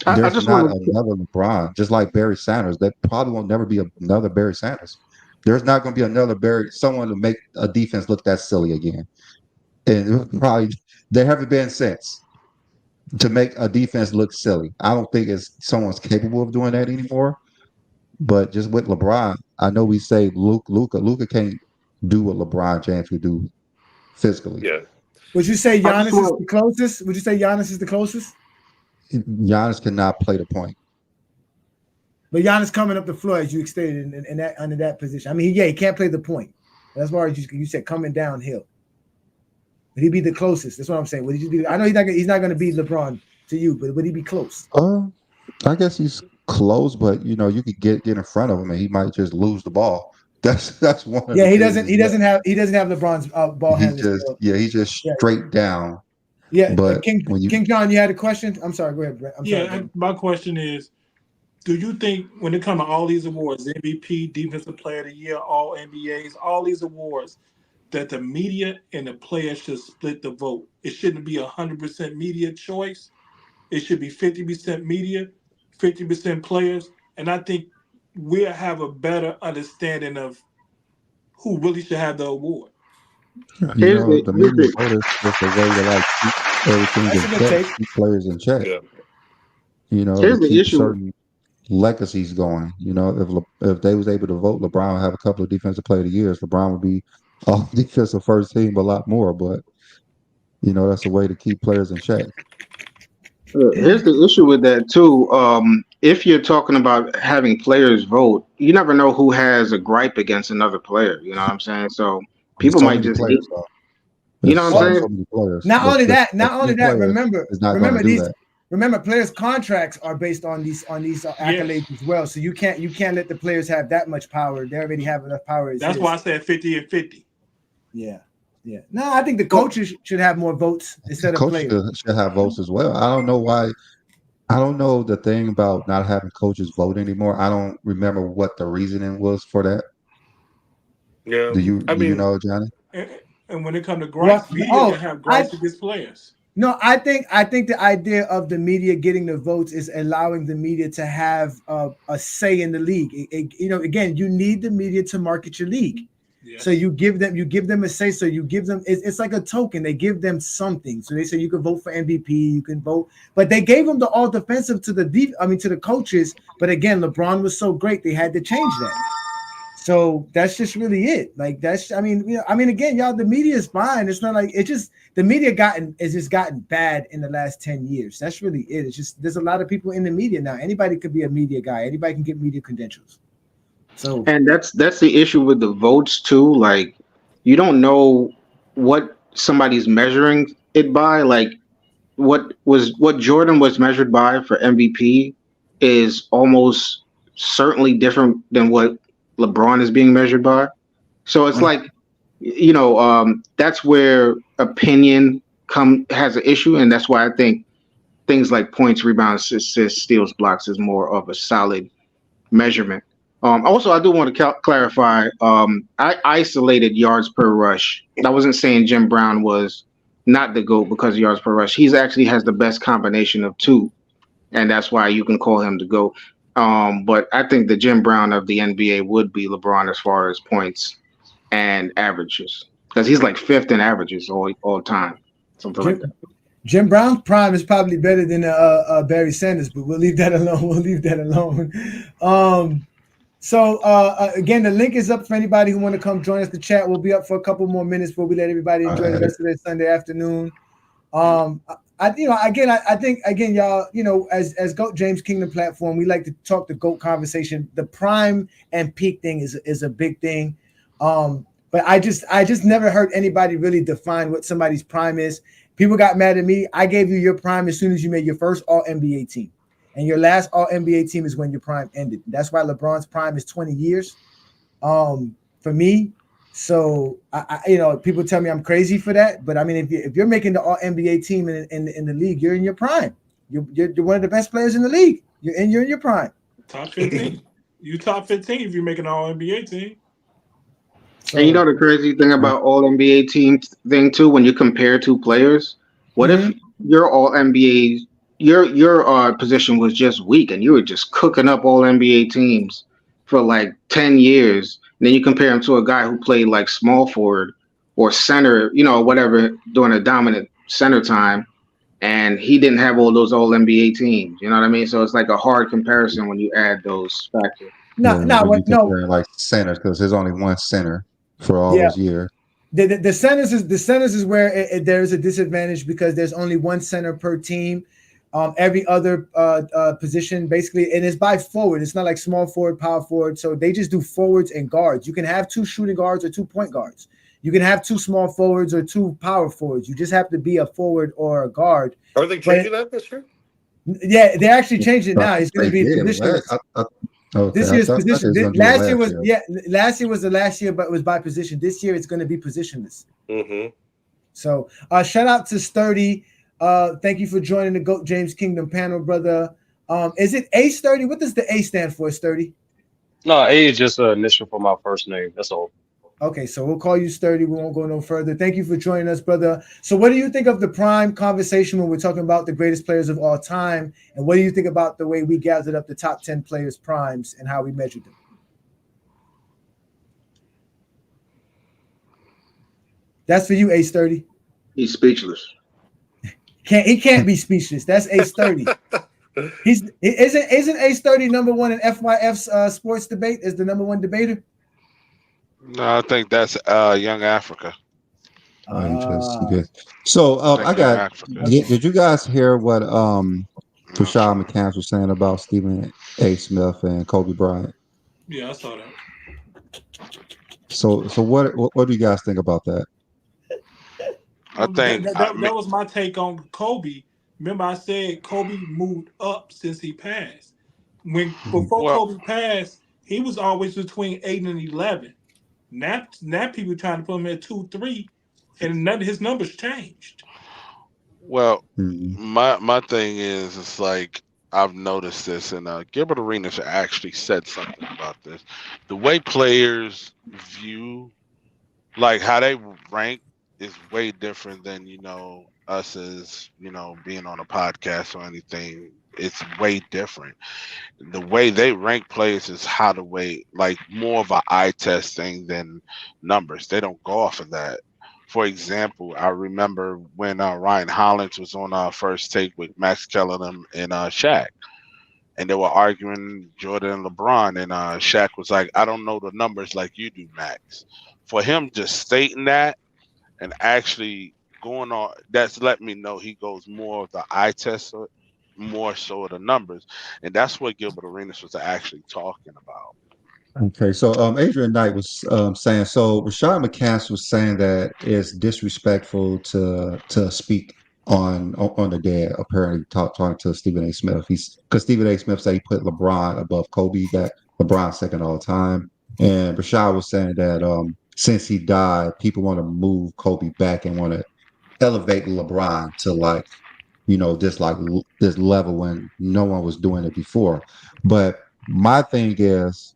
I There's just not want to. another LeBron, just like Barry Sanders. There probably won't never be another Barry Sanders. There's not going to be another someone to make a defense look that silly again. And probably there haven't been since to make a defense look silly. I don't think someone's capable of doing that anymore. But just with LeBron, I know we say Luca can't do what LeBron James could do physically. Yeah. Would you say I just Giannis is want. the closest? Would you say Giannis is the closest? Giannis cannot play the point. But Giannis coming up the floor, as you stated, in that under that position. I mean, he can't play the point. That's why you said coming downhill. Would he be the closest? That's what I'm saying. Would he be? I know he's not going to beat LeBron to you, but would he be close? I guess he's close, but you could get in front of him and he might just lose the ball. That's one of Yeah, the he things doesn't. as He well. doesn't have. He doesn't have LeBron's ball handling skill. He's just Yeah, straight down. yeah. But when King John, you had a question. I'm sorry. Go ahead, Brett. I'm sorry. Yeah, my question is, do you think when it comes to all these awards, MVP, Defensive Player of the Year, All NBAs, all these awards, that the media and the players should split the vote? It shouldn't be 100% media choice. It should be 50% media, 50% players, and I think we'll have a better understanding of who really should have the award. Here's the the here's media the vote is just a way to like keep everything That's in a good check, take. keep players in check. Yeah. To here's the keep issue. certain legacies going. If they was able to vote LeBron would have a couple of defensive player of the years, LeBron would be off defensive first team a lot more. But that's a way to keep players in check. Here's the issue with that too. If you're talking about having players vote, you never know who has a gripe against another player. You know what I'm saying? So There's people so might many just hate. players, though. You There's know what I'm Well, so saying? many players, not but only just that. a Not only few that. players Remember. is not going to Remember do these. that. Remember, players' contracts are based on these Yes. accolades as well. So you can't let the players have that much power. They already have enough power as That's is. why I said 50 and 50. Yeah. Yeah. No, I think the coaches should have more votes instead of Coaches players. should have votes as well. I don't know why. I don't know the thing about not having coaches vote anymore. I don't remember what the reasoning was for that. Yeah. Do I you mean, know, Johnny? And when it comes to Well, gripes, media can have I gripes against players. no, I think the idea of the media getting the votes is allowing the media to have a say in the league. Again, you need the media to market your league. Yes. So you give them a say. So you give them it's like a token. They give them something. So they say you can vote for MVP, you can vote, but they gave them the all defensive to the coaches. But again, LeBron was so great, they had to change that. So that's just really it. Like again, y'all, the media is fine. It's not like it's just the media gotten bad in the last 10 years. That's really it. It's just there's a lot of people in the media now. Anybody could be a media guy. Anybody can get media credentials. So And that's the issue with the votes too. Like, you don't know what somebody's measuring it by. Like, what Jordan was measured by for MVP is almost certainly different than what LeBron is being measured by. So it's like, that's where opinion come has an issue, and that's why I think things like points, rebounds, assists, steals, blocks is more of a solid measurement. Also, I do want to clarify. I isolated yards per rush. I wasn't saying Jim Brown was not the GOAT because of yards per rush. He's actually has the best combination of two, and that's why you can call him the GOAT. But I think the Jim Brown of the NBA would be LeBron as far as points and averages, because he's like fifth in averages all time, something like that. Jim Brown's prime is probably better than Barry Sanders, but we'll leave that alone. We'll leave that alone. Again, the link is up for anybody who want to come join us. The chat will be up for a couple more minutes before we let everybody enjoy the rest of their Sunday afternoon. I think y'all, as GOAT James Kingdom platform, we like to talk the GOAT conversation. The prime and peak thing is a big thing. But I just never heard anybody really define what somebody's prime is. People got mad at me. I gave you your prime as soon as you made your first All NBA team. And your last All NBA team is when your prime ended. That's why LeBron's prime is 20 years for me. So, people tell me I'm crazy for that. But, I mean, if you're making the All NBA team in the league, you're in your prime. You're one of the best players in the league. You're in your prime. Top 15. You top 15 if you're making an All NBA team. So, and the crazy thing about All NBA team thing too, when you compare two players, what if your All NBA your position was just weak and you were just cooking up All NBA teams for like 10 years, and then you compare him to a guy who played like small forward or center, whatever, during a dominant center time, and he didn't have all those All NBA teams. You know what I mean? So it's like a hard comparison when you add those factors. No, like centers, because there's only one center for all those years. The centers is where there's a disadvantage because there's only one center per team. Every other position basically, and it's by forward. It's not like small forward, power forward. So they just do forwards and guards. You can have two shooting guards or 2 point guards. You can have two small forwards or two power forwards. You just have to be a forward or a guard. Are they changing that this year? Yeah, they actually changed it now. It's going to be position. This year's position. Last year was the last year, but it was by position. This year it's going to be positionless. Mm-hmm. So shout out to Sturdy. Thank you for joining the GOAT James Kingdom panel, brother. Is it A Sturdy? What does the A stand for, Sturdy? No, A is just an initial for my first name. That's all. Okay, so we'll call you Sturdy. We won't go no further. Thank you for joining us, brother. So what do you think of the prime conversation when we're talking about the greatest players of all time? And what do you think about the way we gathered up the top 10 players' primes and how we measured them? That's for you, A Sturdy. He's speechless. He can't be speechless. That's A Sturdy. Isn't A Sturdy number one in FYF's sports debate? Is the number one debater? No, I think that's Young Africa. So did you guys hear what Rashad McCants was saying about Stephen A. Smith and Kobe Bryant? Yeah, I saw that. So what do you guys think about that? I think that was my take on Kobe. Remember, I said Kobe moved up since he passed. Before Kobe passed, he was always between 8 and 11. Now people trying to put him at 2, 3, and none of his numbers changed. Well, my thing is, it's like I've noticed this, and Gilbert Arenas actually said something about this. The way players view, like how they rank, is way different than us as being on a podcast or anything. It's way different. The way they rank players is how to weigh, like more of an eye test thing than numbers. They don't go off of that. For example, I remember when Ryan Hollins was on First Take with Max Kellerman and Shaq, and they were arguing Jordan and LeBron, and Shaq was like, "I don't know the numbers like you do, Max." For him just stating that and actually going on, that's let me know he goes more of the eye test, more so of the numbers, and that's what Gilbert Arenas was actually talking about. Okay, so Adrian Knight was saying, so Rashad McCants was saying that it's disrespectful to speak on the dead. Apparently, talking to Stephen A. Smith. He's because Stephen A. Smith said he put LeBron above Kobe, that LeBron second all time, and Rashad was saying that since he died, people want to move Kobe back and want to elevate LeBron to like this level when no one was doing it before. But my thing is,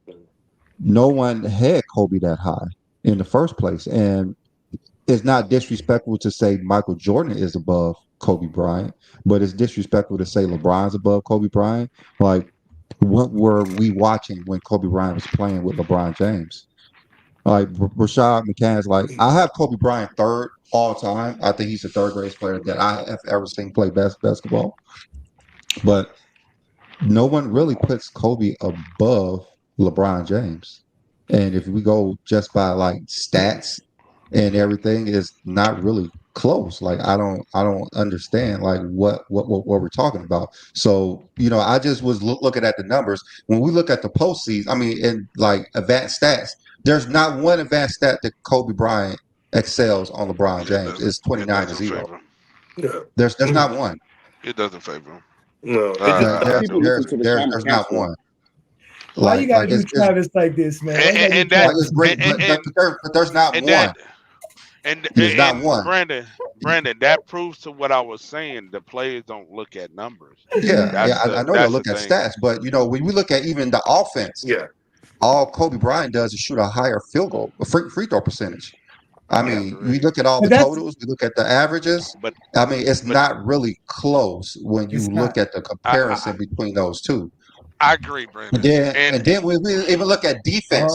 no one had Kobe that high in the first place. And it's not disrespectful to say Michael Jordan is above Kobe Bryant, but it's disrespectful to say LeBron's above Kobe Bryant. Like, what were we watching when Kobe Bryant was playing with LeBron James? Like, Rashad McCann's like, I have Kobe Bryant third all time. I think he's the third greatest player that I have ever seen play basketball. But no one really puts Kobe above LeBron James. And if we go just by like stats and everything, is not really close. Like I don't understand like what we're talking about. So I just was looking at the numbers. When we look at the postseason, I mean, in like advanced stats, there's not one advanced stat that Kobe Bryant excels on LeBron James. It's 29-0. Yeah. There's not one. It doesn't favor him. No, There's not one. Why you gotta do it's Travis like this, man? And it's great, but there's not one. There's not one. Brandon, that proves to what I was saying. The players don't look at numbers. I know they look at stats, but when we look at even the offense, all Kobe Bryant does is shoot a higher field goal, a free throw percentage. I mean, we look at all the totals, we look at the averages. But I mean, it's not really close when you look at the comparison between those two. I agree, Brandon. And then we even look at defense.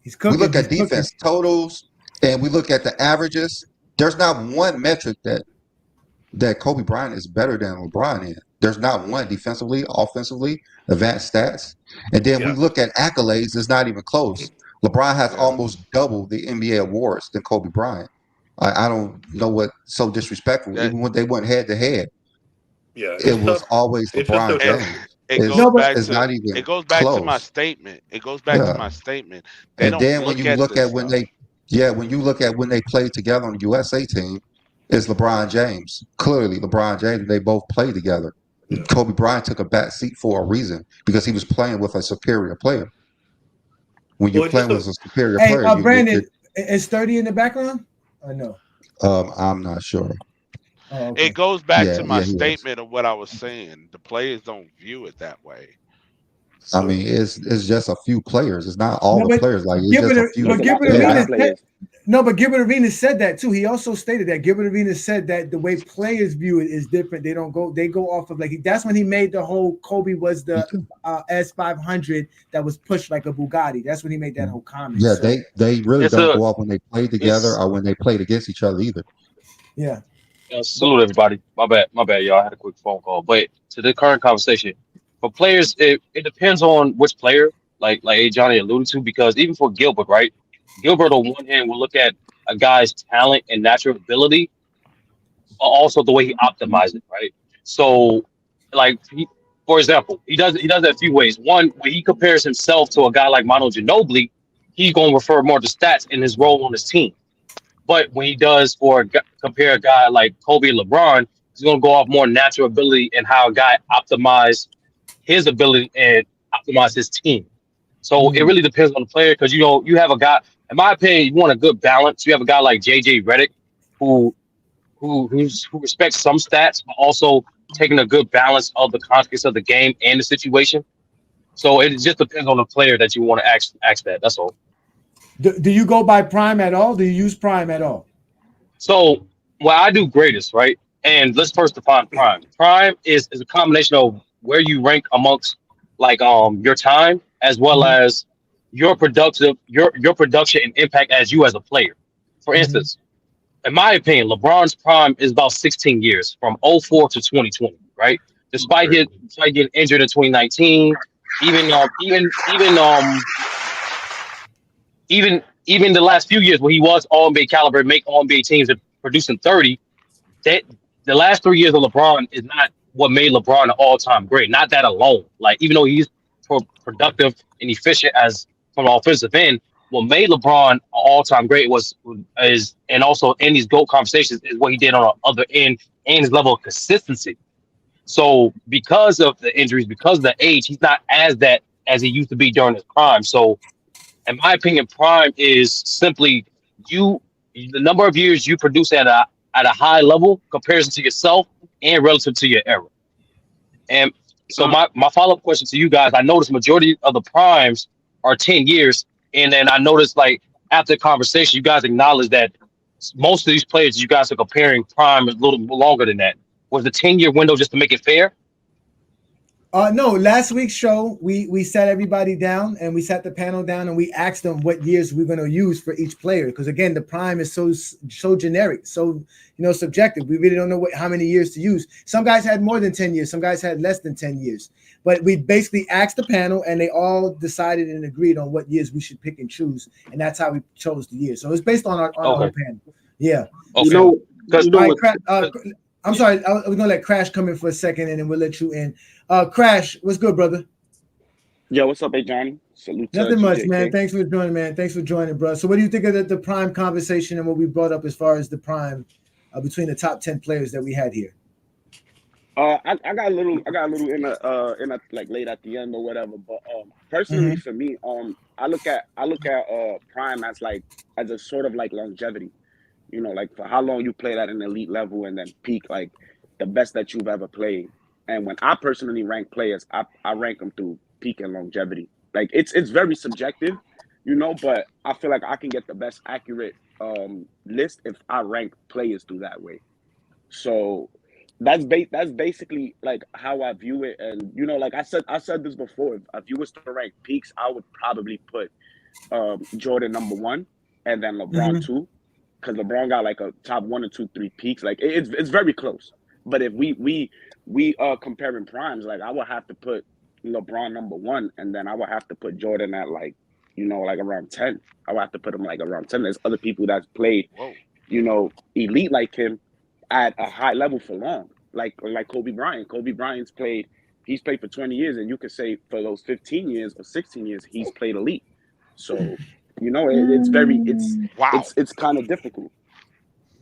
We look at defense totals, and we look at the averages. There's not one metric that Kobe Bryant is better than LeBron in. There's not one defensively, offensively, advanced stats. And then we look at accolades, it's not even close. LeBron has almost double the NBA awards than Kobe Bryant. I don't know what's so disrespectful. Even when they went head to head, it was always LeBron James. It goes back to my statement. It goes back to my statement. When you look at when they played together on the USA team, it's LeBron James. Clearly, LeBron James. They both played together. Kobe Bryant took a back seat for a reason because he was playing with a superior player. When you're playing with a superior player, Brandon, is 30 in the background? I know. I'm not sure. Oh, okay. It goes back to my statement of what I was saying. The players don't view it that way. I mean, it's just a few players. It's not all the players. Like it's just a few. But Gilbert Arenas said that too. He also stated that Gilbert Arenas said that the way players view it is different. They go off of like that's when he made the whole Kobe was the S500 that was pushed like a Bugatti. That's when he made that whole comment. Yeah, so they really don't go off when they play together or when they played against each other either. Yeah. Salute everybody. My bad, y'all. I had a quick phone call. But to the current conversation, for players, it depends on which player, like Johnny alluded to, because even for Gilbert, right? Gilbert on one hand will look at a guy's talent and natural ability, but also the way he optimizes it, right? So, for example, he does it a few ways. One, when he compares himself to a guy like Manu Ginobili, he's going to refer more to stats and his role on his team. But when he does compare a guy like Kobe and LeBron, he's going to go off more natural ability and how a guy optimized his ability and optimize his team. So it really depends on the player because you have a guy. In my opinion, you want a good balance. You have a guy like JJ Redick who respects some stats, but also taking a good balance of the context of the game and the situation. So it just depends on the player that you want to ask that. That's all. Do you go by prime at all? Do you use prime at all? So I do greatest, right? And let's first define prime. Prime is a combination of where you rank amongst your time as well as your production and impact as you as a player. For instance, in my opinion, LeBron's prime is about 16 years from 04 to 2020, right? Despite getting injured in 2019, even the last few years where he was all-NBA caliber, make all-NBA teams and producing 30, that the last 3 years of LeBron is not what made LeBron an all-time great. Not that alone. Like even though he's productive and efficient as from the offensive end. What made LeBron an all-time great and also in these GOAT conversations is what he did on the other end and his level of consistency. So because of the injuries, because of the age, he's not as he used to be during his prime. So in my opinion, prime is simply the number of years you produce at a high level comparison to yourself and relative to your era. And so my follow-up question to you guys, I noticed majority of the primes are 10 years. And then I noticed like after the conversation, you guys acknowledged that most of these players you guys are comparing prime a little longer than that. Was the 10-year window just to make it fair? No, last week's show, we sat everybody down and we sat the panel down and we asked them what years we're going to use for each player. Because again, the prime is so generic, so subjective. We really don't know how many years to use. Some guys had more than 10 years. Some guys had less than 10 years. But we basically asked the panel and they all decided and agreed on what years we should pick and choose. And that's how we chose the years. So it's based on our whole panel. Yeah. Okay. I'm sorry, we're going to let Crash come in for a second and then we'll let you in. Crash, what's good, brother? Yo, what's up, hey, Johnny? Salute. Nothing much, man. Thanks for joining, man. Thanks for joining, bro. So what do you think of the prime conversation and what we brought up as far as the prime between the top 10 players that we had here? I got a little in a like late at the end or whatever, but personally for me, I look at prime as a sort of like longevity. Like for how long you played at an elite level and then peak, like the best that you've ever played. And when I personally rank players, I rank them through peak and longevity. Like it's very subjective, but I feel like I can get the best accurate list if I rank players through that way. So that's basically like how I view it. And like I said this before, if you was to rank peaks, I would probably put Jordan number 1 and then LeBron 2. Because LeBron got like a top 1 or 2, 3 peaks. Like it's very close. But if we comparing primes, like I would have to put LeBron number 1, and then I would have to put Jordan at like around 10. I would have to put him like around 10. There's other people that's played, elite like him at a high level for long. Like Kobe Bryant. Kobe Bryant's he's played for 20 years, and you could say for those 15 years or 16 years, he's played elite. So it's kind of difficult.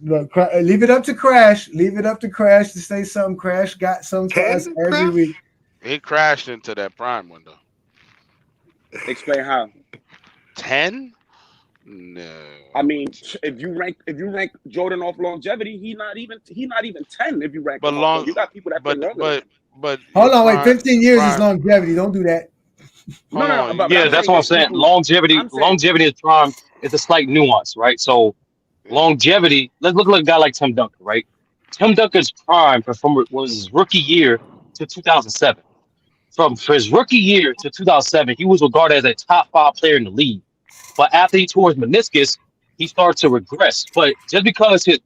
Look, leave it up to Crash. Leave it up to Crash to say something. Crash got something for us every week. He crashed into that prime window. Explain how. 10? No. I mean, if you rank Jordan off longevity, he not even 10. If you rank, but him you got people that play longer. But hold on, wait. 15 years is longevity. Don't do that. No. That's what I'm saying. Longevity is prime. It's a slight nuance, right? So longevity. Let's look at a guy like Tim Duncan, right? Tim Duncan's prime was his rookie year to 2007. From his rookie year to 2007, he was regarded as a top 5 player in the league. But after he tore his meniscus, he started to regress. But just because he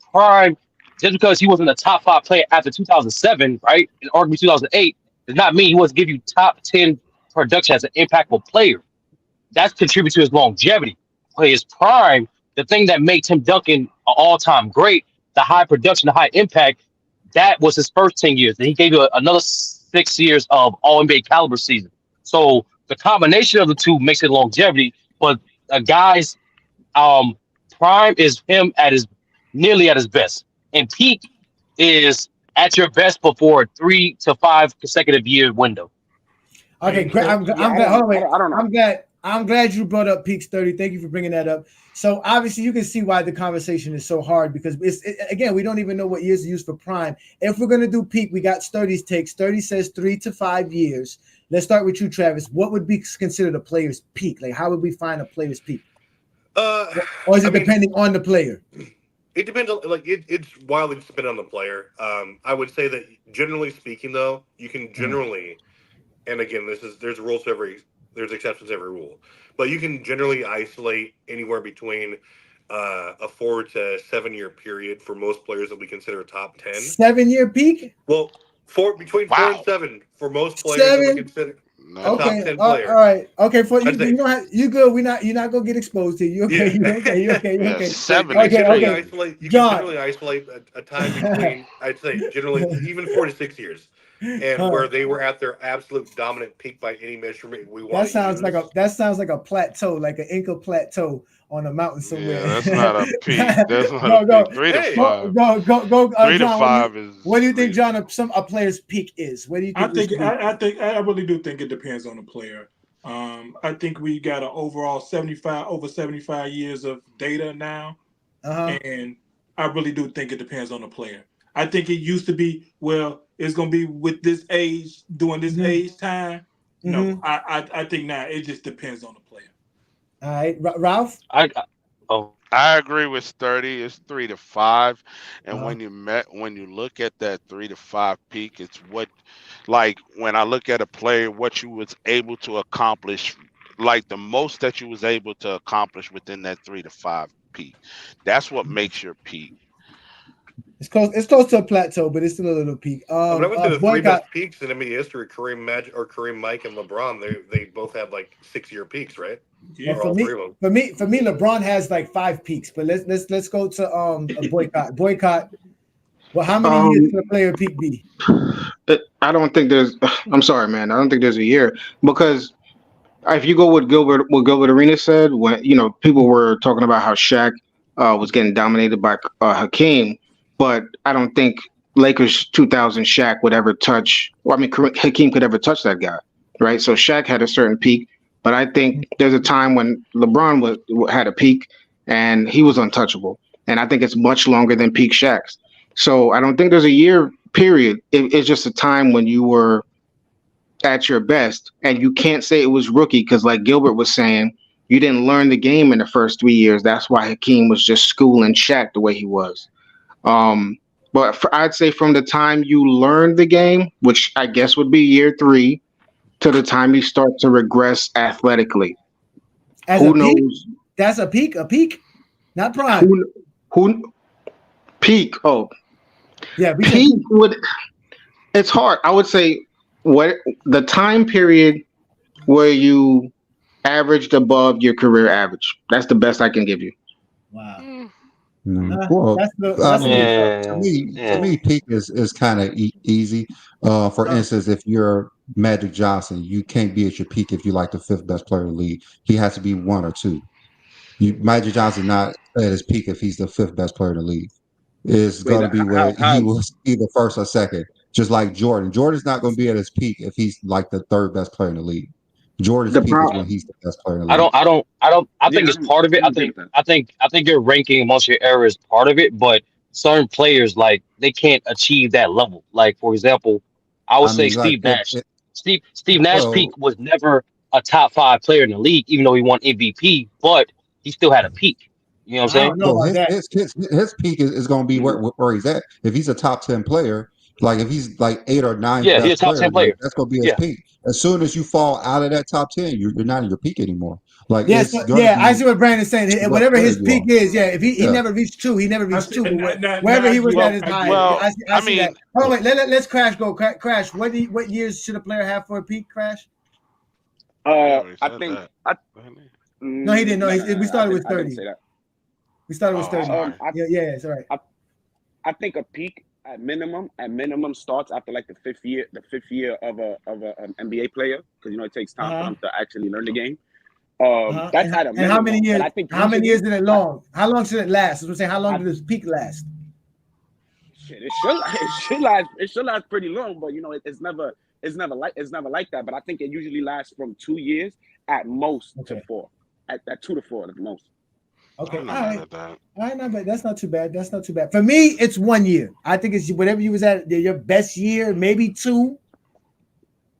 wasn't a top 5 player after 2007, right, and arguably 2008, does not mean he wasn't give you top 10 production as an impactful player. That's contributed to his longevity. But his prime, the thing that made Tim Duncan an all-time great, the high production, the high impact, that was his first 10 years. And he gave you another 6 years of all-NBA caliber season. So the combination of the two makes it longevity. But a guy's prime is him nearly at his best. And peak is at your best before a 3 to 5 consecutive year window. Okay, I'm glad you brought up peaks 30. Thank you for bringing that up. So obviously you can see why the conversation is so hard because again, we don't even know what years to use for prime. If we're going to do peak, we got Sturdy's takes. Sturdy says 3 to 5 years. Let's start with you, Travis. What would be considered a player's peak? Like how would we find a player's peak? Or is it depending on the player? It depends on it's wildly dependent on the player. I would say that generally speaking, though, you can generally, and again, there's rules to there's exceptions to every rule, but you can generally isolate anywhere between a 4 to 7 year period for most players that we consider top 10. 7-year peak? Well, between 4 and 7 for most players that we consider. Top 10 player. All right. Okay. For you, you good. You're not gonna get exposed here. You okay? Yeah. You okay? 7. You can generally isolate a time between. I'd say generally even 4 to 6 years. and where they were at their absolute dominant peak by any measurement we want That to sounds like use. a plateau, like an Inca plateau on a mountain Yeah, somewhere. that's not a peak. That's not a go peak. go Three to Hey, five. go, Three to John. five is What do you think, John? reasonable. A player's peak is. What do you I think this think could be? I really do think it depends on the player. I think we got an overall 75 years of data now, Uh-huh. and I really do think it depends on the player. I think it used to be, well, it's gonna be with this age, doing this Mm-hmm. age time. No, Mm-hmm. I think now it just depends on the player. All right, Ralph. Oh, I agree with sturdy. It's 3 to 5, and Uh-huh. when you look at that 3 to 5 peak, it's what, like when I look at a player, what you was able to accomplish, like the most that you was able to accomplish within that 3 to 5 peak. That's what makes your peak. It's close. It's close to a plateau, but it's still a little peak. I mean, I went to the three Boycott. best peaks in NBA history: Kareem Magic, or Kareem, Mike, and LeBron. They both had like 6 year peaks, right? Well, Yeah. Or all three of them. for me, LeBron has like 5 peaks. But let's go to a boycott. Boycott. Well, how many years Um, could a player peak be? I don't think there's. I'm sorry, man. I don't think there's a year because if you go with what Gilbert Arenas said, when people were talking about how Shaq was getting dominated by Hakeem, but I don't think Lakers 2000 Shaq would ever touch. Well, I mean, Hakeem could ever touch that guy, right? So Shaq had a certain peak, but I think there's a time when LeBron had a peak and he was untouchable, and I think it's much longer than peak Shaq's. So I don't think there's a year period. It's just a time when you were at your best, and you can't say it was rookie because, like Gilbert was saying, you didn't learn the game in the first 3 years. That's why Hakeem was just schooling Shaq the way he was. Um, but I'd say from the time you learned the game, which I guess would be year 3, to the time you start to regress athletically. As a Who peak, knows? that's a peak, not prime. Who peak? Oh, Yeah, we said peak peak. would. It's hard. I would say what the time period where you averaged above your career average. That's the best I can give you. Wow. Well, That's I a little mean, tough. to me, peak is kind of easy. For instance, if you're Magic Johnson, you can't be at your peak if you're like the fifth best player in the league. He has to be one or two. Magic Johnson not at his peak if he's the fifth best player in the league. It's Wait, going to be where he how was either first or second, just like Jordan. Jordan's not going to be at his peak if he's like the third best player in the league. Jordan's The peak is pro- when he's the best player in the I league. don't, I don't, I don't. I think yeah, it's part of it. I'm agree with that. I think your ranking amongst your era is part of it, but certain players like they can't achieve that level. Like for example, I would I say mean, like Steve Nash. Steve Nash peak well, was never a top 5 player in the league, even though he won MVP, but he still had a peak. You know what I'm I saying? don't know well, about that. his peak is going to be Mhm. where he's at. If he's a top 10 player, like if he's like 8 or 9 Yeah, he's a best top player, 10 like player. that's going to be his Yeah, peak. As soon as you fall out of that top 10, you're not in your peak anymore. Like Yes, it's going to yeah, I be see what Brandon's saying. what Whatever player his you peak are. is, yeah. If he Yeah. never reached 2, he never I reached see, 2. But now wherever I he was get at well, his I high, get it. Well, I I see that. mean, Oh wait, let's Crash go. Crash. What years should a player have for a peak? Crash? we already I said think that. I Didn't we? No, he didn't. No, we I started with didn't 30. say that. We started with Oh, 30. sorry. Yeah, it's all right. I think a peak at minimum starts after like the fifth year of an NBA player, because it takes time for Uh-huh. them to actually learn the game. That's And, at a and how many minimum, years? but I think How many years usually, did it long? How long should it last? That's what I'm saying. How long I, did his peak last? shit, it should last pretty long, but it's never like that. But I think it usually lasts from 2 years at most to Okay. 4, at 2 to 4 at the most. Okay. I'm All not mad right. at that. All right, no, but that's not too bad. That's not too bad. For me, it's 1 year. I think it's whatever you was at your best year, maybe 2.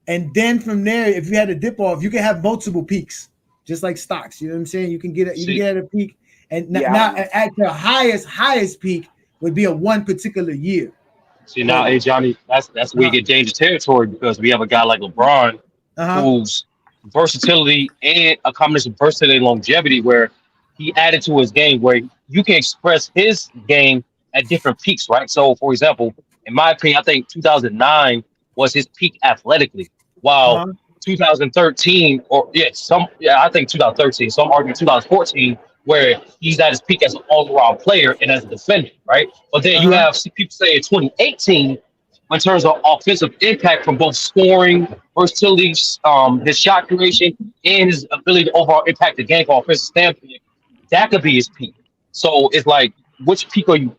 And then from there, if you had a dip off, you can have multiple peaks, just like stocks. You know what I'm saying? You can get see, at a peak, and Yeah, now at the highest peak would be a one particular year. now, But hey Johnny, that's where you get dangerous territory because we have a guy like LeBron uh-huh. whose versatility and a combination of versatility and longevity where he added to his game where you can express his game at different peaks, right? So, for example, in my opinion, I think 2009 was his peak athletically, while Uh-huh. 2013, I think 2013, some argue 2014, where he's at his peak as an all-around player and as a defender, right? But then you Uh-huh. have people say in 2018 in terms of offensive impact from both scoring, versatility, his shot creation, and his ability to overall impact the game from an offensive standpoint, that could be his peak. So it's like, which peak are you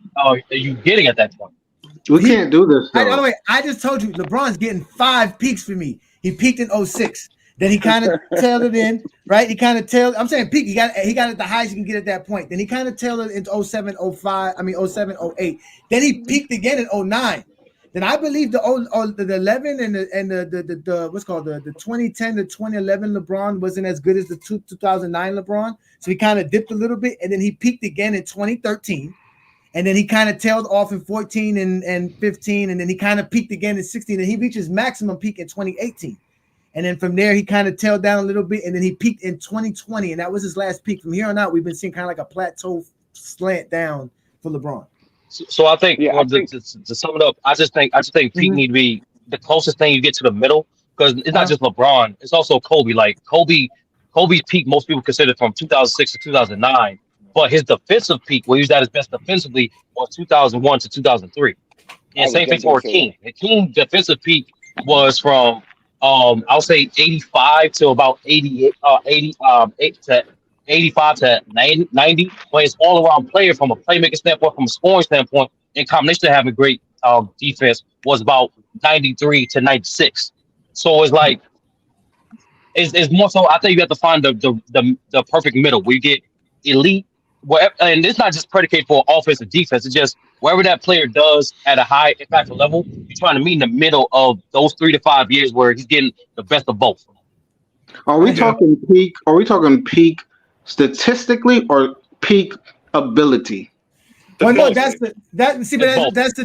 getting at that point? We can't do this By the though. way, I just told you LeBron's getting 5 peaks for me. He peaked in 06. Then he kind of tailed it in, right? He kind of tailed. I'm saying peak. He got at the highest you can get at that point. Then he kind of tailed it into 07, 05. I mean 07, 08. Then he peaked again in 09. Then I believe the 11 and the what's called the 2010 to 2011 LeBron wasn't as good as the 2009 LeBron. So he kind of dipped a little bit, and then he peaked again in 2013. And then he kind of tailed off in 14 and 15, and then he kind of peaked again in 16, and he reached his maximum peak in 2018. And then from there, he kind of tailed down a little bit, and then he peaked in 2020, and that was his last peak. From here on out, we've been seeing kind of like a plateau slant down for LeBron. So I think, to sum it up, I just think peak need to be the closest thing you get to the middle, because it's not just LeBron, it's also Kobe. Like Kobe's peak, most people consider from 2006 to 2009, but his defensive peak, where he was at his best defensively, was 2001 to 2003. And same thing for Hakeem. Hakeem's defensive peak was from I'll say 85 to about 88, 85 to 90, but it's all around player from a playmaking standpoint, from a scoring standpoint, in combination to having great defense was about 93 to 96. So it's like it's more so. I think you have to find the perfect middle where you get elite. Wherever, and it's not just predicated for offense and defense. It's just wherever that player does at a high impact level, you're trying to meet in the middle of those 3 to 5 years where he's getting the best of both. Are we talking peak? Are we talking peak statistically or peak ability? Well, no, that's the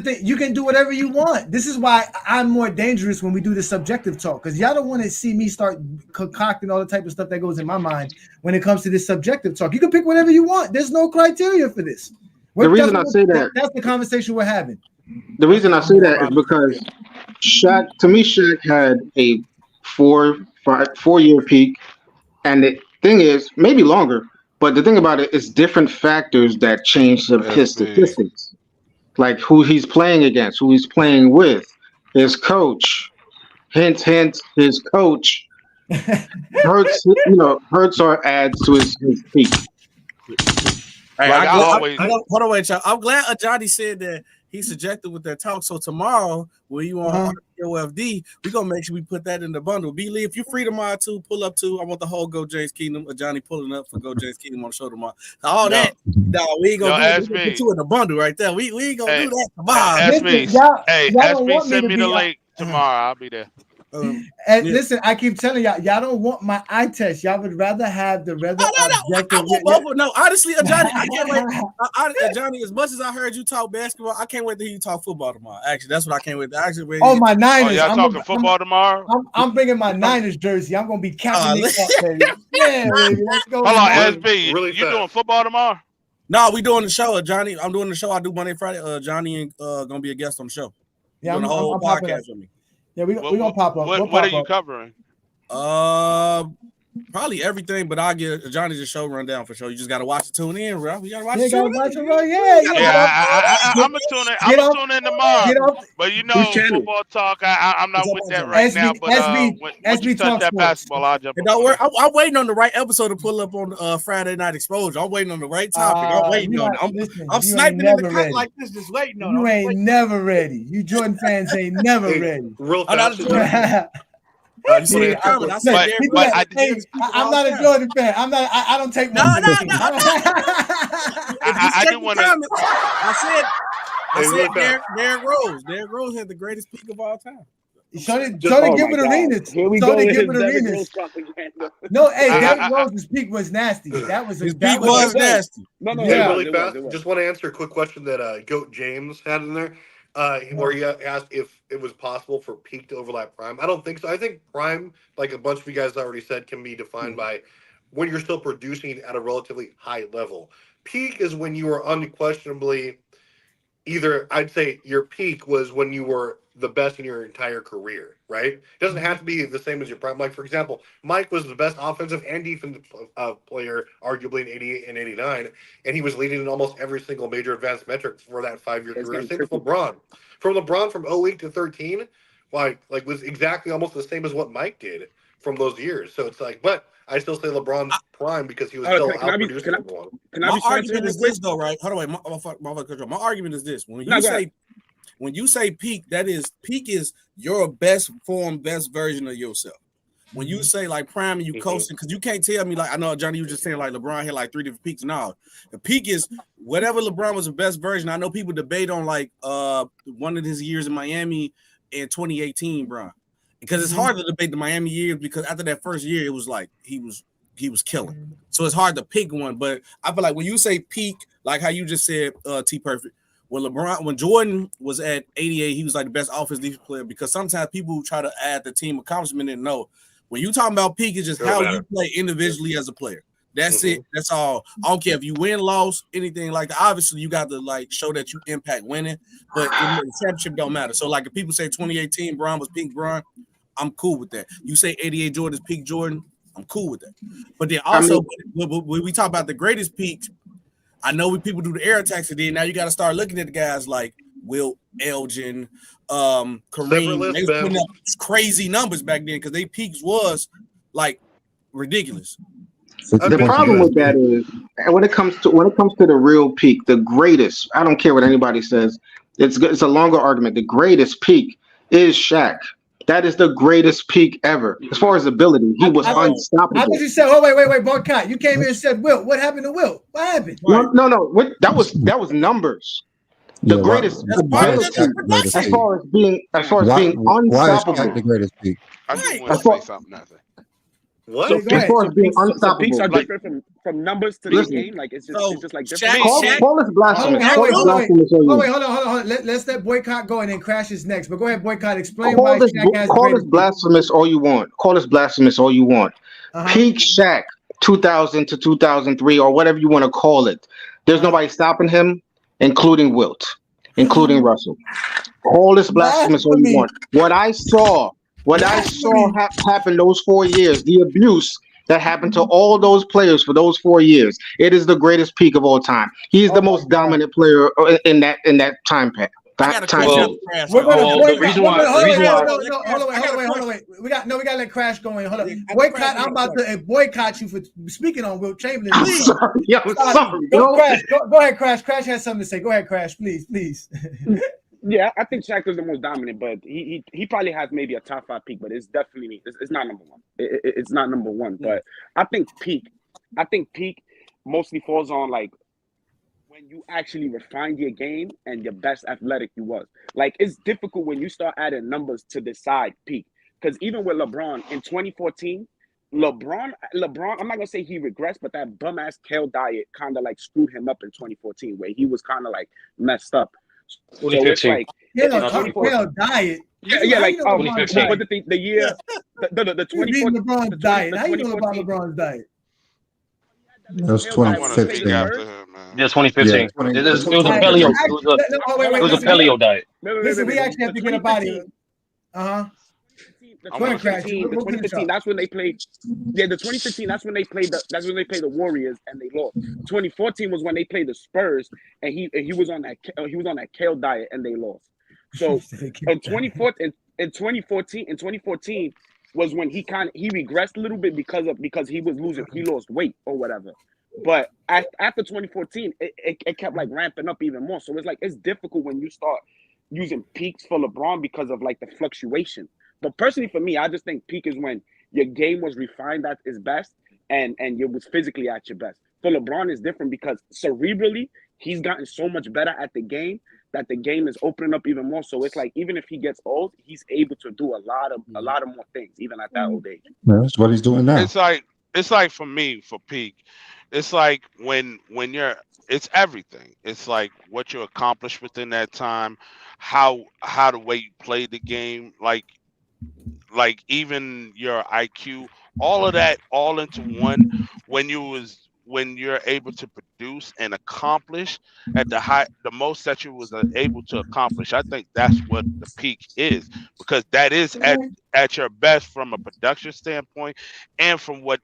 thing. You can do whatever you want. This is why I'm more dangerous when we do the subjective talk, because y'all don't want to see me start concocting all the type of stuff that goes in my mind when it comes to this subjective talk. You can pick whatever you want. There's no criteria for this. The reason I say that's the conversation we're having. The reason I say that is because Shaq had a 4-year peak, and the thing is, maybe longer. But the thing about it is different factors that change his statistics, like who he's playing against, who he's playing with, his coach. Hint, hint. His coach hurts or adds to his peak. Hey, hold on, wait, y'all. I'm glad Johnny said that he's subjective with that talk. So tomorrow, when you on OFD, we're gonna make sure we put that in the bundle. B Lee, if you're free tomorrow too, pull up too. I want the whole Go James Kingdom. Johnny pulling up for Go James Kingdom on the show tomorrow. All that, no, we ain't gonna do it. Put you in the bundle right there. We ain't gonna do that tomorrow. Ask me, send me the link tomorrow. I'll be there. Listen, I keep telling y'all don't want my eye test. Y'all would rather have the objective. No, honestly, Johnny, I can't wait. Johnny, as much as I heard you talk basketball, I can't wait to hear you talk football tomorrow. Actually, that's what I can't wait to actually. My Niners. Y'all talking football tomorrow? I'm bringing my Niners jersey. I'm gonna be catching it up, baby. Yeah, baby. Let's go. Hold on, SB. Really you doing football tomorrow? No, we doing the show, Johnny. I'm doing the show. I do Monday, Friday. Johnny and gonna be a guest on the show. Yeah, doing the whole podcast with me. Yeah, we're gonna pop up. What are you covering? Probably everything, but I'll get Johnny's show rundown for sure. You just gotta watch it, tune in, bro. You gotta watch it. I'm gonna tune in tomorrow. But football talk. I'm not with that right now. But when you touch that basketball, I'll jump. Don't worry, I'm waiting on the right episode to pull up on Friday Night Exposure. I'm waiting on the right topic. I'm waiting on it. I'm sniping in the cut like this, just waiting on it. You ain't never ready. You Jordan fans ain't never ready. Real fast. I'm not a Jordan fan. I don't take one. I do want to. I said Derrick Rose. Derrick Rose had the greatest peak of all time. So did Gilbert Arenas. Here we go with his Derrick Rose propaganda. No, Derrick Rose's peak was nasty. His peak was nasty. No, really fast. Just want to answer a quick question that Goat James had in there. Where he asked if it was possible for peak to overlap prime. I don't think so. I think prime, like a bunch of you guys already said, can be defined by when you're still producing at a relatively high level. Peak is when you are unquestionably I'd say your peak was when you were the best in your entire career, right? It doesn't have to be the same as your prime. Like, for example, Mike was the best offensive and defensive player, arguably in 88 and 89, and he was leading in almost every single major advanced metric for that 5-year career. Same with LeBron. from LeBron from 08 to 13, like was exactly almost the same as what Mike did from those years. So it's like, but I still say LeBron's prime because he was still outproducing everyone. My argument is this though, right? Hold on, wait. My argument is this: when you say peak, peak is your best form, best version of yourself. When you say like prime and you coasting, because you can't tell me like I know Johnny, you were just saying like LeBron had like 3 different peaks. No, the peak is whatever LeBron was the best version. I know people debate on like one of his years in Miami in 2018, bro, because it's hard to debate the Miami years because after that first year it was like he was killing. So it's hard to pick one. But I feel like when you say peak, like how you just said, T Perfect. When Jordan was at 88, he was like the best offensive defensive player because sometimes people try to add the team accomplishment and no. When you talking about peak, it's just how you play individually as a player. That's it. That's all. I don't care if you win, loss, anything like that. Obviously, you got to like show that you impact winning, but the championship don't matter. So, like if people say 2018 Bron was peak Bron, I'm cool with that. You say 88 Jordan is peak Jordan, I'm cool with that. But then also, when we talk about the greatest peaks, I know when people do the air attacks, and then now you got to start looking at the guys like Wilt, Elgin, Kareem. They was putting up crazy numbers back then because they peaks was like ridiculous. The problem with that is, when it comes to the real peak, the greatest. I don't care what anybody says. It's a longer argument. The greatest peak is Shaq. That is the greatest peak ever. As far as ability, he was unstoppable. I thought you said, oh, wait, Boycott. You came here and said Wilt. What happened to Wilt? What happened? No. That was numbers. The greatest ability as far as being unstoppable. Why is Shaq the greatest peak? I just want to say something. What? So as far as being unstoppable, peaks are different from numbers to the game. Like it's just like different. Call us blasphemous. Wait, hold on. Let's let Boycott go and then Crash is next. But go ahead, Boycott. Explain why Shaq has call us blasphemous all you want. Call us blasphemous all you want. Peak Shaq, 2000 to 2003 or whatever you want to call it. There's nobody stopping him, including Wilt, including Russell. Call us blasphemous all you want. What I saw happen those 4 years, the abuse that happened to all those players for those 4 years, it is the greatest peak of all time. He is the most dominant player in that time period. The reason why. Hold on. We got to let Crash go in. Hold on. Boycott. I'm about to boycott you for speaking on Wilt Chamberlain. I'm sorry. Go ahead, Crash. Crash has something to say. Go ahead, Crash. Please. Yeah, I think Shaq is the most dominant, but he probably has maybe a top 5 peak, but it's definitely it's not number one. It's not number one, but I think peak mostly falls on like when you actually refined your game and your best athletic you was. Like it's difficult when you start adding numbers to decide peak, because even with LeBron in 2014. LeBron, I'm not gonna say he regressed, but that bum ass kale diet kind of like screwed him up in 2014, where he was kind of like messed up. 2015. So it's like kale diet. Yeah, like but the year, the 2014 LeBron's diet. How you know about LeBron's diet? It was 2015. Yeah, 2015. It was a paleo. It was a paleo diet. Listen, we actually have to get up out of here. The 2015, that's when they played. Yeah, the 2015, that's when they played the Warriors and they lost. 2014 was when they played the Spurs and he was on that kale diet and they lost. So in 2014 was when he regressed a little bit because he lost weight or whatever. But after 2014, it kept like ramping up even more. So it's like it's difficult when you start using peaks for LeBron because of like the fluctuation. But personally, for me, I just think peak is when your game was refined at its best and it was physically at your best. For LeBron, it's different because cerebrally, he's gotten so much better at the game that the game is opening up even more. So it's like even if he gets old, he's able to do a lot of more things, even at that old age. That's what he's doing now. It's like for me, for peak, it's like when it's everything. It's like what you accomplished within that time, how the way you played the game, like even your IQ, all of that, all into one. When you're able to produce and accomplish at the most that you was able to accomplish, I think that's what the peak is, because that is at your best from a production standpoint and from what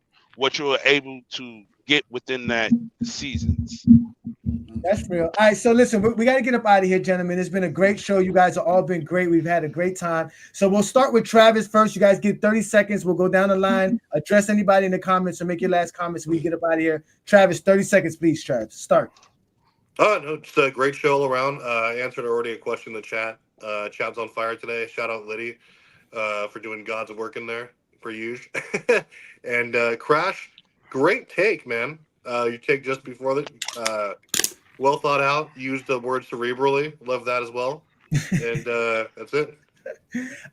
you were able to get within that seasons. That's real. All right, so listen, we got to get up out of here, gentlemen. It's been a great show. You guys have all been great. We've had a great time. So we'll start with Travis first. You guys get 30 seconds. We'll go down the line, address anybody in the comments, or make your last comments. We get up out of here. Travis, 30 seconds, please. Travis, start. No, just a great show all around. I answered already a question in the chat. Chat's on fire today. Shout out Liddy for doing God's work in there for you. And Crash, great take, man. You take just before the well thought out. Used the word cerebrally. Love that as well. And that's it.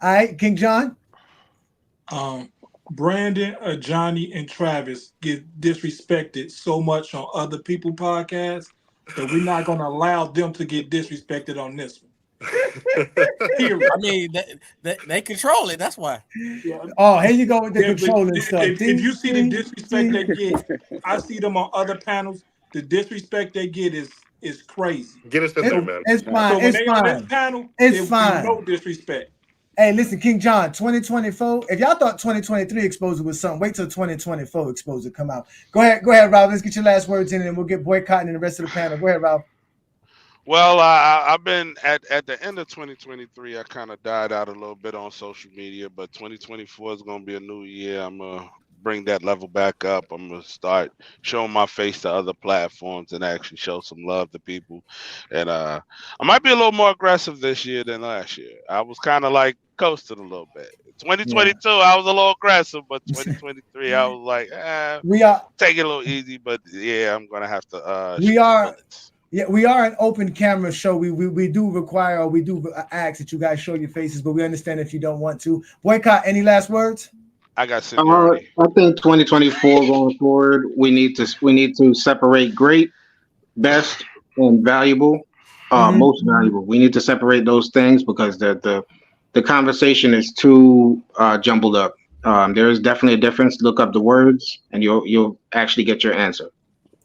All right, King John. Brandon, Johnny, and Travis get disrespected so much on other people's podcasts that we're not going to allow them to get disrespected on this one. I mean, they control it. That's why. Yeah. Oh, here you go with the controlling stuff. If you see the disrespect they get, I see them on other panels. The disrespect they get is crazy. Get us in there, man. It's fine. So when they on this panel, it's fine. No disrespect. Hey, listen, King John, 2024. If y'all thought 2023 exposure was something, wait till 2024 exposure come out. Go ahead, Rob. Let's get your last words in, and we'll get boycotting and the rest of the panel. Go ahead, Rob. Well, I've been at the end of 2023. I kind of died out a little bit on social media, but 2024 is going to be a new year. I'm gonna bring that level back up. I'm gonna start showing my face to other platforms and actually show some love to people. And I might be a little more aggressive this year than last year. I was kind of like coasted a little bit. 2022, I was a little aggressive, but 2023, I was like, take it a little easy. But yeah, I'm gonna have to. We are an open camera show. We do require, or we do ask that you guys show your faces, but we understand if you don't want to. Boycott, any last words? I got seniority. I think 2024 going forward, we need to separate great, best, and valuable, most valuable. We need to separate those things because the conversation is too jumbled up. There is definitely a difference. Look up the words, and you'll actually get your answer.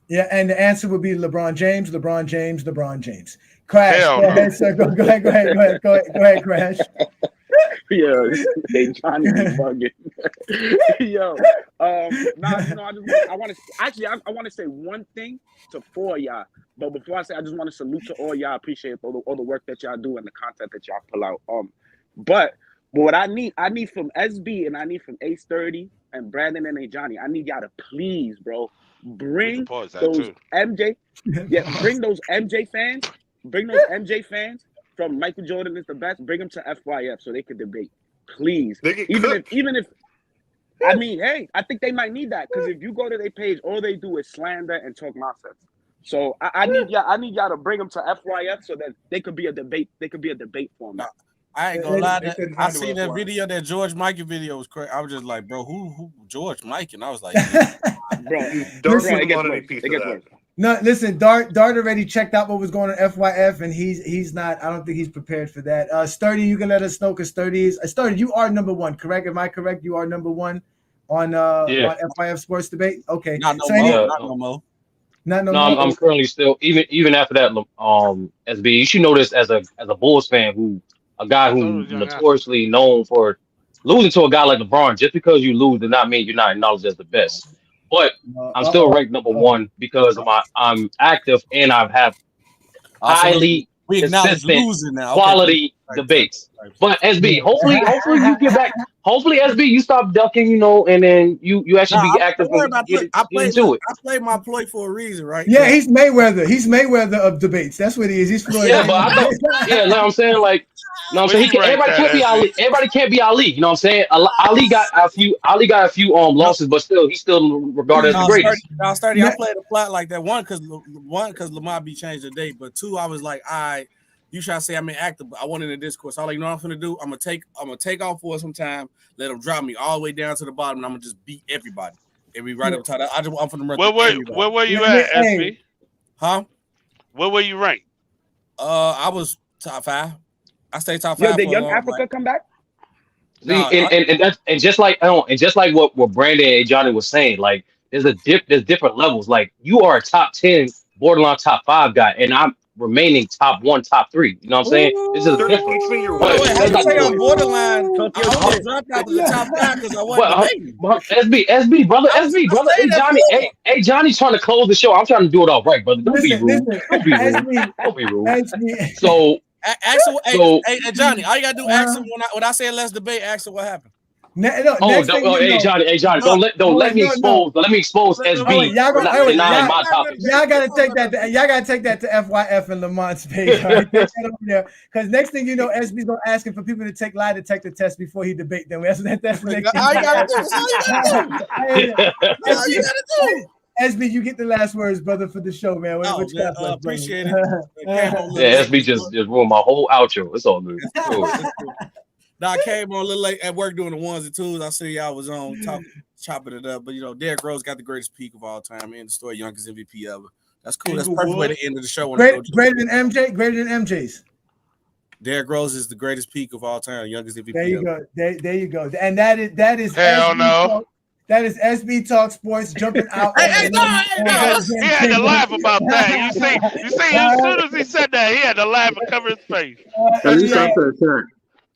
Yeah, and the answer would be LeBron James, LeBron James, LeBron James. Crash, go ahead, sir. Go ahead, Crash. Yo, they trying to be bugging. Yo, I want to say one thing to four of y'all. But before I say, I just want to salute to all y'all. Appreciate all the work that y'all do and the content that y'all pull out. But what I need from SB and I need from Ace 30 and Brandon and Johnny. I need y'all to please, bro, bring those MJ. Yeah, bring those MJ fans. Bring those MJ fans from Michael Jordan is the best. Bring them to FYF so they can debate, please. Even if I mean, hey, I think they might need that because if you go to their page, all they do is slander and talk nonsense. So I need y'all to bring them to FYF so that they could be a debate. They could be a debate format. I ain't gonna lie. I seen that video, that George Michael video was crazy. I was just like, bro, who George Mike? And I was like, No, listen, Dart already checked out what was going on FYF, and he's not. I don't think he's prepared for that. Sturdy, you can let us know because Sturdy is Sturdy. You are number one, correct? Am I correct? You are number one on FYF Sports Debate. Okay, not no more. I'm currently still even after that. SB, you should know this as a Bulls fan a guy who's notoriously known for losing to a guy like LeBron. Just because you lose does not mean you're not acknowledged as the best. But I'm still ranked number one because I'm active and I have highly consistent quality debates. But SB, hopefully you get back. Hopefully SB, you stop ducking, and then you actually be active and get into it. I played my ploy for a reason, right? Yeah, he's Mayweather. He's Mayweather of debates. That's what he is. He's Floyd. Yeah, but I'm saying, like, I'm saying everybody can't be Ali. Everybody can't be Ali. You know what I'm saying? Ali got a few losses, but he's still regarded as the greatest. I played a plot like that. One because Lamar B changed the date, but two, I was like, you try to say I'm inactive, but I wanted a discourse. All you know what I'm gonna do? I'm gonna take off for some time, let them drop me all the way down to the bottom, and I'm gonna just beat everybody. And we right up top. I'm from the Where were you at, SB? Huh? Where were you ranked? I was top 5. I stayed top 5. Did Young Africa come back? And just like what Brandon and Johnny was saying, like there's different levels. Like you are a top 10, borderline top 5 guy, and remaining top 1, top 3. You know what I'm saying? It's just different. But Wait, how that's you not say the I'm point. borderline? I almost dropped out to the top 5 because I wasn't debating. But SB, brother, I SB, brother. stayed Hey, at Johnny, 4. hey, Johnny's trying to close the show. I'm trying to do it all right, brother. Don't be rude. Don't be rude. Don't be rude. So, Hey, Johnny, all you gotta do ask him when I say let's debate. Ask him what happened. hey, Johnny, don't let me expose. Don't let me expose SB for not denying my topics. Y'all gotta take that. Y'all gotta take that to FYF and Lamont's page. All right? Take that over there, because next thing you know, SB's gonna asking for people to take lie detector tests before he debate them. That's the next thing. All you gotta do. All you gotta do. SB, you get the last words, brother, for the show, man. Appreciate it. Yeah, SB just ruined my whole outro. It's all good. Now I came on a little late at work doing the ones and twos. I see y'all was on chopping it up, but Derrick Rose got the greatest peak of all time in the story, youngest MVP ever. That's cool. That's perfect way to end of the show. Greater than MJ, greater than MJ's. Derrick Rose is the greatest peak of all time, youngest MVP. There you go. There you go. And that is hell SB no. Talk, that is SB Talk Sports jumping out. He had to laugh about that. You see, as soon as he said that, he had to laugh and cover his face. At least I said that.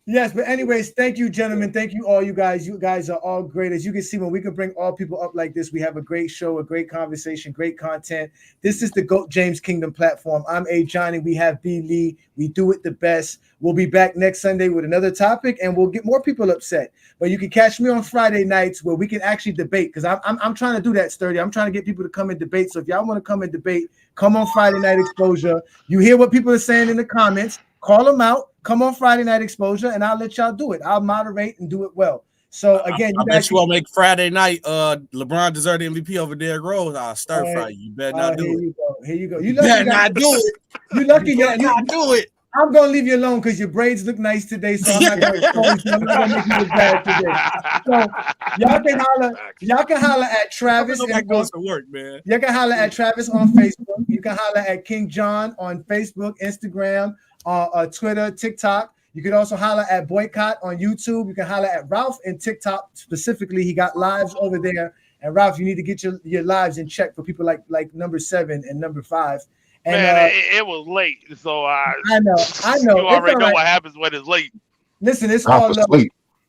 Yes, but anyways, thank you, gentlemen. Thank you, all you guys. You guys are all great. As you can see, when we can bring all people up like this, we have a great show, a great conversation, great content. This is the GOAT James Kingdom platform. I'm A. Johnny. We have B. Lee. We do it the best. We'll be back next Sunday with another topic, and we'll get more people upset. But you can catch me on Friday nights where we can actually debate, because I'm trying to do that, Sturdy. I'm trying to get people to come and debate. So if y'all want to come and debate, come on Friday Night Exposure. You hear what people are saying in the comments. Call them out. Come on Friday Night Exposure, and I'll let y'all do it. I'll moderate and do it well. So again, I bet you won't make Friday night. LeBron deserved MVP over Derrick Rose. I'll stir fry you. You better not do it. Here you go. You better not do it. You lucky. You better not do it. I'm gonna leave you alone because your braids look nice today, so I'm not gonna make you look bad today. So y'all can holler at Travis. That goes to work, man. You can holler at Travis on Facebook. You can holler at King John on Facebook, Instagram, Twitter, TikTok. You can also holler at Boycott on YouTube. You can holler at Ralph and TikTok specifically. He got lives over there. And Ralph, you need to get your lives in check for people like number 7 and number 5. And, man, it was late, so I know. You already know what happens when it's late. Listen, it's all love.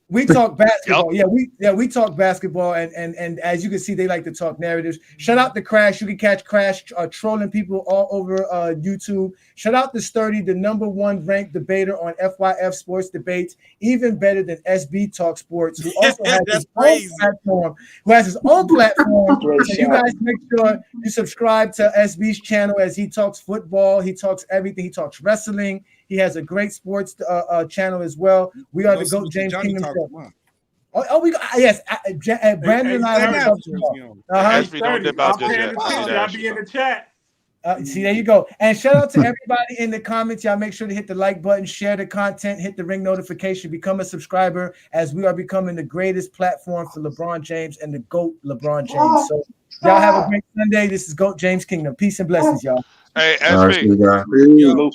We talk basketball. We talk basketball, and as you can see, they like to talk narratives. Shout out to Crash. You can catch Crash trolling people all over YouTube. Shout out to Sturdy, the #1 ranked debater on FYF Sports Debates, even better than SB Talk Sports, who also has his own platform. So you guys make sure you subscribe to SB's channel as he talks football, he talks everything, he talks wrestling. He has a great sports channel as well. We are the GOAT James Kingdom Show. We got Brandon and I are I'll be in the chat. See, there you go. And shout out to everybody in the comments. Y'all make sure to hit the like button, share the content, hit the ring notification, become a subscriber, as we are becoming the greatest platform for LeBron James and the GOAT LeBron James. So y'all have a great Sunday. This is GOAT James Kingdom. Peace and blessings, y'all. Hey, SB.